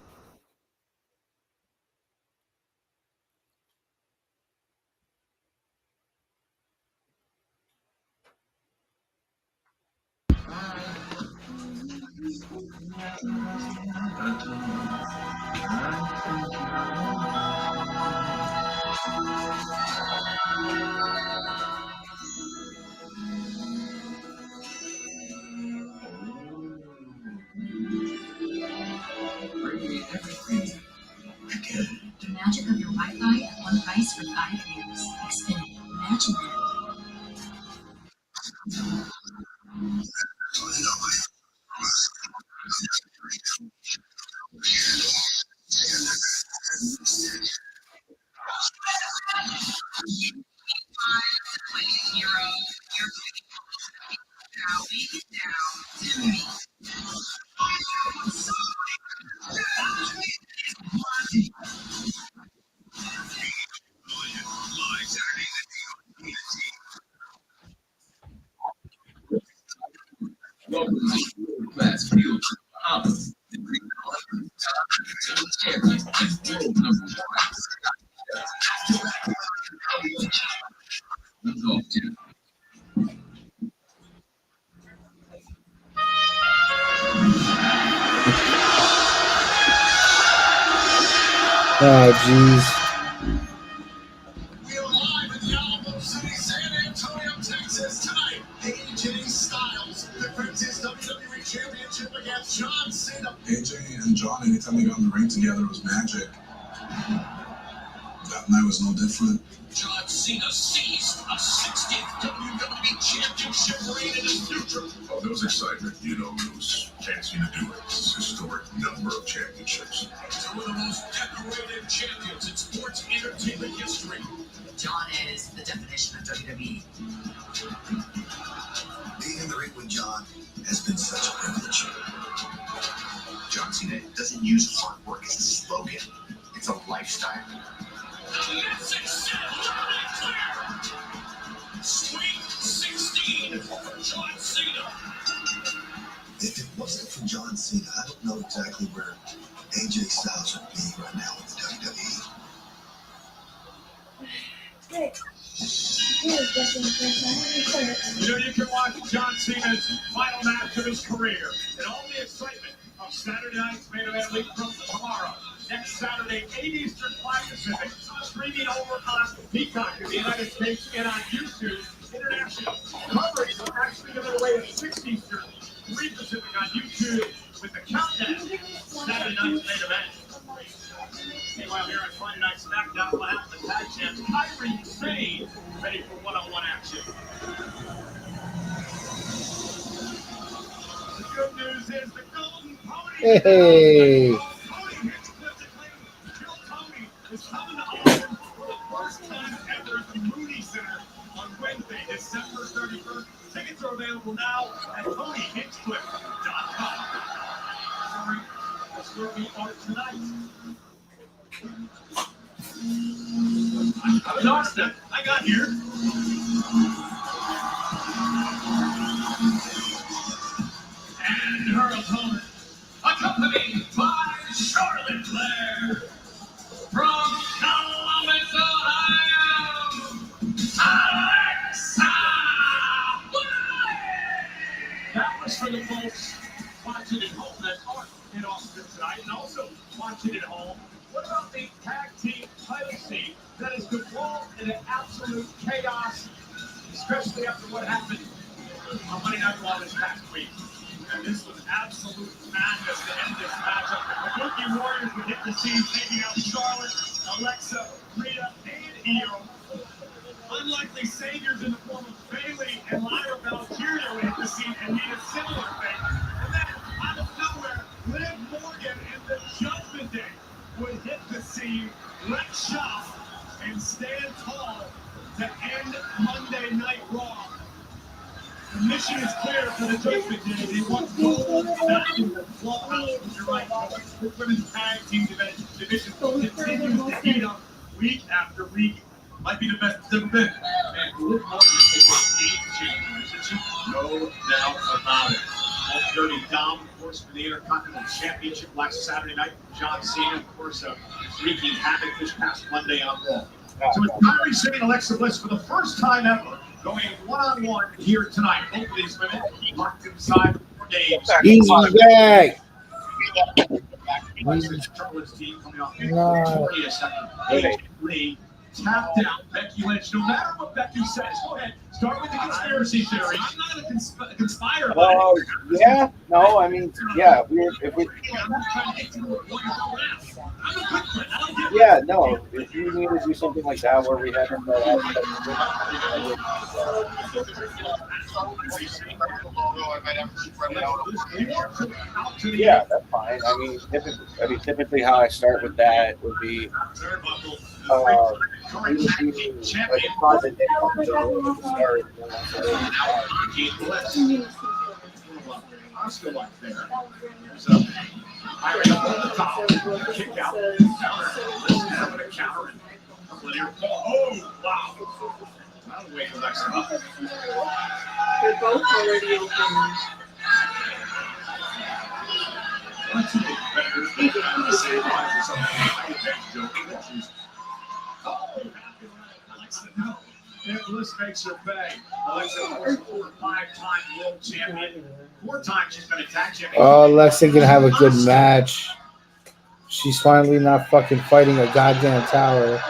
The magic of your Wi-Fi at one price for 5 years. Xfinity. Imagine that.
Oh, jeez.
We are live in the Alamo City, San Antonio, Texas tonight. AJ Styles defends his WWE Championship against John Cena.
AJ and John, anytime they got in the ring together, it was magic. That night was no different.
John Cena seized a 60th WWE Championship reign in his future.
Oh, there was excitement. You know, it was chance to do it. It's a historic number of championships.
Two of the most decorated champions in sports entertainment history.
John is the definition of WWE.
Being in the ring with John has been such a privilege.
John Cena doesn't use hard work as a slogan. It's a lifestyle.
Sweet 16 for John Cena. If it wasn't for John Cena, I don't know exactly where AJ Styles would be right now in the WWE.
Hey.
You know, you can watch John Cena's final match of his career and all the excitement of Saturday night's main event league from tomorrow. Next Saturday, 8 Eastern, 5 Pacific, streaming over on Peacock in the United States and on YouTube International. Coverage will actually give it away at 6 Eastern, 3 Pacific on YouTube with the countdown Saturday night's main event. Meanwhile, here on Friday Night SmackDown, we'll have the tag champs Kyrie Sane ready for one-on-one action. The good news is the Golden Pony.
Hey.
Is coming to Austin for the first time ever at the Moody Center on Wednesday, December 31st. Tickets are available now at TonyHinchcliffe.com. Sorry, that's where we are tonight. I was Austin. I got here. And her opponent, accompanied by Charlotte Flair. From Columbus, Ohio, Alexa Bliss! That was for the folks watching at home that aren't in Austin tonight, and also watching at home. What about the tag team title scene that has devolved into absolute chaos, especially after what happened on Monday Night Raw this past week? And this was absolute madness to end this matchup. The Kabuki Warriors would hit the scene, taking out Charlotte, Alexa, Rita, and Io. Unlikely saviors in the form of Bayley and Lyra Valkyria would hit the scene and need a similar fate. And then, out of nowhere, Liv Morgan and the Judgment Day would hit the scene, wreck shop, and stand tall to end Monday Night Raw. The mission is clear for the Judgment Day. They want gold back in the clubhouse. You're right. The women's tag team division continues to heat up week after week. Might be the best it's ever been. And Liv Morgan is a game changer, isn't she? No doubt about it. All Dirty Dom, of course, for the Intercontinental Championship last Saturday night. John Cena, of course, wreaking havoc this past Monday on Raw. So it's Kyrie Sane and Alexa Bliss for the first time ever going one-on-one here tonight. Both of these women locked inside 4 games.
Easy back.
Charlotte's team coming off victorious after Lee tapped out Becky Lynch. No matter what Becky says, go ahead. Start with the conspiracy theory. I'm not a conspirator.
Well, yeah, no, I mean, yeah, yeah, no, if you need to do something like that where we have them, yeah, that's fine. I mean, typically how I start with that would be, like a positive start.
Oscar like there. There's a hiring up on the top. Kick out. Counter. Having a counter. Oh, wow. That'll wake Alexa up.
They're both already open.
Two competitors both have the same line for some high advantage over Walters. Oh, Alexa, no. And Bliss makes her pay. Alexa, of course, 5-time world champion. 4 times she's been a tag champion.
Oh, Alexa gonna have a good match. She's finally not fucking fighting a goddamn tower.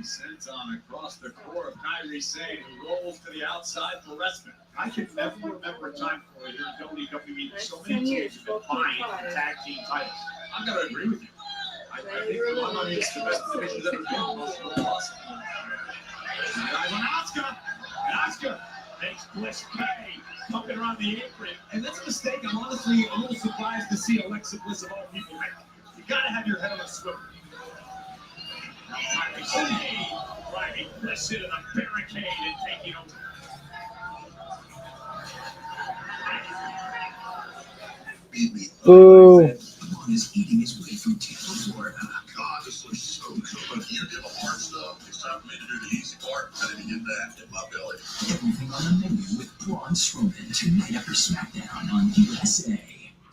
Senton across the core of Kairi Sane, who rolls to the outside for Resman. I can never remember a time before here in WWE so many teams have been vying for tag team titles. I'm going to agree with you. I think it's the best division that's ever been. Most awesome. Guys on Asuka, and Asuka makes Bliss pay, pumping around the apron. And that's a mistake I'm honestly a little surprised to see Alexa Bliss of all people make. You got to have your head on a swivel. Driving Bliss into the barricade and taking over.
Boo.
Is eating his way through Tampa, Florida. God, this looks so good. You did the hard stuff. It's time for me to do the easy part. I didn't get that in my belly. Everything on the menu with Braun Strowman tonight after SmackDown on USA.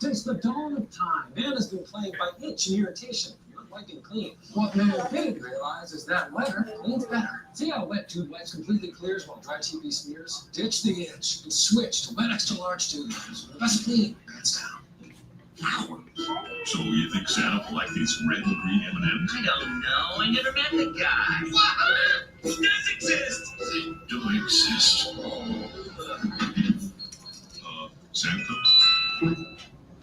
Since the dawn of time, man has been plagued by itch and irritation. Not wiping clean. What man didn't realize is that wetter cleans better. See how Wet Tube Wipes completely clears while Dry TP smears? Ditch the itch and switch to Wet Extra Large Tubes. The best cleaning, hands down. Now.
So you think Santa will like these red and green M&Ms?
I don't know. I never met the guy. He does exist.
They do exist. Santa?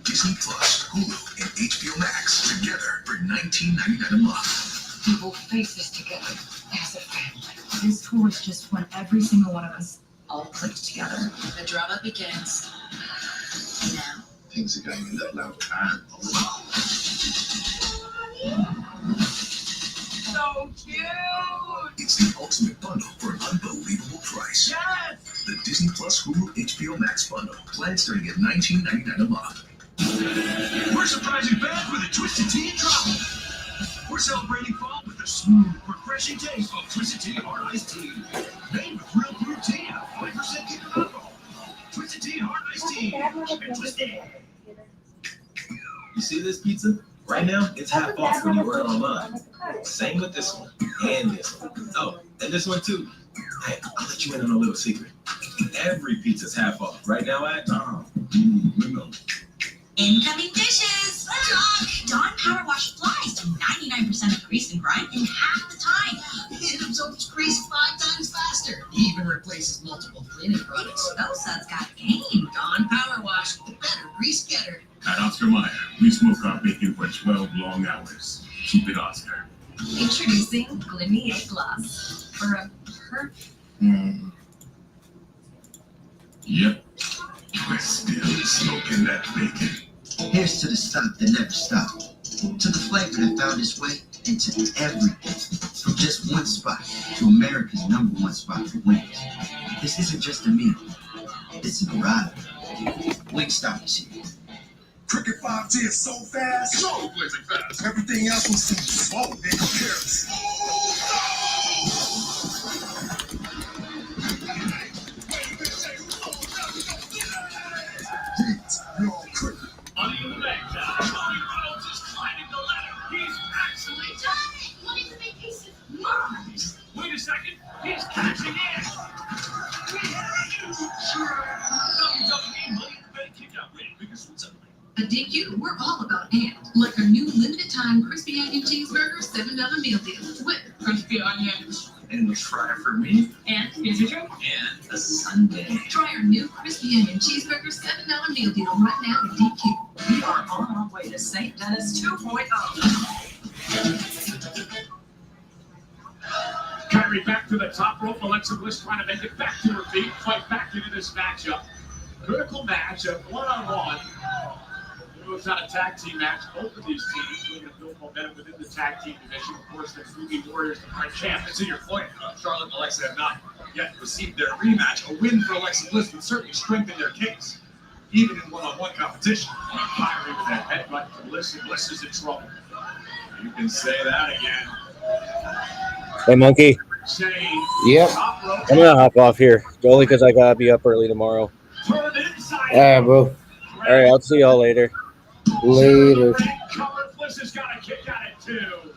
Disney Plus, Hulu, and HBO Max together for $19.99 a month.
We will face this together as a family. This tour is just when every single one of us all clicked together. The drama begins now.
Things are going in that long time.
So cute!
It's the ultimate bundle for an unbelievable price.
Yes!
The Disney Plus Hulu HBO Max bundle. Plans starting at $19.99 a month.
We're surprising fans with a Twisted Tea drop. We're celebrating fall with a smooth, refreshing taste of Twisted Tea Hard Iced Tea. Made with real brewed tea and 40% keto alcohol. Twisted Tea Hard Iced Tea. Keep it twisted.
You see this pizza? Right now, it's half off when you order online. Same with this one and this one. Oh, and this one too. Hey, I'll let you in on a little secret. Every pizza's half off right now at
Incoming dishes! Dawn Power Wash flies to 99% of grease and grime in half the time. It absorbs grease 5 times faster. It even replaces multiple cleaning products. Those suds got game. Dawn Power Wash, the better grease getter.
At Oscar Mayer, we smoke our bacon for 12 long hours. Keep it Oscar.
Introducing Glimier Gloss for a perfect.
Yep. We're still smoking that bacon.
Here's to the stuff that never stopped. To the flavor that found its way into everything. From just one spot to America's #1 spot for wings. This isn't just a meal. It's an arrival. Wingstop is here.
Cricket 5G is so fast.
So blazing fast.
Everything else will seem slow in comparison. You're all cricket.
On the other end, Tony Reynolds is climbing the ladder. He's actually
What is the vacation?
Mars. Wait a second, he's catching in. WWE Money in the Bank kickout win because what's up?
At DQ, we're all about and. Like our new limited time crispy onion cheeseburger $7 meal deal with crispy onions.
And a fry for me.
And is it true?
And a sundae.
Try our new crispy onion cheeseburger $7 meal deal right now at DQ. We are on our way to St. Dennis 2.0.
Kyrie back to the top rope. Alexa Bliss trying to make it back to her feet, fight back into this matchup. Critical match of one-on-one. moves on a tag team match. Both of these teams looking to build momentum within the tag team division. Of course, the Ruby Warriors, the current champ. And to your point, Charlotte and Alexa have not yet received their rematch. A win for Alexa Bliss would certainly strengthen their case, even in one-on-one competition. Kyrie with that headbutt to Bliss, and Bliss is in trouble. You can say that again.
Hey, Monkey.
Yep.
I'm gonna hop off here, only because I gotta be up early tomorrow.
All right, bro.
All right, I'll see y'all later.
Later.
Bliss has got a kick out of two.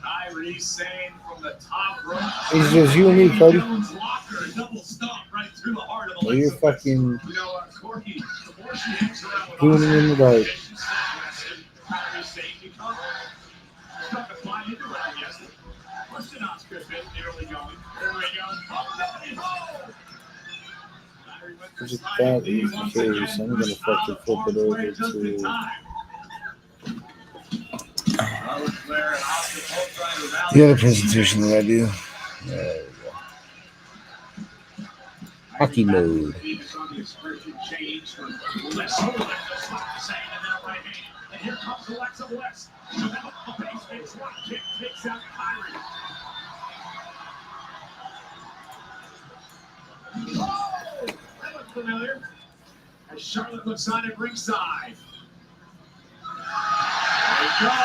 Kyrie saying from the top rope.
It's just you and me, Cody.
Double stomp right through the heart of
Well, you're fucking
you know, Corky, the more she hangs around with
doing it in the dark.
Kyrie saying you come. Stuck a fly into it, I guess. Question Oscar bit nearly going. There we go.
There's a that is the case. I'm gonna fucking flip it over to the other presentation that I do. There we go. Hockey mode.
And here comes Alexa Bliss. So now a base hit drop kick takes out Kyrie. Oh, that looks familiar. As Charlotte looks on at ringside. There we go.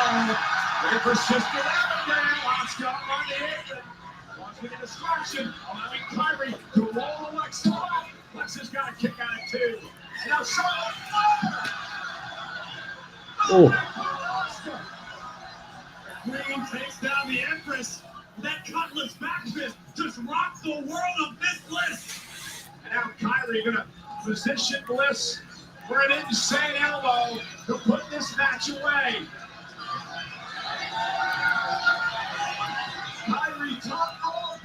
Looking for Sister Abigail. Asuka on the apron. Launching a distraction, allowing Kyrie to roll Alexa up. Alexa's got a kick out of two. And now Charlotte.
Oh.
Green takes down the Empress. That cutlass back fist just rocked the world of Miss Bliss. And now Kyrie gonna position Bliss for an insane elbow to put this match away. Kyrie top rope.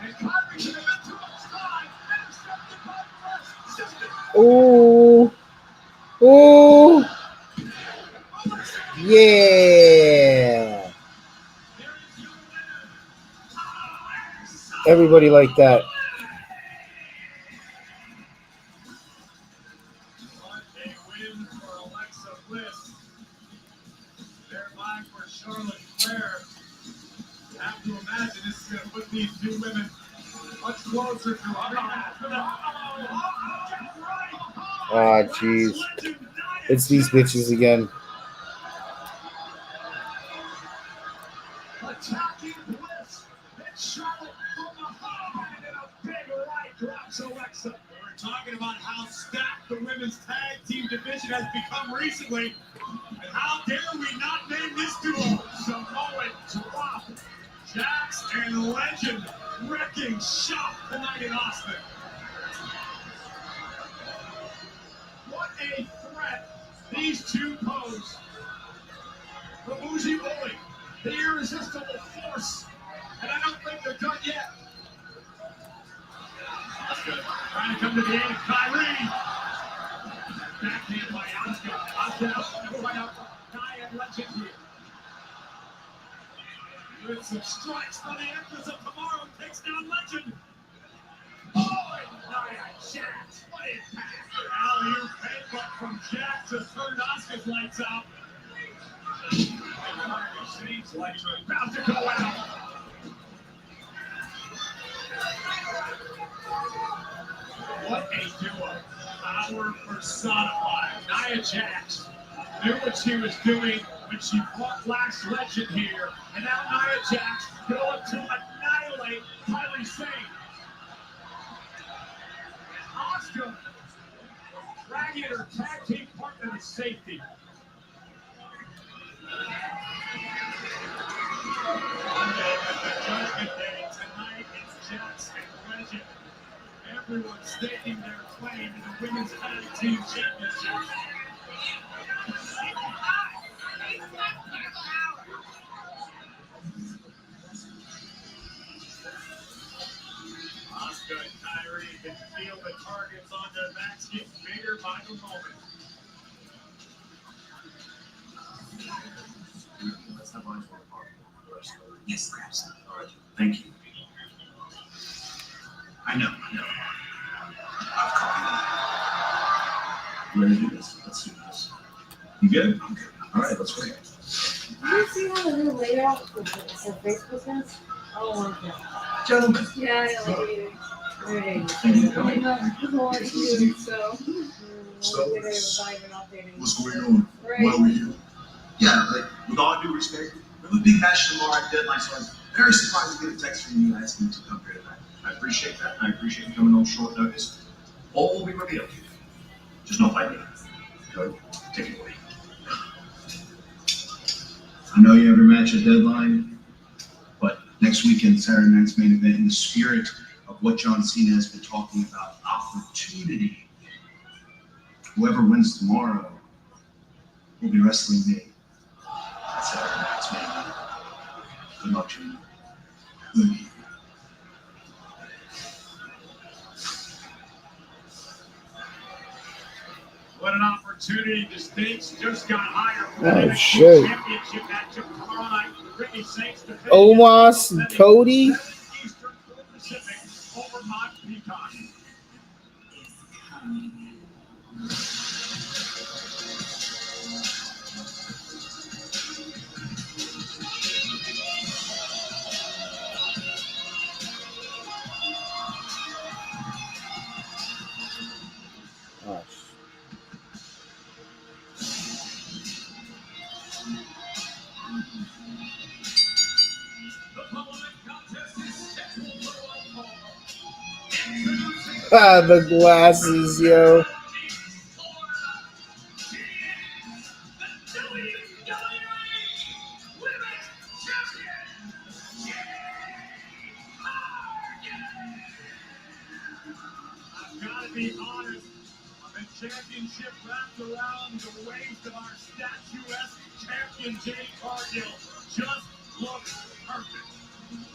And Kyrie should have been too much time. Intercepted by Bliss.
Oh. Oh. Yeah. Everybody like that.
What a win for Alexa Bliss. Thereby for Charlotte Flair. You have to imagine this is going to put these two women much closer to
Ah, jeez. It's these bitches again.
Attacking Bliss. Hit Charlotte from behind and a big right drops Alexa. We're talking about how stacked the women's tag team division has become recently. And how dare we not name this duo Samoan Drop. Jax and Legend wrecking shop tonight in Austin. What a threat these two pose. The bougie bully, the irresistible force, and I don't think they're done yet. Asuka trying to come to the aid of Kyrie. Backhand by Asuka. Asuka right up Nia and Legend here. With some strikes for the Empress of Tomorrow, takes down Legend. Oh, and Nia Jax. What impact. Alley-oop headbutt from Jax to turn Asuka's lights out. Seems like you're about to go out. What a duo. Power personified. Nia Jax knew what she was doing when she fought last Legend here. And now Nia Jax going to annihilate Kyrie Sane. Asuka dragging her tag team partner to safety. Judgment Day tonight, it's Jax and Legend. Everyone staking their claim to the women's tag team championship. Asuka and Kyrie can feel the targets on their backs get bigger by the moment. Let's have lunch for the party. Yes, perhaps. All right. Thank you.
I know. I've copied it. Ready to do this? Let's do this. You good? I'm good. All right, let's go.
Did you see how the new layout for Facebook is? Oh, okay.
Gentlemen.
Yeah, I like it. Right.
I'm
not more cute, so.
So,
What's
what's going on?
Right.
Why are we here? Yeah, like, with all due respect, we have a big match tomorrow at deadline, so I'm very surprised to get a text from you asking me to come here tonight. I appreciate that. I appreciate you coming on short notice. All will be revealed. Just no fighting. Go, take it away. I know you have your match at deadline, but next weekend, Saturday night's main event, in the spirit of what John Cena has been talking about, opportunity. Whoever wins tomorrow will be wrestling me. That's Saturday night's main event. Good luck, Jimmy. Good.
What an opportunity. The stakes just got higher for
Oh,
the
shit.
championship matchup tomorrow night. Brittany Saints defending
Omos and Cody.
Eastern Pacific over Mont Peacock.
Ah, the glasses, yo.
I've got to be honest. The championship wrapped around the waist of our statuesque champion Jay Cargill just looks perfect.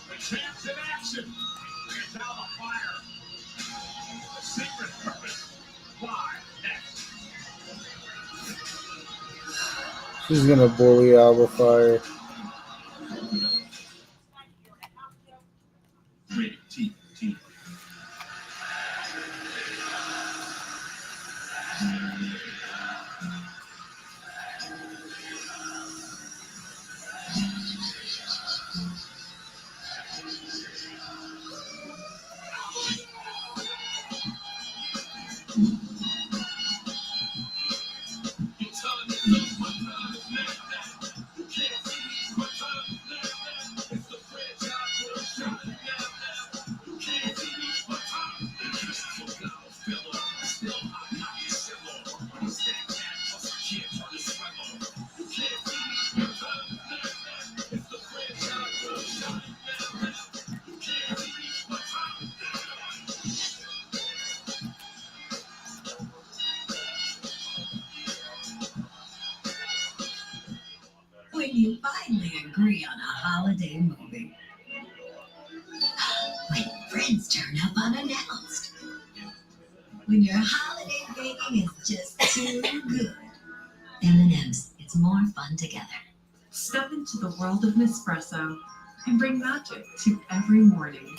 The champ's in action. It's out of fire. The secret purpose. Why next?
She's gonna bully Alba Fire.
T.
When you finally agree on a holiday movie. When friends turn up unannounced. When your holiday baking is just too good. M&M's, it's more fun together.
Step into the world of Nespresso and bring magic to every morning.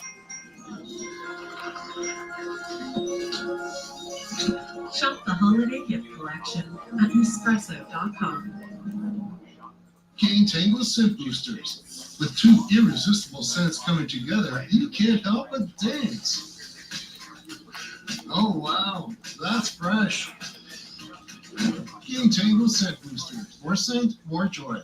Shop the holiday gift collection at Nespresso.com.
Gain Tango Scent Boosters. With two irresistible scents coming together, you can't help but dance. Oh wow, that's fresh. Gain Tango Scent Boosters. More scent, more joy.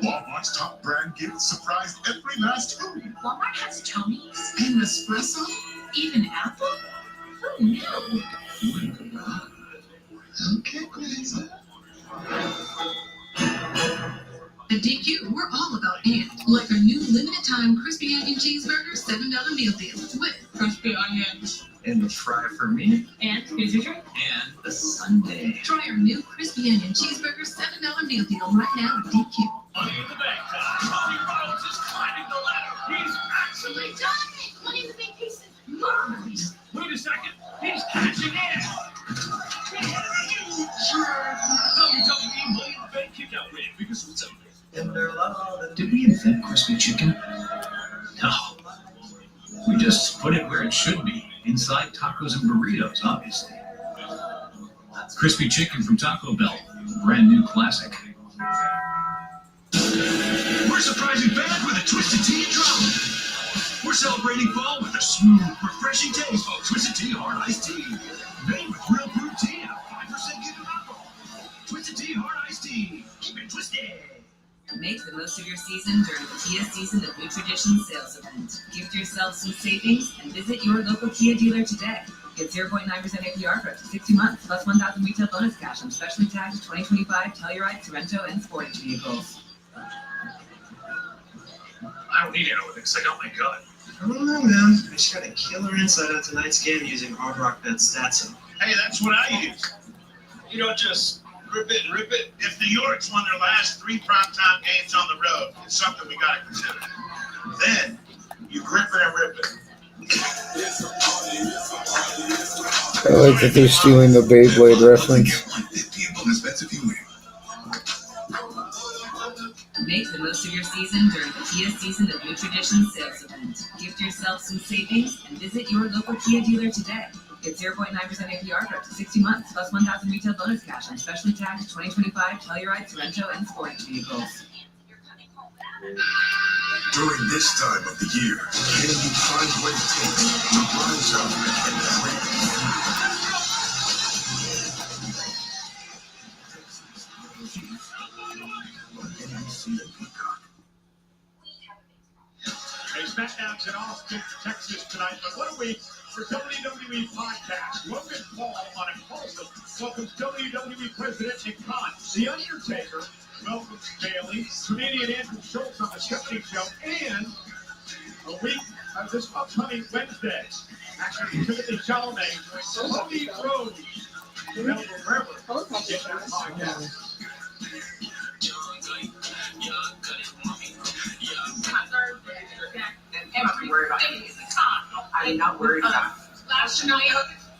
Walmart's top brand gifts surprised every last home.
Walmart has Tony's,
And Nespresso?
even Apple. Who knew?
Okay, please.
At DQ, we're all about and. Like our new limited time crispy onion cheeseburger $7 meal deal with crispy onions.
And the fry for me.
And here's your drink.
And the sundae.
Try our new crispy onion cheeseburger $7 meal deal right now at DQ.
Money in the bank time. Cody Rhodes is climbing the ladder. He's actually
Dominic, money in the big pieces.
Mars. Wait a second. He's catching in. WWE Money in the Bank kickout win because it's over.
Did we invent crispy chicken? No. We just put it where it should be.
Inside tacos and burritos, obviously. Crispy chicken from Taco Bell, brand new classic.
We're surprising fans with a Twisted Tea drop. We're celebrating fall with a smooth, refreshing taste of Twisted Tea Hard Iced Tea. Made with real brewed tea and a 5% given alcohol. Twisted Tea Hard Iced Tea. Keep it twisted.
Make the most of your season during the Kia Season of New Tradition sales event. Gift yourself some savings and visit your local Kia dealer today. Get 0.9% APR for up to 60 months, plus 1,000 retail bonus cash on specially tagged 2025 Telluride, Sorrento, and Sportage vehicles.
I don't need analytics. I got my gun. I don't know, man. I just got a killer insight on tonight's game using Hard Rock Bet Statson. Hey, that's what I use. You don't just rip it and rip it. If New York's won their last 3 primetime games on the road, it's something we got to consider. Then you grip it and rip it.
I like that they're stealing the Beyblade reference.
Make the most of your season during the Kia Season of New Tradition sales event. Gift yourself some savings and visit your local Kia dealer today. Get 0.9% APR for up to 60 months, plus 1,000 retail bonus cash on specially tagged 2025 Telluride, Sorrento, and Sportage vehicles.
During this time of the year, can you find what it takes to rise up and
Hey, SmackDown's in Austin, Texas tonight, but what a week for WWE Podcast. Logan Paul on Impulsive welcomes WWE President Nick Khan. The Undertaker welcomes Bailey, comedian Andrew Schultz on the Stephanie Show, and a week of this upcoming Wednesday. Actually, Timothy Chalamet, Cody Rhodes, available wherever you get that podcast.
I'm not worried about it. Last night,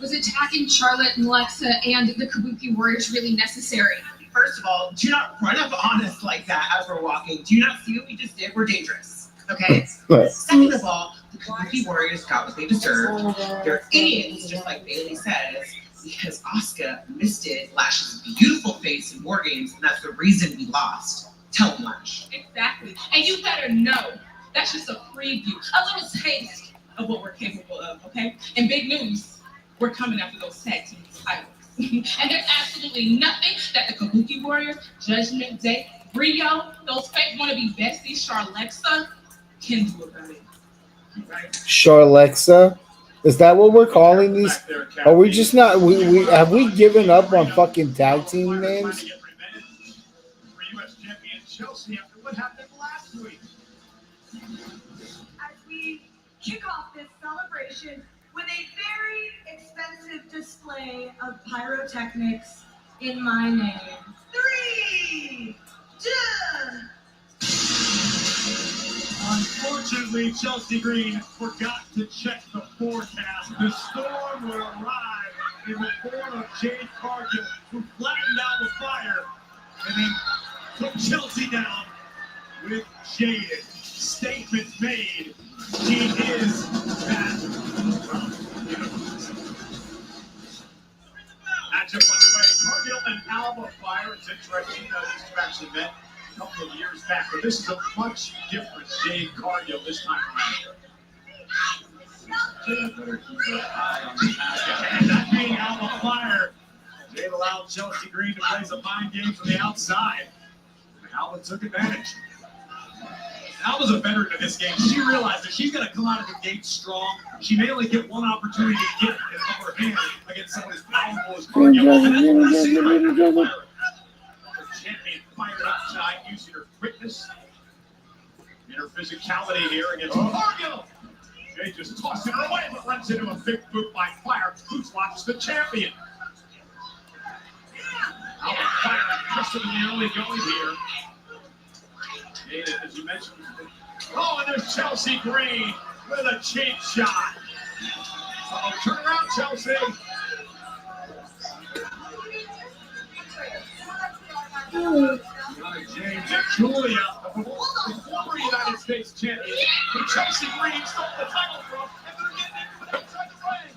was attacking Charlotte and Alexa and the Kabuki Warriors really necessary?
First of all, do not run up on us like that as we're walking. Do you not see what we just did? We're dangerous. Okay? Second of all, the Kabuki Warriors got what they deserved. They're idiots, just like Bailey says, because Asuka misted Lash's beautiful face in War Games, and that's the reason we lost. Tell them, Lash.
Exactly. And you better know that's just a preview, a little taste of what we're capable of, okay? And big news, we're coming after those tag team titles. And there's absolutely nothing that the Kabuki Warriors, Judgment Day, Rio, those fake wannabe besties, Charlexa, can do about it. Right?
Charlexa? Is that what we're calling these? Are we just not? We have we given up on fucking tag team names?
U.S. champion Chelsea after what happened last week.
As we kick off this celebration with a very expensive display of pyrotechnics in my name. 3, 2.
Unfortunately, Chelsea Green forgot to check the forecast. The storm will arrive in the form of Jade Cargill, who flattened out the fire and then took Chelsea down with Jade. Statement made. She is that. Matchup underway. Cargill and Alba Fire. It's interesting how these two actually met a couple of years back, but this is a much different Jade Cargill this time around. Jade better keep an eye on the basket. And that being Alba Fire, Jade allowed Chelsea Green to play some mind games from the outside. Alba took advantage. Alba's a veteran in this game. She realized that she's going to come out of the gate strong. She may only get one opportunity to get it in her hand against someone as powerful as Cargill. And that's what we're seeing right now. The champion fired up tonight using her quickness and her physicality here against Cargill. Jay just tosses her away, but runs into a big boot by Fire. Boots watches the champion. Alba Fire aggressive in the early going here. As you mentioned. Oh, and there's Chelsea Green with a cheap shot. Oh, turn around, Chelsea. James and Julia, the former United States champion, who Chelsea Green stole the title from, and they're getting into the outside the ring.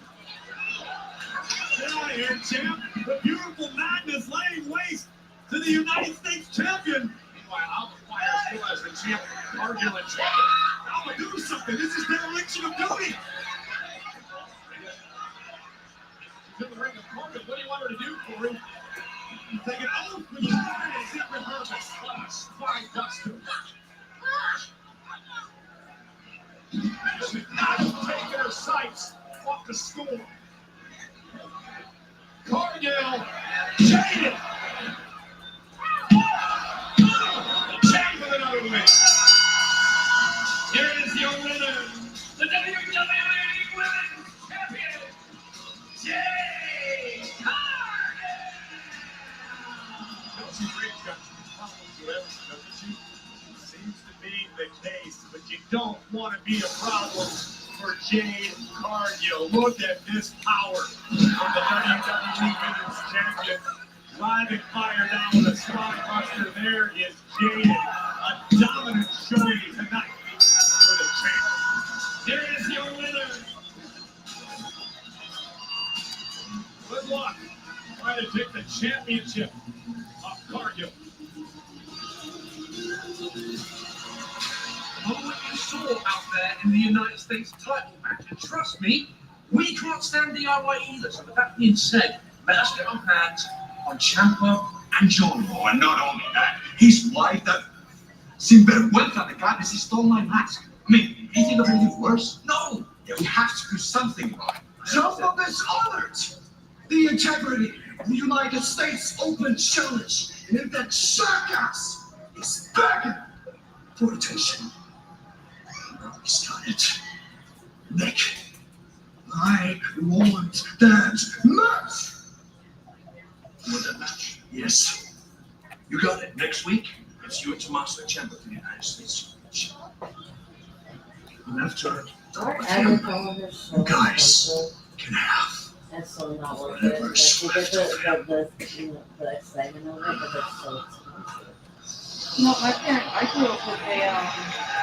of here, champ. The beautiful madness laying waste to the United States champion. Meanwhile, Alpha Fire still has the champ arguing champ. Alpha, do something. This is dereliction of duty. To the ring of Corbin. What do you want her to do, Corey? Take an oath with your fire and secret harvest. Fine custom. She's not taking her sights off the score. Cargill, jaded. Jaded with another win. Here is your winner, the WWE Women's Champion, Jade Cargill. Chelsea Graves got problems with everything, doesn't she? Seems to be the case, but you don't want to be a problem for Jade Cargill. Look at this power from the WWE Women's Champion. Driving fire down with a spine buster. There is Jade. A dominant showing tonight for the champ. Here is your winner. Good luck trying to take the championship off Cargill.
Know what you saw out there in the United States title match, and trust me, we can't stand DIY either. So with that being said, let us get our hands on Ciampa and John.
Oh, and not only that, his wife, that sinvergüenza de carne, he stole my mask. I mean, you think of anything worse? No, we have to do something about it. Ciampa is honored. The integrity of the United States Open Challenge, and if that jackass is begging for attention, he's done it. Nick, I want that match. You want that match? Yes. You got it. Next week, it's you and Tommaso Ciampa for the United States Championship. And after, you guys can have
That's so not worth it. Like, the excitement of it, but it's so expensive.
No, I grew up with a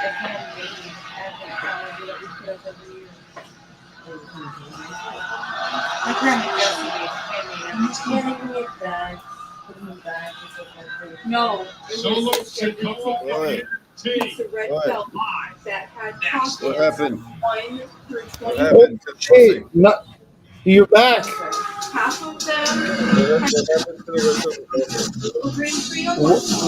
handmade advent calendar that we put up every year. My grandma just made handmade.
Yeah, they can make bags, put them in bags and stuff like that.
No,
Solo
What?
It's a red felt that had pockets.
What happened?
1 through 20.
What happened?
Hey, you're back.
Half of them.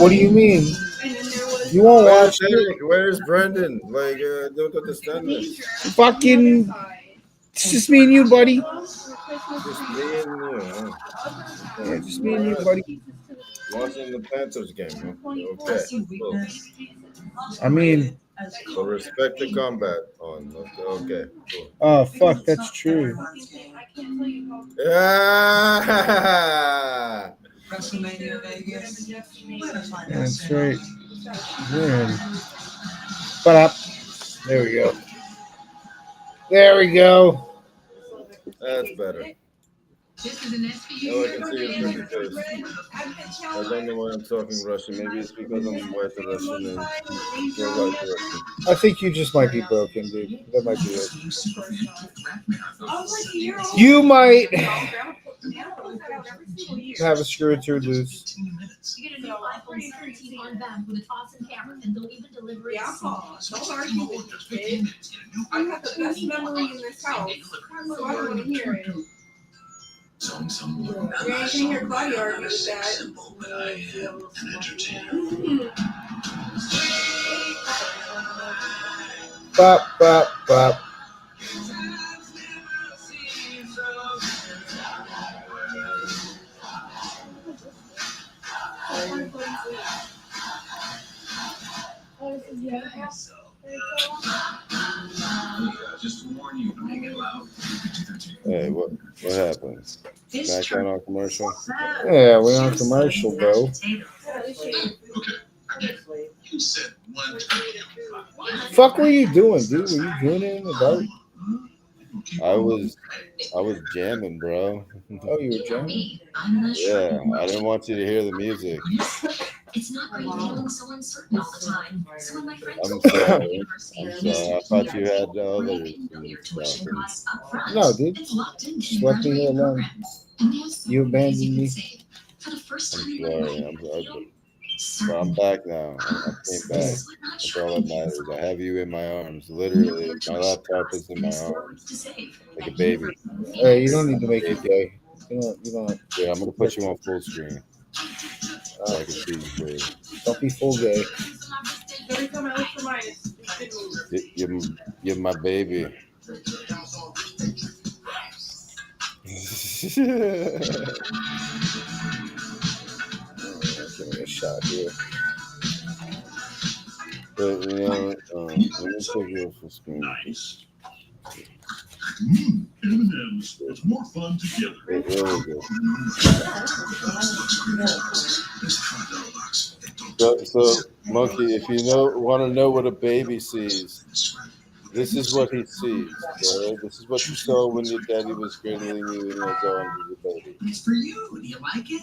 What do you mean?
And then there was
You won't
Where's
watch it?
Eric? Where's Brendan? Like, don't understand this.
Fucking. It's just me and you, buddy.
Just me and you. Huh?
Yeah, just me and you, buddy.
Watching the Panthers game. Huh? Okay. Cool.
I mean.
So respect the combat on. Okay. Cool.
Oh fuck, that's true.
Yeah.
WrestleMania Vegas.
That's right. Good. But up. There we go. There we go.
That's better.
This is an SVU.
Oh, I can see your picture because I don't know why I'm talking Russian. Maybe it's because I'm white Russian and you're white Russian.
I think you just might be broken, dude. That might be it. You might have a screw or two loose.
You get a new iPhone 17 on them with an awesome camera and they'll even deliver it.
Don't argue with me, kid. I have the best memory in this house, so I don't want to hear it.
Some
You ain't gonna hear Claudia argue with that.
simple, but I am an entertainer.
Bop, bop, bop.
Just to warn you, don't make it loud.
Hey, what happened? Back on commercial?
Yeah, we're on commercial, bro.
You said one time.
Fuck, what are you doing, dude? Were you doing it in the dark?
I was jamming, bro.
Oh, you were jamming?
Yeah, I didn't want you to hear the music.
It's not great feeling so uncertain all the time. So when my friends
I'm
told me
sorry.
at university,
I'm sorry. I thought you had others and stuff.
tuition costs up front,
No, dude.
it's locked into
Just let me hear alone. You abandoned me.
I'm sorry. But I'm back now. I came back. That's all that matters. I have you in my arms. Literally, my laptop is in my arms, like a baby.
Hey, you don't need to make it gay. You don't.
Yeah, I'm gonna put you on full screen so I can see you clearly.
Don't be full gay.
Every time I look for mine,
You're my baby.
Give me a shot here.
But let me take you off the screen.
Nice. M&M's. It's more fun together.
There we go. So Monkey, if you want to know what a baby sees, this is what he sees. Right? This is what you saw when your daddy was cradling you in his arms as a baby.
It's for you. Do you like it?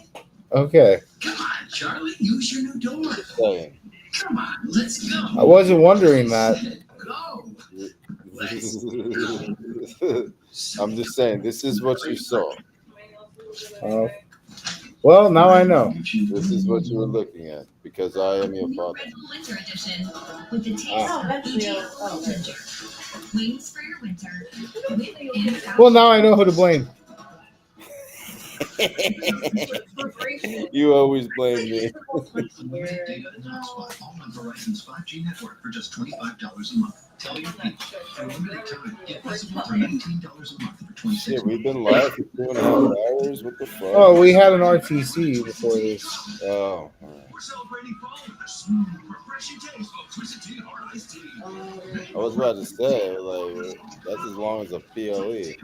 Okay.
Come on, Charlie. Use your new door.
Just saying.
Come on, let's go.
I wasn't wondering that.
Go.
I'm just saying, this is what you saw.
Well, now I know.
This is what you were looking at because I am your father.
Winter edition with the taste wings for your winter.
Well, now I know who to blame.
You always blame me.
Verizon's 5G network for just $25 a month. Tell your people. For limited time, get visible for $19 a month for 26
Shit, we've been live for 2.5 hours. What the fuck?
Oh, we had an RTC before this.
Oh.
We're celebrating fall with a smooth, refreshing taste of Twisted Tea Hard Iced Tea.
I was about to say, like, that's as long as a PLE.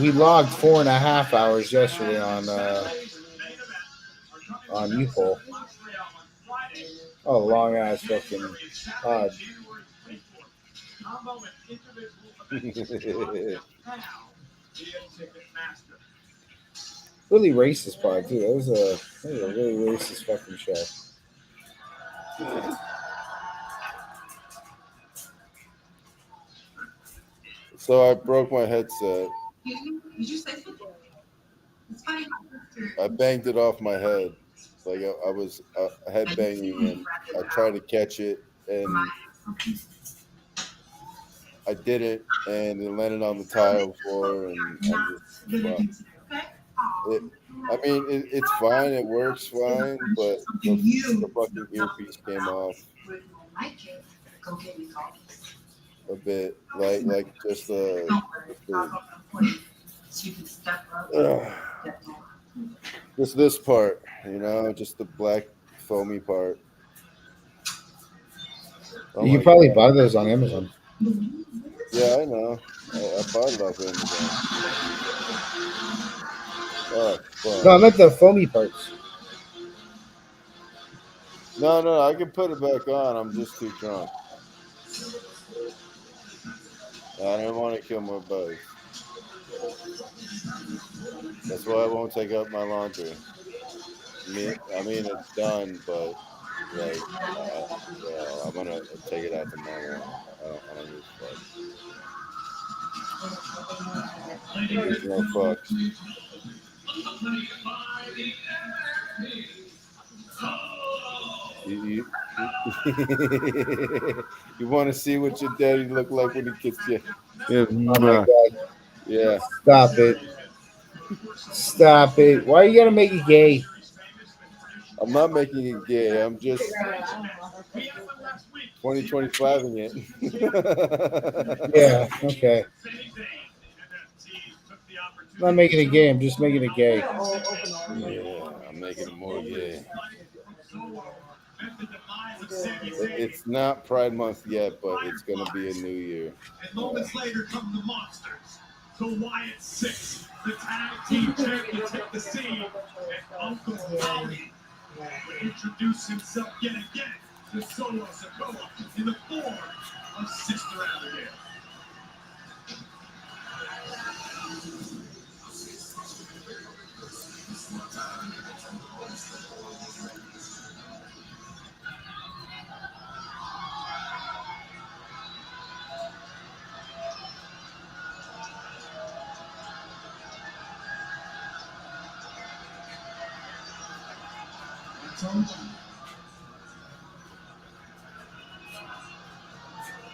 We logged 4.5 hours yesterday on UPOL. Oh, long ass fucking pod. Really racist pod too. That was a really racist fucking show.
So I broke my headset. I banged it off my head. Like I was head banging and I tried to catch it and I did it and it landed on the tile floor and it's fine, it works fine, but the fucking earpiece came off a bit, like just just this part, just the black foamy part. Oh
you probably buy those on Amazon.
Yeah, I know. I bought it off Amazon. Oh, fuck.
No, I meant the foamy parts.
No, I can put it back on. I'm just too drunk. I don't want to kill more bugs. That's why I won't take out my laundry. I mean, it's done, but I'm gonna take it out tomorrow. I don't give a fuck. There's no fucks. You want to see what your daddy looked like when he kissed you?
Yeah. Oh my God.
Yeah.
Stop it. Stop it. Why you gotta make it gay?
I'm not making it gay. I'm just 2025ing it.
Yeah, okay. I'm not making it gay. I'm just making it gay.
Yeah, I'm making it more gay. It's not Pride Month yet, but it's going to be a new year.
And moments later come the monsters. The Wyatt Six, the tag team champions hit the scene, and Uncle Howdy would introduce himself yet again to Solo Sikoa in the form of Sister Abigail.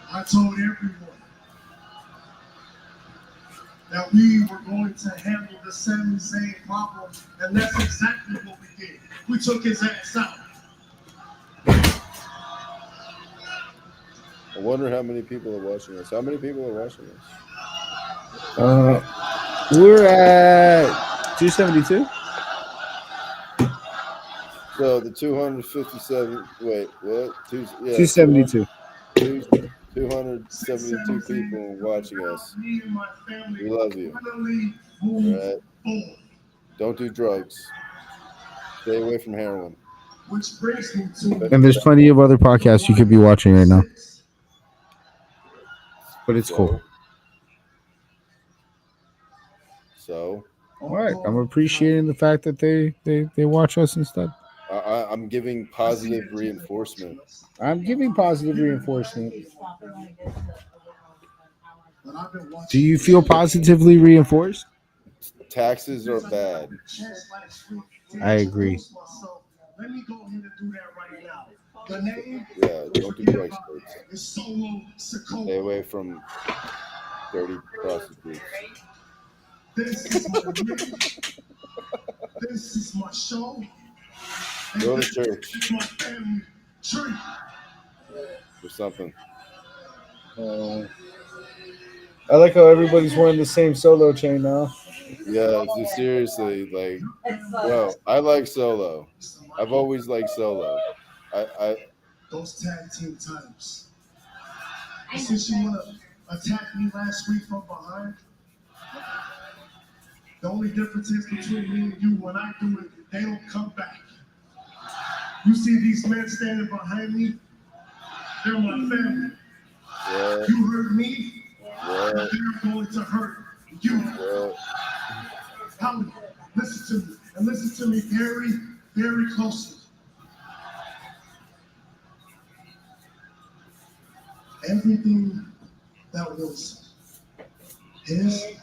I told everyone that we were going to handle the Sami Zayn problem, and that's exactly what we did. We took his ass out.
I wonder how many people are watching us. How many people are watching us?
We're at 272.
So the 257. Wait, what?
272.
272 people watching us. We love you. All right. Don't do drugs. Stay away from heroin.
And there's plenty of other podcasts you could be watching right now. But it's cool.
So.
All right. I'm appreciating the fact that they watch us instead.
I'm giving positive reinforcement.
I'm giving positive reinforcement. Do you feel positively reinforced?
Taxes are bad.
I agree.
Let me go ahead and do that right now. The name?
Yeah, don't do drugs, folks. Stay away from dirty prostitutes.
This is my This is my show.
Go to church.
This is my family tree.
Or something.
I like how everybody's wearing the same Solo chain now.
Yeah, seriously, like, bro, I like Solo. I've always liked Solo. I
Those tag team titles. Since you wanna attack me last week from behind, the only difference is between me and you, when I do it, they don't come back. You see these men standing behind me? They're my family.
Yeah.
You hurt me,
Yeah.
they're going to hurt you.
Yeah.
Howie, listen to me, and listen to me very, very closely. Everything that was his.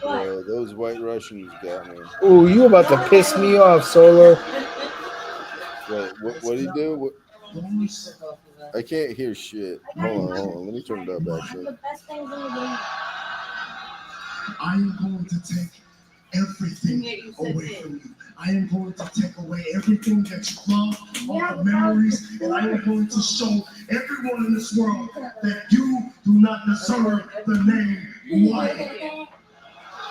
Those white Russians got me.
Oh, you about to piss me off, Solo.
Wait, what did he do? What? I can't hear shit. Hold on. Let me turn it up, actually.
I am going to take everything away from you. I am going to take away everything that you love, all the memories, and I am going to show everyone in this world that you do not deserve the name White.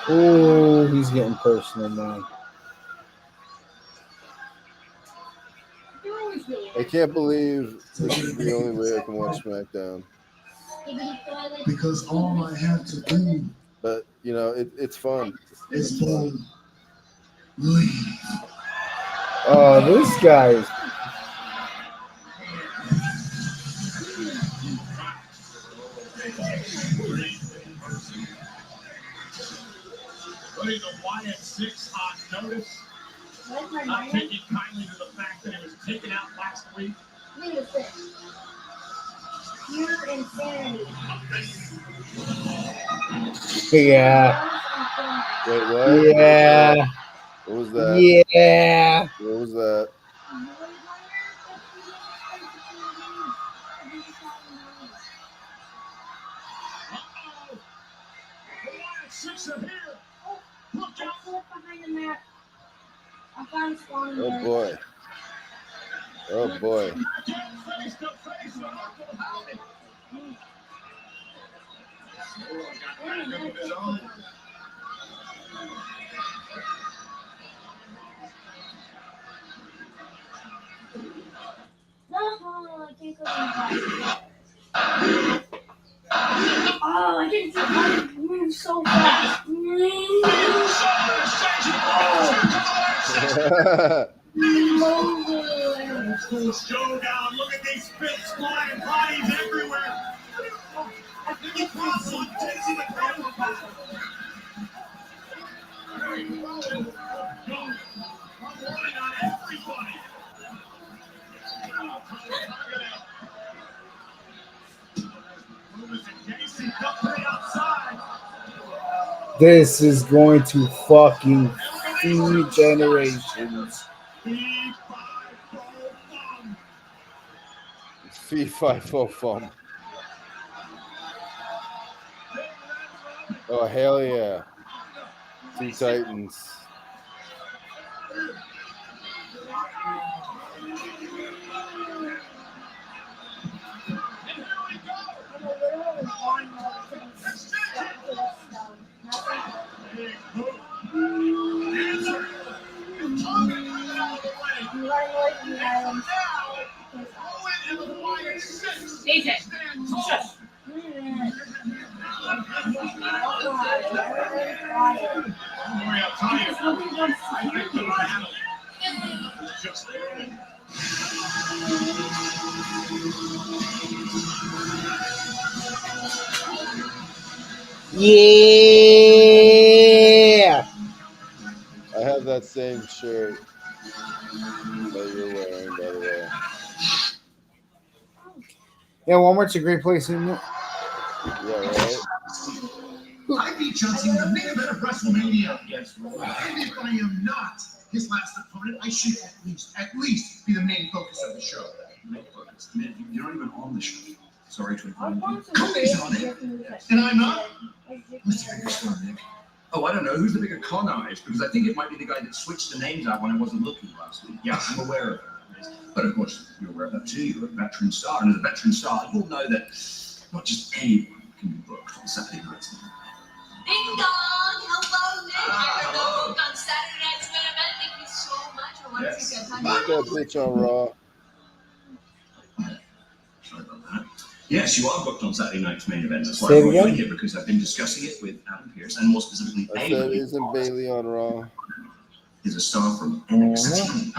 Oh, he's getting personal now.
I can't believe this is the only way I can watch SmackDown.
Because all I have to do,
but you know, it's fun.
It's fun. Leave.
Oh, this guy is.
Putting the YF6 on notice. Not taking kindly to the fact that it was taken out last week.
Pure insanity.
Yeah.
Wait, what?
Yeah.
What was that?
Yeah.
What was that? Oh boy. Oh boy.
Oh, I didn't move so fast.
Showdown, look at these spits flying, bodies everywhere. The problem chasing the crowd. I'm running on everybody.
This is going to fucking Two generations.
Fee fi fo fum. Oh hell yeah! Two Titans.
Yeah.
I have that same shirt that you're wearing, by the way.
Yeah, Walmart's a great place, isn't it?
Yeah, right.
I beat John Cena in the main event of WrestleMania. Yes, and if I am not his last opponent, I should at least be the main focus of the show. Main focus? Man, you're not even on the show. Sorry to inform you. Cody's on it, and I'm not. Who's the bigger star, Nick?
Oh, I don't know. Who's the bigger con artist? Because I think it might be the guy that switched the names out when I wasn't looking last week. Yeah, I'm aware of that. But of course, you're aware of that too. You're a veteran star. And as a veteran star, you'll know that not just anyone can be booked on Saturday nights.
Ding dong! Hello, Nick. I heard booked on Saturday night's main event. Thank you so much. I want to take that time.
Put that bitch on Raw.
Sorry about that. Yes, you are booked on Saturday night's main event. That's why
Say
I
it
brought you in
again?
here, because I've been discussing it with Adam Pearce, and more specifically,
I said, isn't Bailey on Raw?
Is a star from NXT.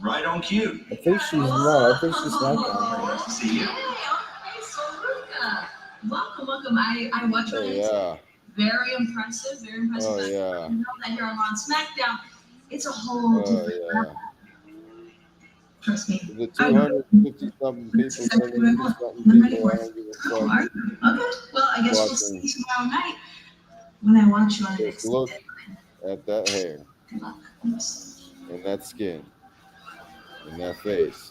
Right on cue.
I think she's not. I think she's SmackDown.
Nice to see you.
Hey, so Luca. Welcome. I watch
Oh
it.
yeah.
Very impressive.
Oh
But
yeah.
you know that here on SmackDown, it's a whole
Oh
different
yeah.
level. Trust me.
The 250 something people, 70 something people. I don't give a
Oh,
fuck.
are you? Okay. Well, I guess we'll see
Watching.
tomorrow night when I watch you on the
Just
next
look at that hair,
Good luck.
and that skin, and that face.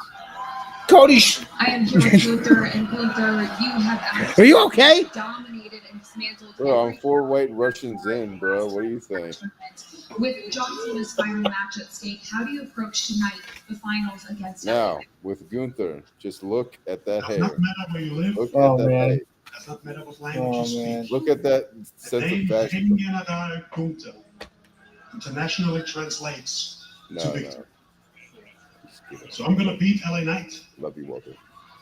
Cody,
I am here with Luther, and Luther, you have
are you okay?
dominated and dismantled
Bro, I'm 4 white Russians in, bro. What do you think?
with John Cena's final match at stake. How do you approach tonight, the finals against
Now, with Gunther, just look at that
That's
hair.
not matter where you live.
Look
Oh,
at that
man.
face.
That's not matter what language you speak.
man.
Look at that
The
sense of
name
fashion.
Hengenadar Gunther internationally translates to
No,
victor.
no. Just kidding.
So I'm going to beat LA Knight,
Love you, Walter.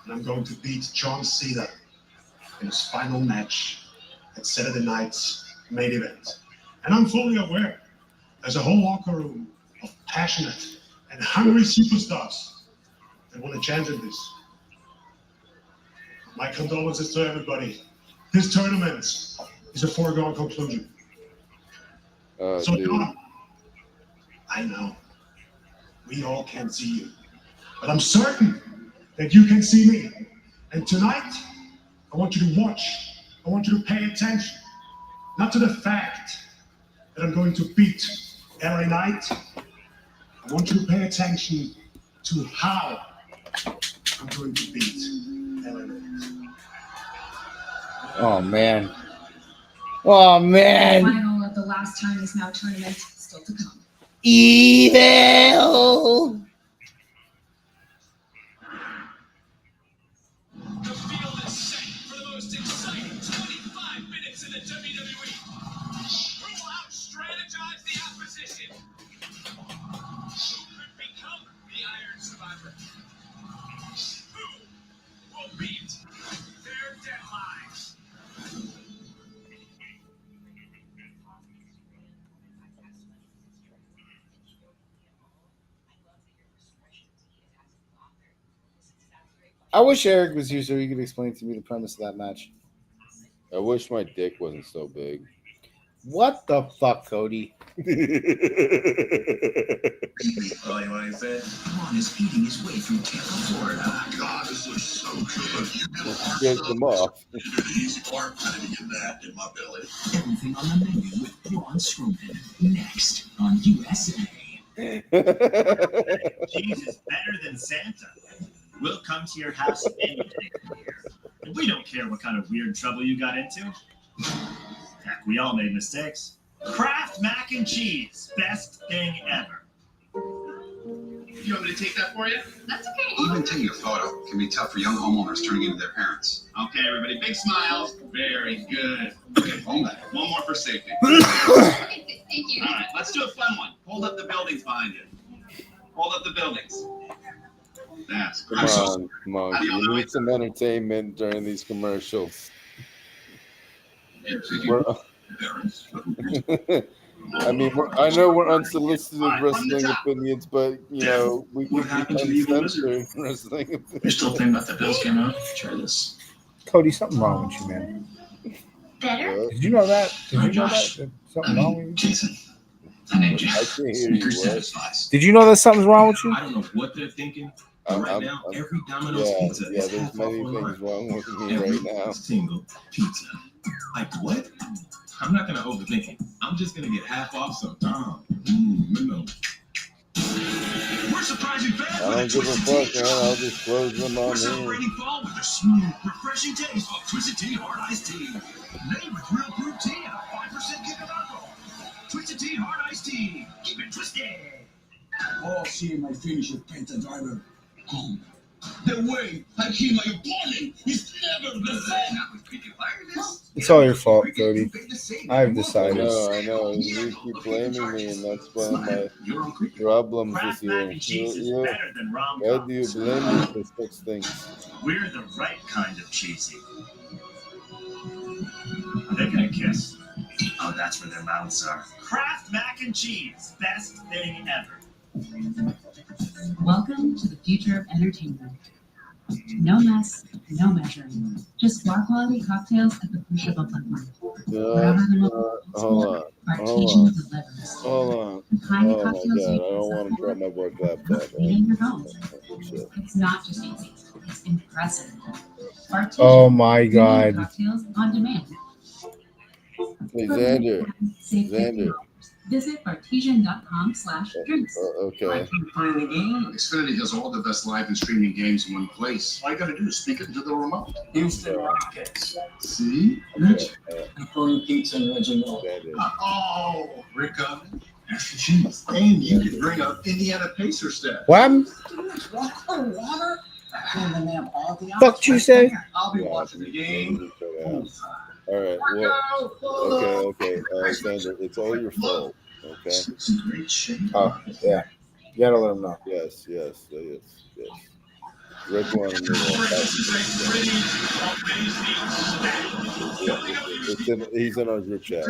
and I'm going to beat John Cena in his final match at Saturday night's main event. And I'm fully aware there's a whole locker room of passionate and hungry superstars that want to champion this. My condolences to everybody. This tournament is a foregone conclusion. So,
Dude.
John, I know we all can't see you, but I'm certain that you can see me. And tonight, I want you to watch. I want you to pay attention, not to the fact that I'm going to beat LA Knight. I want you to pay attention to how I'm going to beat LA Knight.
Oh man. Oh
The
man.
final of the last time is now tournament still to come.
Evil.
The field is set for the most exciting 25 minutes in the WWE. Who will out-strategize the opposition? Who could become the Iron Survivor? Who will beat their deadlines?
I wish Eric was here so he could explain to me the premise of that match.
I wish my dick wasn't so big.
What the fuck, Cody?
Oh, you want to say? Ron is eating his way through Tampa, Florida.
God, this looks so good. You get a hard
Get
stuff.
them off.
You do the easy part. I didn't get that in my belly.
Everything on the menu with Ron Strowman. Next on USA.
Jesus is better than Santa. We'll come to your house any day of the year. And we don't care what kind of weird trouble you got into. Heck, we all made mistakes. Kraft mac and cheese. Best thing ever.
You want me to take that for you?
That's okay.
Even taking a photo can be tough for young homeowners turning into their parents.
Okay, everybody, big smiles. Very good. Okay, hold that. One more for safety.
Okay, thank you.
All right, let's do a fun one. Hold up the buildings behind you. Hold up the buildings. That's
Come on. You need some entertainment during these commercials. I mean, I know we're unsolicited wrestling opinions, but you know we can be uncensored wrestling opinions.
You're still thinking about the Bills game out? Try this.
Cody, something wrong with you, man.
Better?
Did you know that? Did you know
Josh.
that? Something wrong with you?
Jason, I named you.
I can't hear you. What?
Did you know that something's wrong with you?
I don't know what they're thinking. But right now, every Domino's pizza
Yeah,
is
there's
half
many
off online.
things wrong with me
Every
right now.
single pizza. Like what? I'm not gonna overthink it. I'm just gonna get half off some. No.
We're surprising fans
I
with
don't give a
Twisted
fuck,
Tea
man.
Drop.
I'll just close them
We're
on here.
celebrating fall with the smooth, refreshing taste of Twisted Tea Hard Iced Tea. Made with real brewed tea and a 5% kick of alcohol. Twisted Tea Hard Iced Tea. Keep it twisted.
Oh, seeing my finish with Penta Driver. Home.
The way I kill my opponent is never the same.
It's all your fault, Cody. I've
I
decided.
know. You keep blaming me, and that's one of my problems this year.
Mac and cheese is better than
Why
rom-coms.
do you blame me for such things?
We're the right kind of cheesy. They're gonna kiss. Oh, that's where their mouths are. Kraft mac and cheese. Best thing ever.
Welcome to the future of entertainment. No mess, no measuring. Just bar quality cocktails at the push of a button. Wherever the local
Hold on.
Artesian delivers.
Hold on.
The kind of
Oh my
cocktails
god, I
you
don't want to drop my work laptop.
in your home. It's not just easy, it's impressive. Artesian
Oh my god.
cocktails on demand.
Hey, Xander.
Save
Xander.
Visit artesian.com/drinks.
Okay.
Playing the game. Xfinity has all the best live and streaming games in one place. All you gotta do is speak it into the remote.
Instant rockets.
See?
Okay.
Pepperoni pizza and original.
Oh, Rick Oven. That's the cheese. And you can bring up Indiana Pacer stats.
What?
Water?
Fuck you say?
I'll be watching the game.
All right. Well, okay. Xander, it's all your fault. Okay.
It's in great shape.
Oh, yeah. You gotta let him know.
Yes. Rick wanted me to he's in our group chat.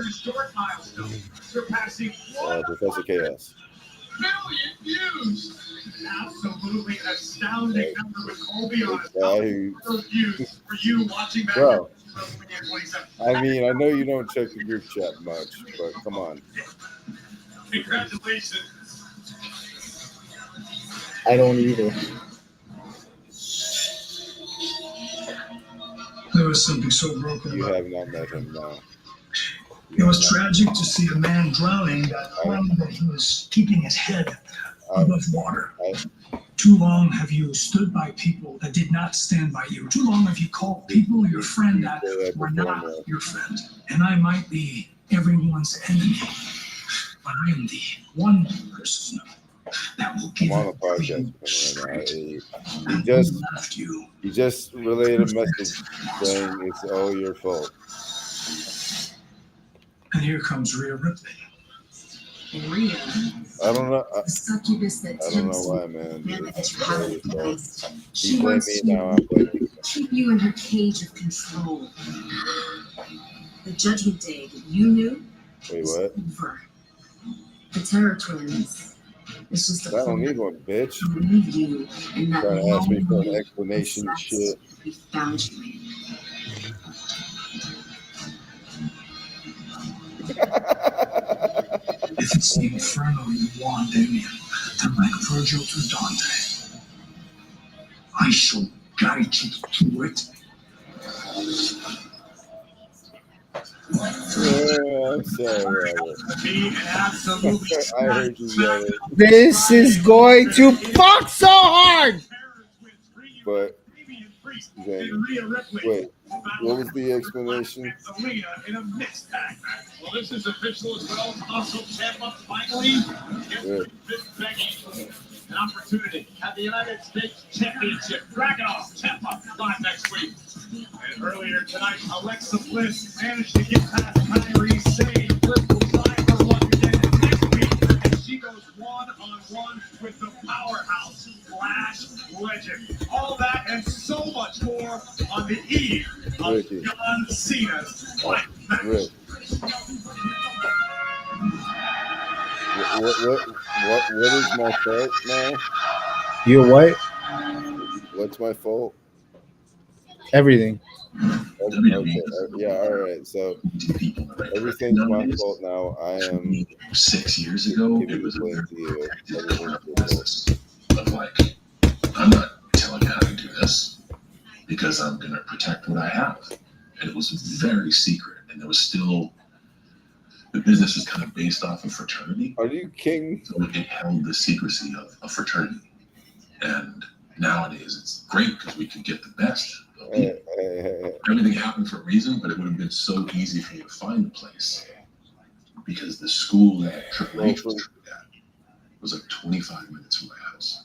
Professor Chaos.
Million views. Absolutely astounding number with Colby on it.
Guy who,
Those views for you watching back.
bro, I mean, I know you don't check the group chat much, but come on.
Congratulations.
I don't either.
There was something so broken
You
about
have not met him now.
it. Was tragic to see a man drowning that claimed that he was keeping his head above water. Too long have you stood by people that did not stand by you. Too long have you called people your friend that were not your friend. And I might be everyone's enemy, but I am the one person that will give
I'm on a podcast right now. He just relayed a message saying it's all your fault.
And here comes Rhea Ripley.
Rhea,
I don't know.
the succubus that
I don't
tempts
know why,
you,
man.
that
It's
you haven't
all your fault.
faced.
He
She
blamed
wants
me
to
now. I'm blaming.
keep you in her cage of control. The judgment day that you knew
Wait,
is
what?
over. The Terror Twins. It's just a
I don't need one, bitch.
to leave you in that
Trying to ask me for an
lonely
explanation and
sex
shit.
we found you in.
If it's the inferno you want, Damien, then like Virgil to Dante, I shall guide you through it.
Yeah, I'm sorry, Robert. I heard you yelling.
This is going to fuck so hard.
But then, wait, what was the explanation?
Well, this is official as well. Also, Tampa finally an opportunity at the United States Championship. Dragunov, Tampa, live next week. And earlier tonight, Alexa Bliss managed to get past Kyrie Sane. Bliss will try her luck again next week. And she goes one-on-one with the powerhouse Flash legend. All that and so much more on the eve of John Cena's fight match.
What is my fault now?
You what?
What's my fault?
Everything.
Okay. Yeah. All right. So everything's my fault now. I am.
6 years ago, it was
blame to you.
but like, I'm not telling you how to do this because I'm gonna protect what I have, and it was very secret, and there was still. The business is kind of based off of fraternity.
Are you king?
So it held the secrecy of a fraternity. And nowadays it's great because we can get the best. Everything happened for a reason, but it would have been so easy for me to find the place. Because the school that Triple H was at was like 25 minutes from my house.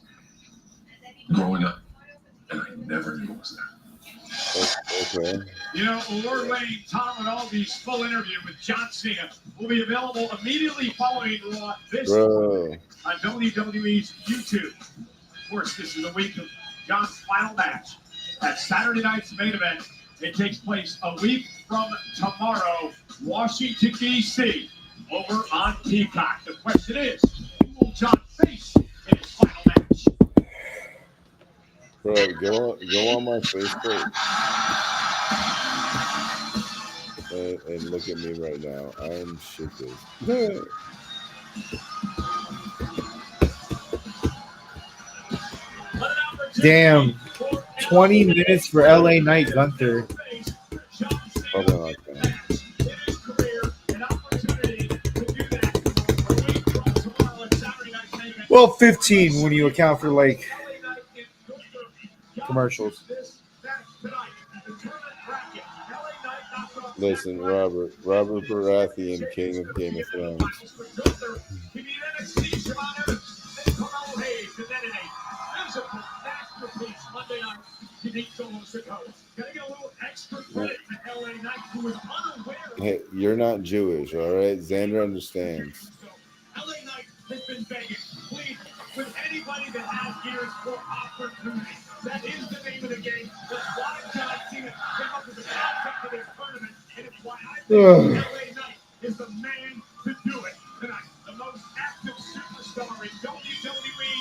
Growing up, and I never knew it was there.
Okay.
You know, Lord Wayne, Tom and Aldi's full interview with John Cena will be available immediately following Raw this morning on WWE's YouTube. Of course, this is the week of John's final match. At Saturday night's main event, it takes place a week from tomorrow, Washington, D.C., over on Peacock. The question is, who will John face in his final match?
Bro, go on my Facebook and look at me right now. I'm shaking.
Damn. 20 minutes for LA Knight Gunther.
Hold on, okay.
Well, 15 when you account for like commercials.
Listen, Robert Baratheon, King of Game of Thrones. Hey, you're not Jewish, all right? Xander understands.
LA Knight has been begging, pleading with anybody that has ears for opportunity. That is the name of the game. That's why John Cena came up with the concept of this tournament, and it's why I think LA Knight is the man to do it tonight. The most active superstar in WWE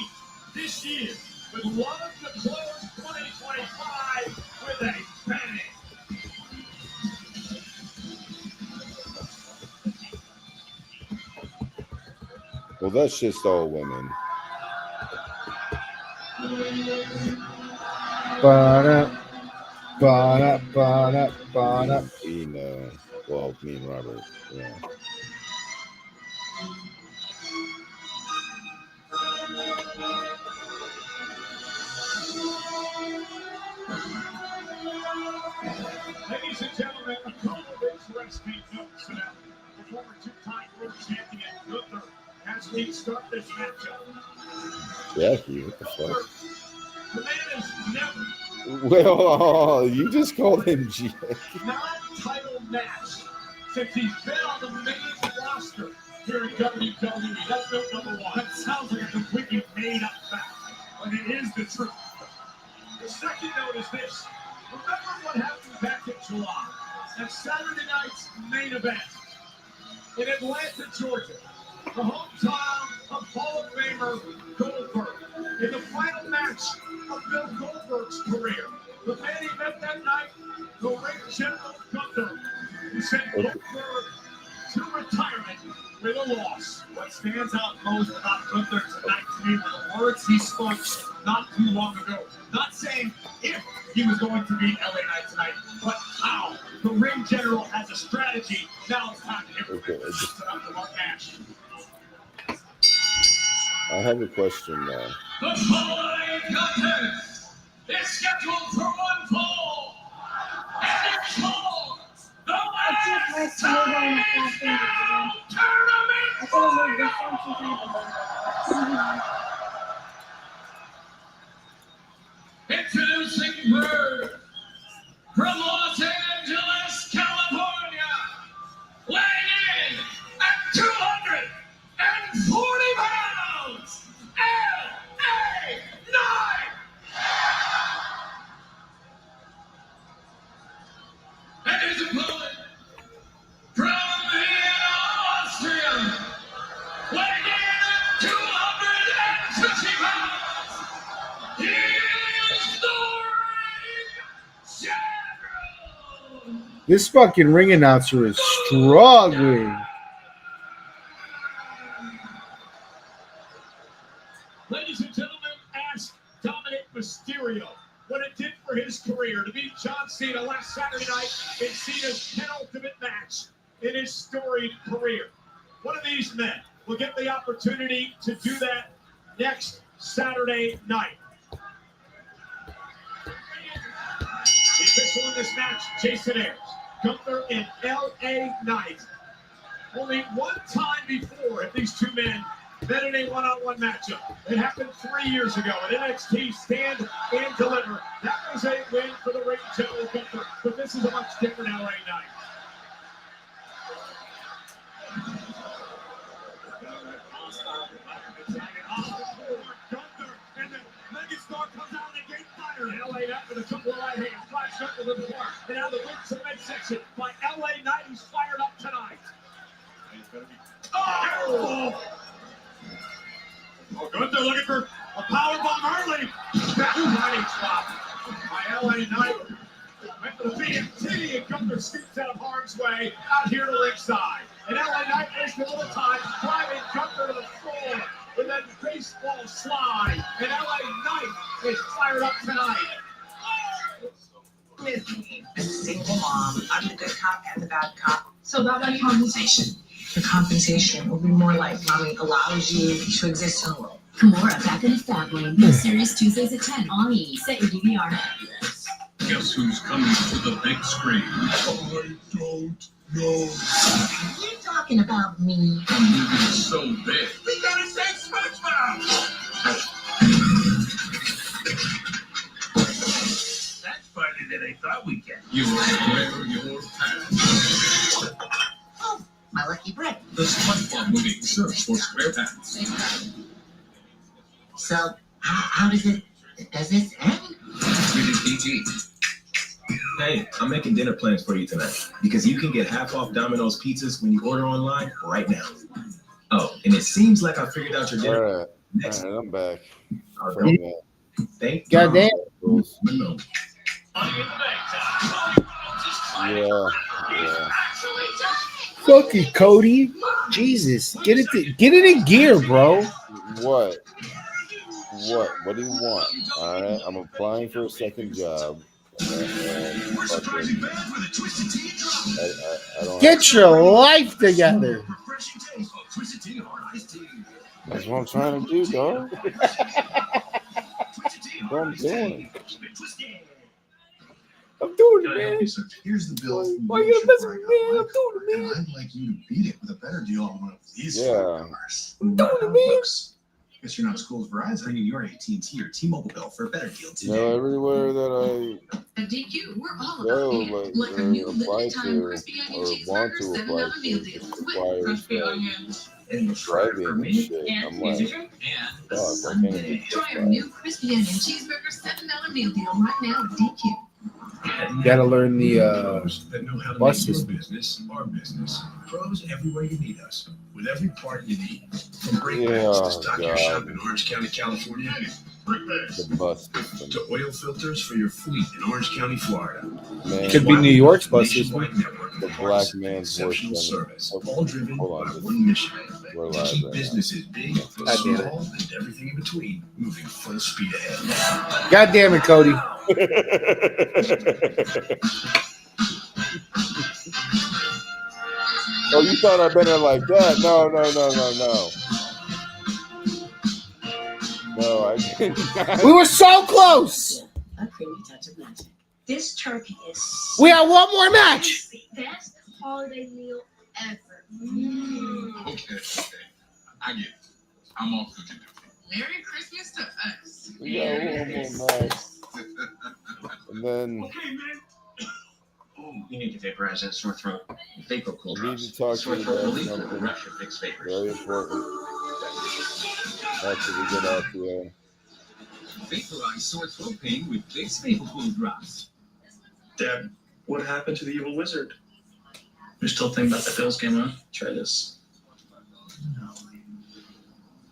this year, with love to close 2025 with a bang.
Well, that's just all women. You know, well, me and Robert, yeah.
Ladies and gentlemen, a couple of interesting notes about the former two-time world champion Gunther as we start this matchup.
Jackie, what the fuck?
The man is never
Well, you just called him Jackie.
non-title match since he's been on the main roster here in WWE. That's note number one. That sounds like a completely made-up fact, but it is the truth. The second note is this. Remember what happened back in July at Saturday night's main event in Atlanta, Georgia, the hometown of Hall of Famer Goldberg. In the final match of Bill Goldberg's career, the man he met that night, the Ring General Gunther, who sent Goldberg to retire. stands out most about Gunther tonight to me were the words he spoke not too long ago. Not saying if he was going to beat LA Knight tonight, but how. The ring general has a strategy. Now it's time to implement it. Set up the Mark Nash.
I have a question now.
The following contest is scheduled for one fall. And it's called the Last Time Introducing Bird from Los Angeles, California, weighing in at 240 pounds, LA Knight. And his opponent from Vienna, Austria, weighing in at 250 pounds. He is the Ring General.
This fucking ring announcer is struggling.
Ladies and gentlemen, ask Dominic Mysterio what it did for his career to beat John Cena last Saturday night in Cena's penultimate match in his storied career. One of these men will get the opportunity to do that next Saturday night. The official in this match, Jason Ayers. Gunther and LA Knight. Only one time before have these two men met in a one-on-one matchup. It happened 3 years ago at NXT Stand and Deliver. That was a win for the Ring General Gunther, but this is a much different LA Knight. Gunther and then Megastar comes out of the gate fire. LA Knight with a couple of right hands. Flash up to the floor. And now the wings midsection by LA Knight, who's fired up tonight. Oh! Oh, Gunther looking for a powerbomb early. That running spot by LA Knight. Went for the BMT, and Gunther scoops out of harm's way out here to ringside. And LA Knight wasted a little time driving Gunther to the floor with that baseball slide. And LA Knight is fired up tonight.
With me, as a single mom, I'm the good cop and the bad cop. So about my compensation. The compensation will be more like mommy allows you to exist in the world.
Kimura back in the Fab Lane. New series Tuesdays at 10 on E. Set your DVR.
Guess who's coming to the big screen?
I don't know.
You're talking about me.
The movie is so big.
We gotta save SpongeBob! That's farther than I thought we could.
You will wear your pants.
Oh, my lucky break.
The SpongeBob movie. Search for Square Pants.
So, how does this end?
Rated PG.
Hey, I'm making dinner plans for you tonight because you can get half off Domino's pizzas when you order online right now. Oh, and it seems like I figured out your dinner.
All right, I'm back.
Thank
Goddamn.
Yeah.
Fuck it, Cody. Jesus, get it in gear, bro.
What? What do you want? All right, I'm applying for a second job. I don't
Get your life together.
That's what I'm trying to do, dog. That's what I'm doing.
I'm doing it, man.
Here's the bill.
Why you gonna mess with me, man? I'm doing it, man.
I'd like you to beat it with a better deal on one of these.
Yeah.
I'm doing it, man.
Guess you're not as cool as Verizon.
Bringing your AT&T or T-Mobile bill for a better deal today.
No, everywhere that
At DQ, we're all
go,
about it. Like a new
apply
limited time
to
crispy onion
or want
cheeseburger,
to
$7
apply
meal
to
deal
just
with
requires
crispy onions.
And
driving and shit.
And
I'm
here's
like,
your drink.
And
fuck, I can't even
Try our new crispy onion cheeseburger $7 meal deal right now at DQ.
Gotta learn the
Pros that know how to
bus
make your
system.
business our business. Pros everywhere you need us, with every part you need. From brake
Yeah,
pads to stock your
God.
shop in Orange County, California,
The bus system.
To oil filters for your fleet in Orange County, Florida.
Man,
Could be New York's bus system.
the black man's worst
Exceptional
enemy.
service,
Oh,
all driven
hold on,
by
just-
one mission:
we're
to
live
keep
right
businesses big,
I did it.
small, and everything in between moving full speed ahead.
God damn it, Cody.
Oh, you thought I'd been there like that? No. No, I didn't.
We were so close.
A creamy touch of magic. This turkey is
We have one more match.
best holiday meal ever.
Okay. I get it. I'm off cooking duty.
Merry Christmas to us.
We got one more match. And then
You need to vaporize that sore throat. Vapor cool
I need
drops.
to talk to
Sore
you
throat
about
relief will
something
rush your fixed vapors.
very important. After we get off the
Vaporize sore throat pain with Vicks Vapor Cool Drops.
Dad, what happened to the evil wizard? You're still thinking about the Bills game, huh? Try this.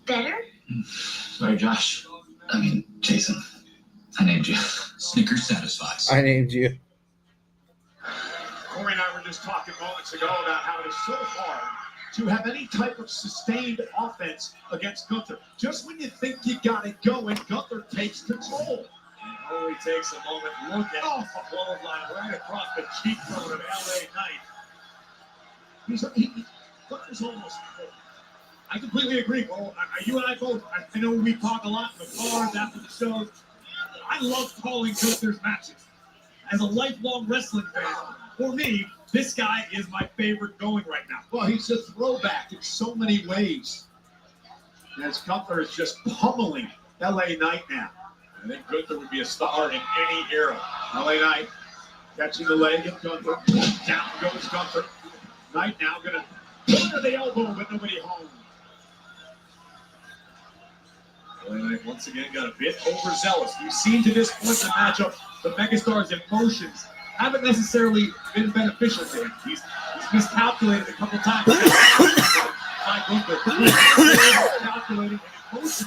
Better?
Sorry, Josh.
Jason, I named you. Snickers satisfies.
I named you.
Corey and I were just talking moments ago about how it is so hard to have any type of sustained offense against Gunther. Just when you think you got it going, Gunther takes control. And only takes a moment. Look at a clothesline right across the cheekbone of LA Knight. Gunther's almost full. I completely agree. Well, you and I both, I know we talk a lot in the cars after the shows. I love calling Gunther's matches. As a lifelong wrestling fan, for me, this guy is my favorite going right now. Well, he's a throwback in so many ways. As Gunther is just pummeling LA Knight now. I think Gunther would be a star in any era. LA Knight catching the leg of Gunther. Down goes Gunther. Knight now going to go to the elbow, but nobody home. LA Knight once again got a bit overzealous. We've seen to this point in the matchup the Megastar's emotions haven't necessarily been beneficial to him. He's miscalculated a couple times. Mike Gunther calculating and emotionless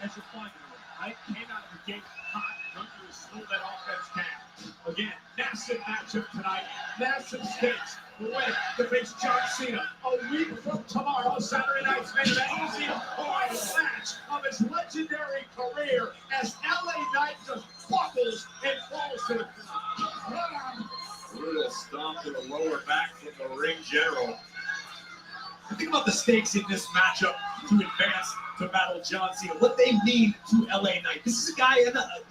as you're finding him. Knight came out of the gate hot. Gunther has slowed that offense down. Again, massive matchup tonight. Massive stakes. The winner to face John Cena a week from tomorrow, Saturday night's main event. Cena, final match of his legendary career as LA Knight just buckles and falls to the ground. Brutal stomp to the lower back from the ring general. Think about the stakes in this matchup to advance to battle John Cena. What they mean to LA Knight. This is a guy,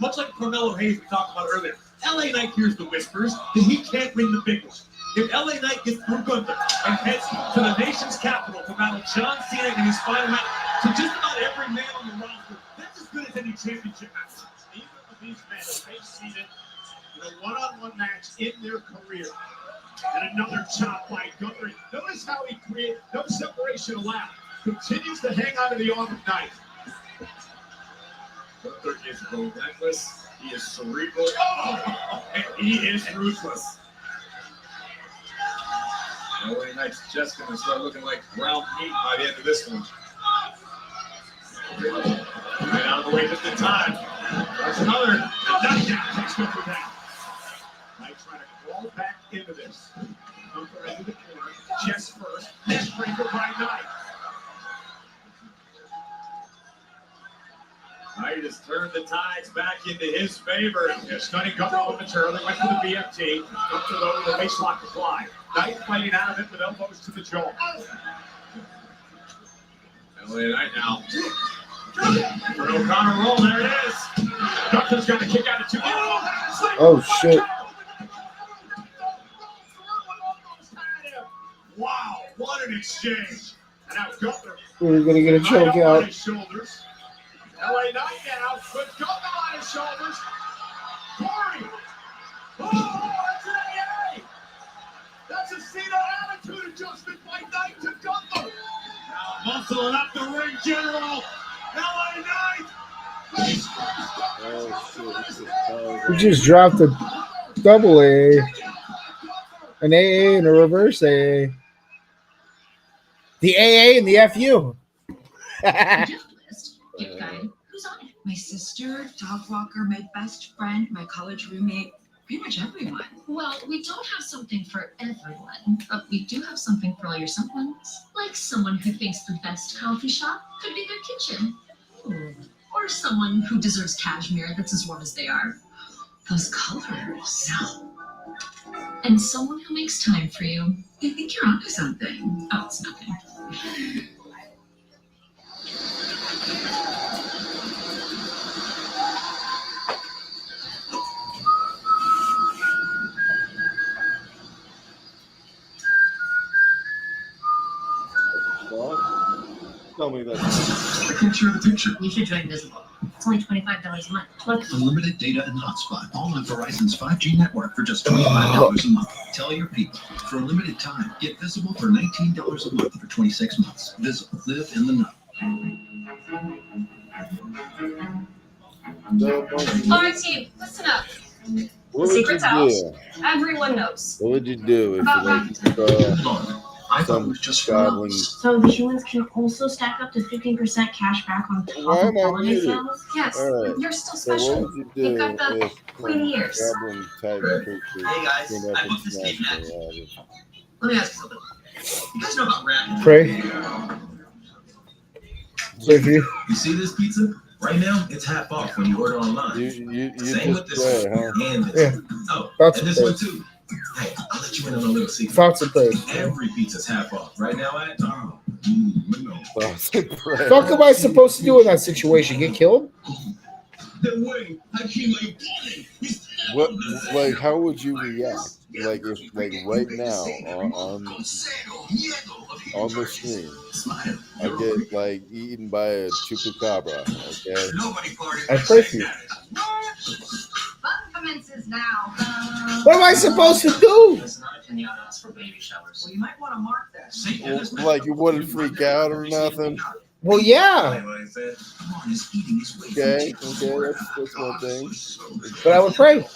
much like Carmelo Hayes we talked about earlier. LA Knight hears the whispers that he can't ring the big one. If LA Knight gets through Gunther and heads to the nation's capital to battle John Cena in his final match, to just about every man on the roster, that's as good as any championship match. Neither of these men have faced Cena in a one-on-one match in their career. And another chop by Gunther. Notice how he created no separation allowed. Continues to hang on to the arm of Knight. Gunther is relentless. He is cerebral. Oh, and he is ruthless. LA Knight's just going to start looking like ground meat by the end of this one. Right out of the way just in time. There's another knockdown. Takes Gunther down. Knight trying to crawl back into this. Gunther into the corner. Chest first. Neck breaker by Knight. Knight has turned the tides back into his favor. Stunning Gunther momentarily. Went for the BFT. Gunther though with a face lock applied. Knight fighting out of it with elbows to the jaw. LA Knight now. For O'Connor roll, there it is. Gunther's got to kick out of 2.
Oh, shit.
Wow, what an exchange. And now Gunther.
We're going to get a choke
on
out.
his shoulders. LA Knight now. Good Gunther on his shoulders. Corey. Oh, that's an AA. That's a Cena attitude adjustment by Knight to Gunther. Now muscling up the ring general. LA Knight.
We just dropped a double A, an AA, and a reverse AA. The AA and the FU.
my sister, dog walker, my best friend, my college roommate, pretty much everyone.
Well, we don't have something for everyone, but we do have something for all your someones. Like someone who thinks the best coffee shop could be their kitchen. Or someone who deserves cashmere that's as warm as they are. Those colors. And someone who makes time for you.
I think you're onto something.
Oh, it's nothing.
Tell me that.
I can't share the picture.
You should join Visible. It's only $25 a month. Look.
Unlimited data and hotspot, all on Verizon's 5G network for just $25 a month. Tell your people, for a limited time, get Visible for $19 a month for 26 months. Visible, live in the know.
All right, team, listen up.
What would
Secret's
you
out.
do?
Everyone knows.
What would you do if
About
I thought it
some
was just
traveling?
So the humans can also stack up to 15% cash back on top
Why
of
am I
holiday
muted?
sales?
Yes,
All right.
you're still
So what
special.
would you
You've
do
got the
if
pointy ears.
traveling type creatures
Hey guys,
came up
I
and
booked this game
smashed
next.
your rabbit?
Let me ask you something. You guys know about rat?
Pray. Pray for you.
You see this pizza? Right now, it's half off when you order online.
You
Same with
just
this
pray,
one.
huh?
And this
Yeah.
one. Oh,
Thoughts
and
and
this one
prayers.
too. Hey, I'll let you in on a little secret.
Thoughts and prayers.
Every pizza's half off. Right now at
No.
Thoughts and prayers.
Fuck am I supposed to do in that situation? Get killed?
Then wait, I came like bowling.
What, like, how would you react? Like, if, like, right now on the stream, I get like eaten by a chupacabra. Okay.
I pray for you.
Fun commences now.
What am I supposed to do?
It's not a pinata, it's for baby showers.
Well, you might want to mark that.
Well, like, you wouldn't freak out or nothing.
Well, yeah,
Okay. That's one thing.
but I would pray.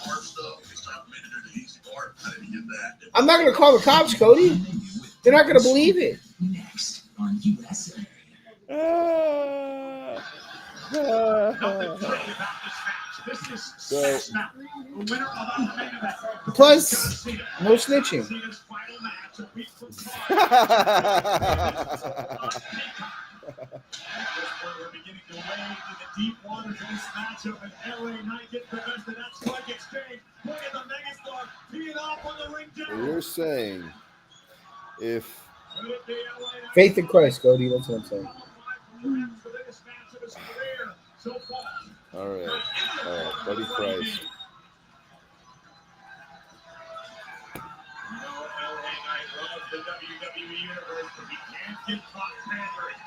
I'm not gonna call the cops, Cody. They're not gonna believe it.
Next on USA.
So,
Plus, no snitching.
We're beginning to wade in the deep waters of this matchup, and LA Knight gets the best of that strike exchange. Look at the megastar teeing off on the ring down.
you're saying if
Could it be LA Knight?
Faith in Christ, Cody. That's what I'm saying.
Perhaps the biggest match of his career so far.
all right, Buddy Christ.
You know, LA Knight loves the WWE Universe, but he can't get caught pandering.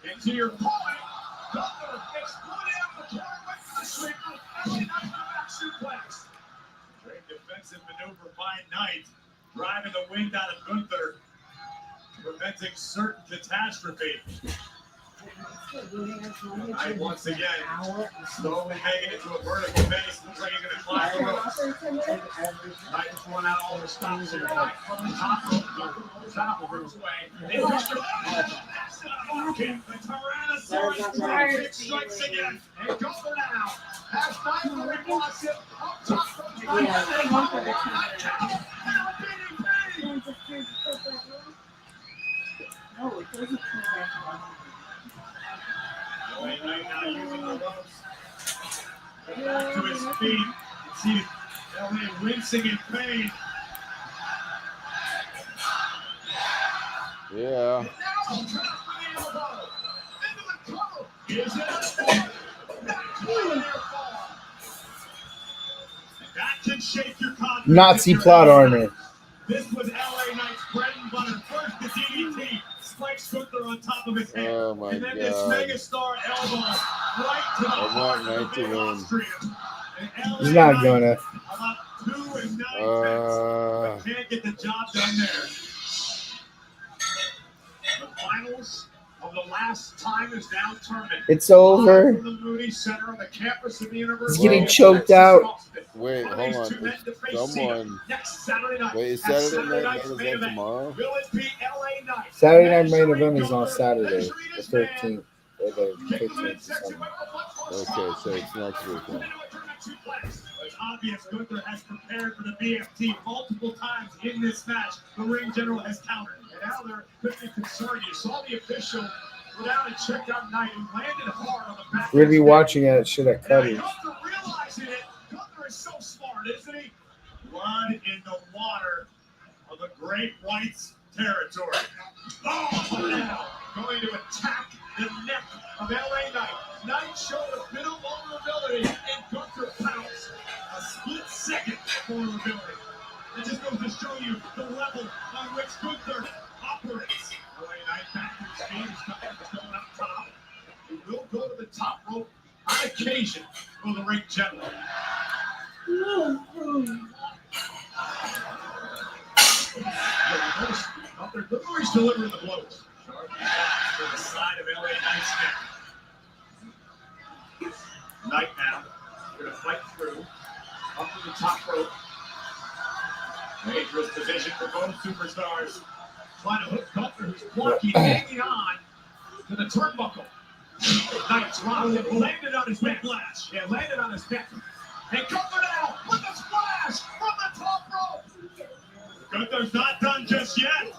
And to your point, Gunther exploded out the corner with the sweeper. LA Knight on that suplex. Great defensive maneuver by Knight, driving the wind out of Gunther, preventing certain catastrophe. Knight once again, slowly making it to a vertical base. Looks like he's going to climb the ropes. Knight pulling out all the stops here. Knight from the top rope, top of his way. And Gunther, that's a kick. The Tyrannosaurus drop kick strikes again. And Gunther now has Knight where he wants it. Up top from the right.
No, it doesn't come back on.
LA Knight now using the ropes. Back to his feet. You see LA wincing in pain.
Yeah.
Is it? That can shake your confidence.
Nazi plot armor.
This was LA Knight's bread and butter. First the DDT, spikes Gunther on top of his head.
Oh my
and then this
God.
megastar elbow right to the
I
heart
want
of the
Knight to
big
win.
Austrian. And LA
He's not
Knight,
gonna.
about 2 and 9
Uh,
but can't get the job done there. The finals of the last time is now tournament.
It's over.
From the Moody Center on the campus of the University.
He's getting
of
choked
Texas,
out.
Austin.
Wait,
One of
hold
these
on.
two men to face
Someone.
Cena next Saturday night.
Wait, is
That's
Saturday night
night's
main
main
event tomorrow?
Will it be LA Knight?
Saturday night main event is on Saturday, the 13th.
Or the 15th. Okay, so it's next week. Huh?
It's obvious Gunther has prepared for the BFT multiple times in this match. The ring general has countered. And now there could be concern. You saw the official go down and check out Knight, who landed hard on the back.
Really watching it, should have cut it.
Gunther realizing it. Gunther is so smart, isn't he? Blood in the water of the Great White's territory. Oh, now going to attack the neck of LA Knight. Knight showed a bit of vulnerability, and Gunther pounced. A split second of vulnerability. It just goes to show you the level on which Gunther operates. LA Knight back to his feet. He's going up top. He will go to the top rope on occasion for the ring general. Gunther's delivering the blows. Sharp to the side of LA Knight's neck. Knight now going to fight through. Up to the top rope. Dangerous position for both superstars. Trying to hook Gunther, who's blocking, hanging on to the turnbuckle. Knight's landed on his neck. Yeah, landed on his neck. And Gunther now with the splash from the top rope. Gunther's not done just yet.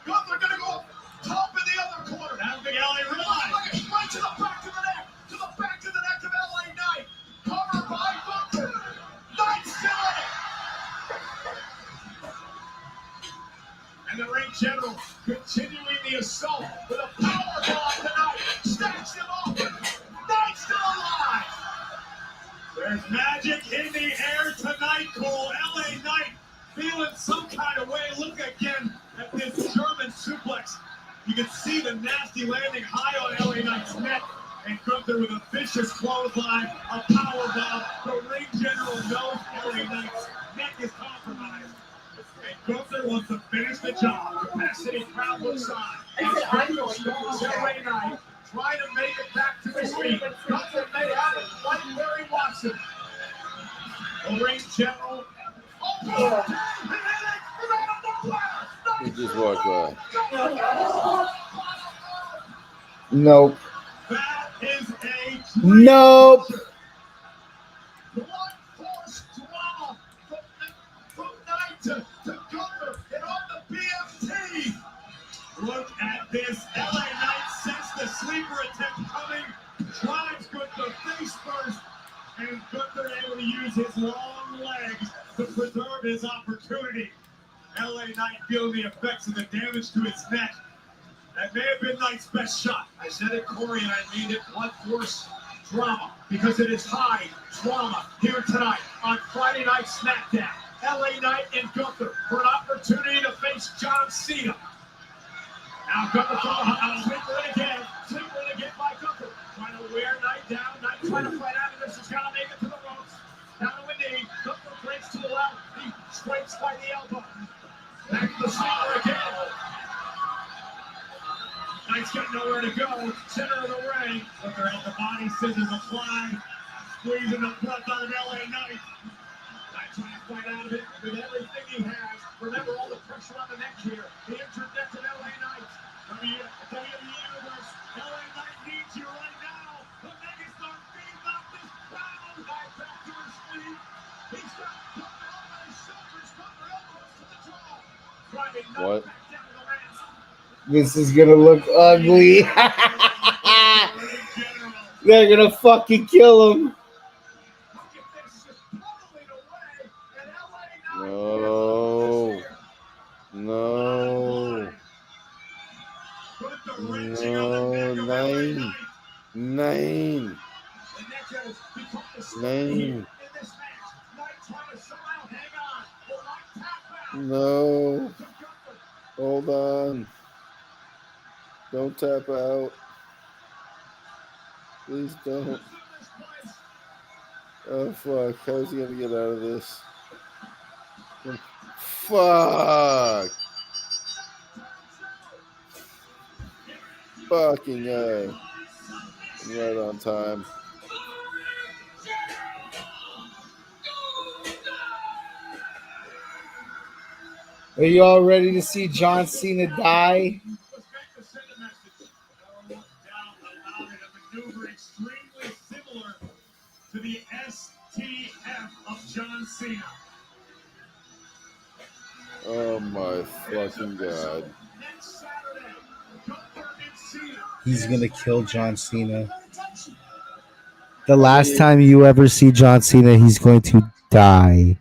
Gunther gonna go top in the other corner. Now big LA realize. Right to the back of the neck. To the back of the neck of LA Knight. Covered by Gunther. Knight still in it. And the ring general continuing the assault with a power bomb tonight. Stacks him up. Knight still alive. There's magic in the air tonight, Cole. LA Knight feeling some kind of way. Look again at this German suplex. You can see the nasty landing high on LA Knight's neck. And Gunther with a vicious clothesline, a power bomb. The ring general knows LA Knight's neck is compromised. And Gunther wants to finish the job. Capacity crowd looks on. LA Knight trying to make it back to his feet. Gunther may have it right where he wants it. The ring general.
You just walked by.
Nope.
That is a
Nope.
force drama from Knight to Gunther and on the BFT. Look at this. LA Knight sends the sleeper attempt coming. Drives Gunther face first. And Gunther able to use his long legs to preserve his opportunity. LA Knight feeling the effects of the damage to his neck. That may have been Knight's best shot. I said it, Corey, and I mean it. Blood force drama, because it is high drama here tonight on Friday Night SmackDown. LA Knight and Gunther for an opportunity to face John Cena. Now Gunther sleeper again by Gunther. Trying to wear Knight down. Knight trying to fight out of this. He's got to make it to the ropes. Down to a knee. Gunther breaks to the left. He strikes by the elbow. Back to the sleeper again. Knight's got nowhere to go. Center of the ring. Gunther has the body scissors applied. Squeezing the breath out of LA Knight. Knight trying to fight out of it with everything he has. Remember all the pressure on the neck here. The injured neck of LA Knight. WWE Universe. LA Knight needs you right now. The megastar feeds off this battle. Knight back to his feet. He's got Gunther over his shoulders. Gunther elbows to the jaw. Driving Knight
What?
back down to the mat.
This is gonna look ugly. They're gonna fucking kill him.
No. No. No. Nine. No. Hold on. Don't tap out. Please don't. Oh, fuck. How's he going to get out of this? Fuck. Fucking A. Right on time.
Are you all ready to see John Cena die?
extremely similar to the STF of John Cena.
Oh my fucking god.
Next Saturday, Gunther and Cena.
He's gonna kill John Cena. The last time you ever see John Cena, he's going to die.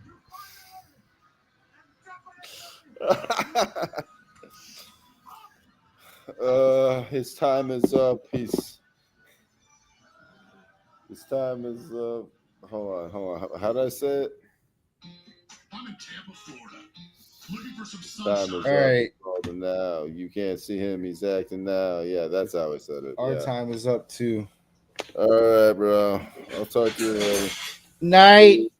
His time is up. His time is up. Hold on. How did I say it?
I'm in Tampa, Florida, looking for some
Time
sunshine.
is
All
up.
right.
Calling now. You can't see him. He's acting now. Yeah, that's how I said it.
Our
Yeah.
time is up too.
All right, bro. I'll talk to you later.
Night.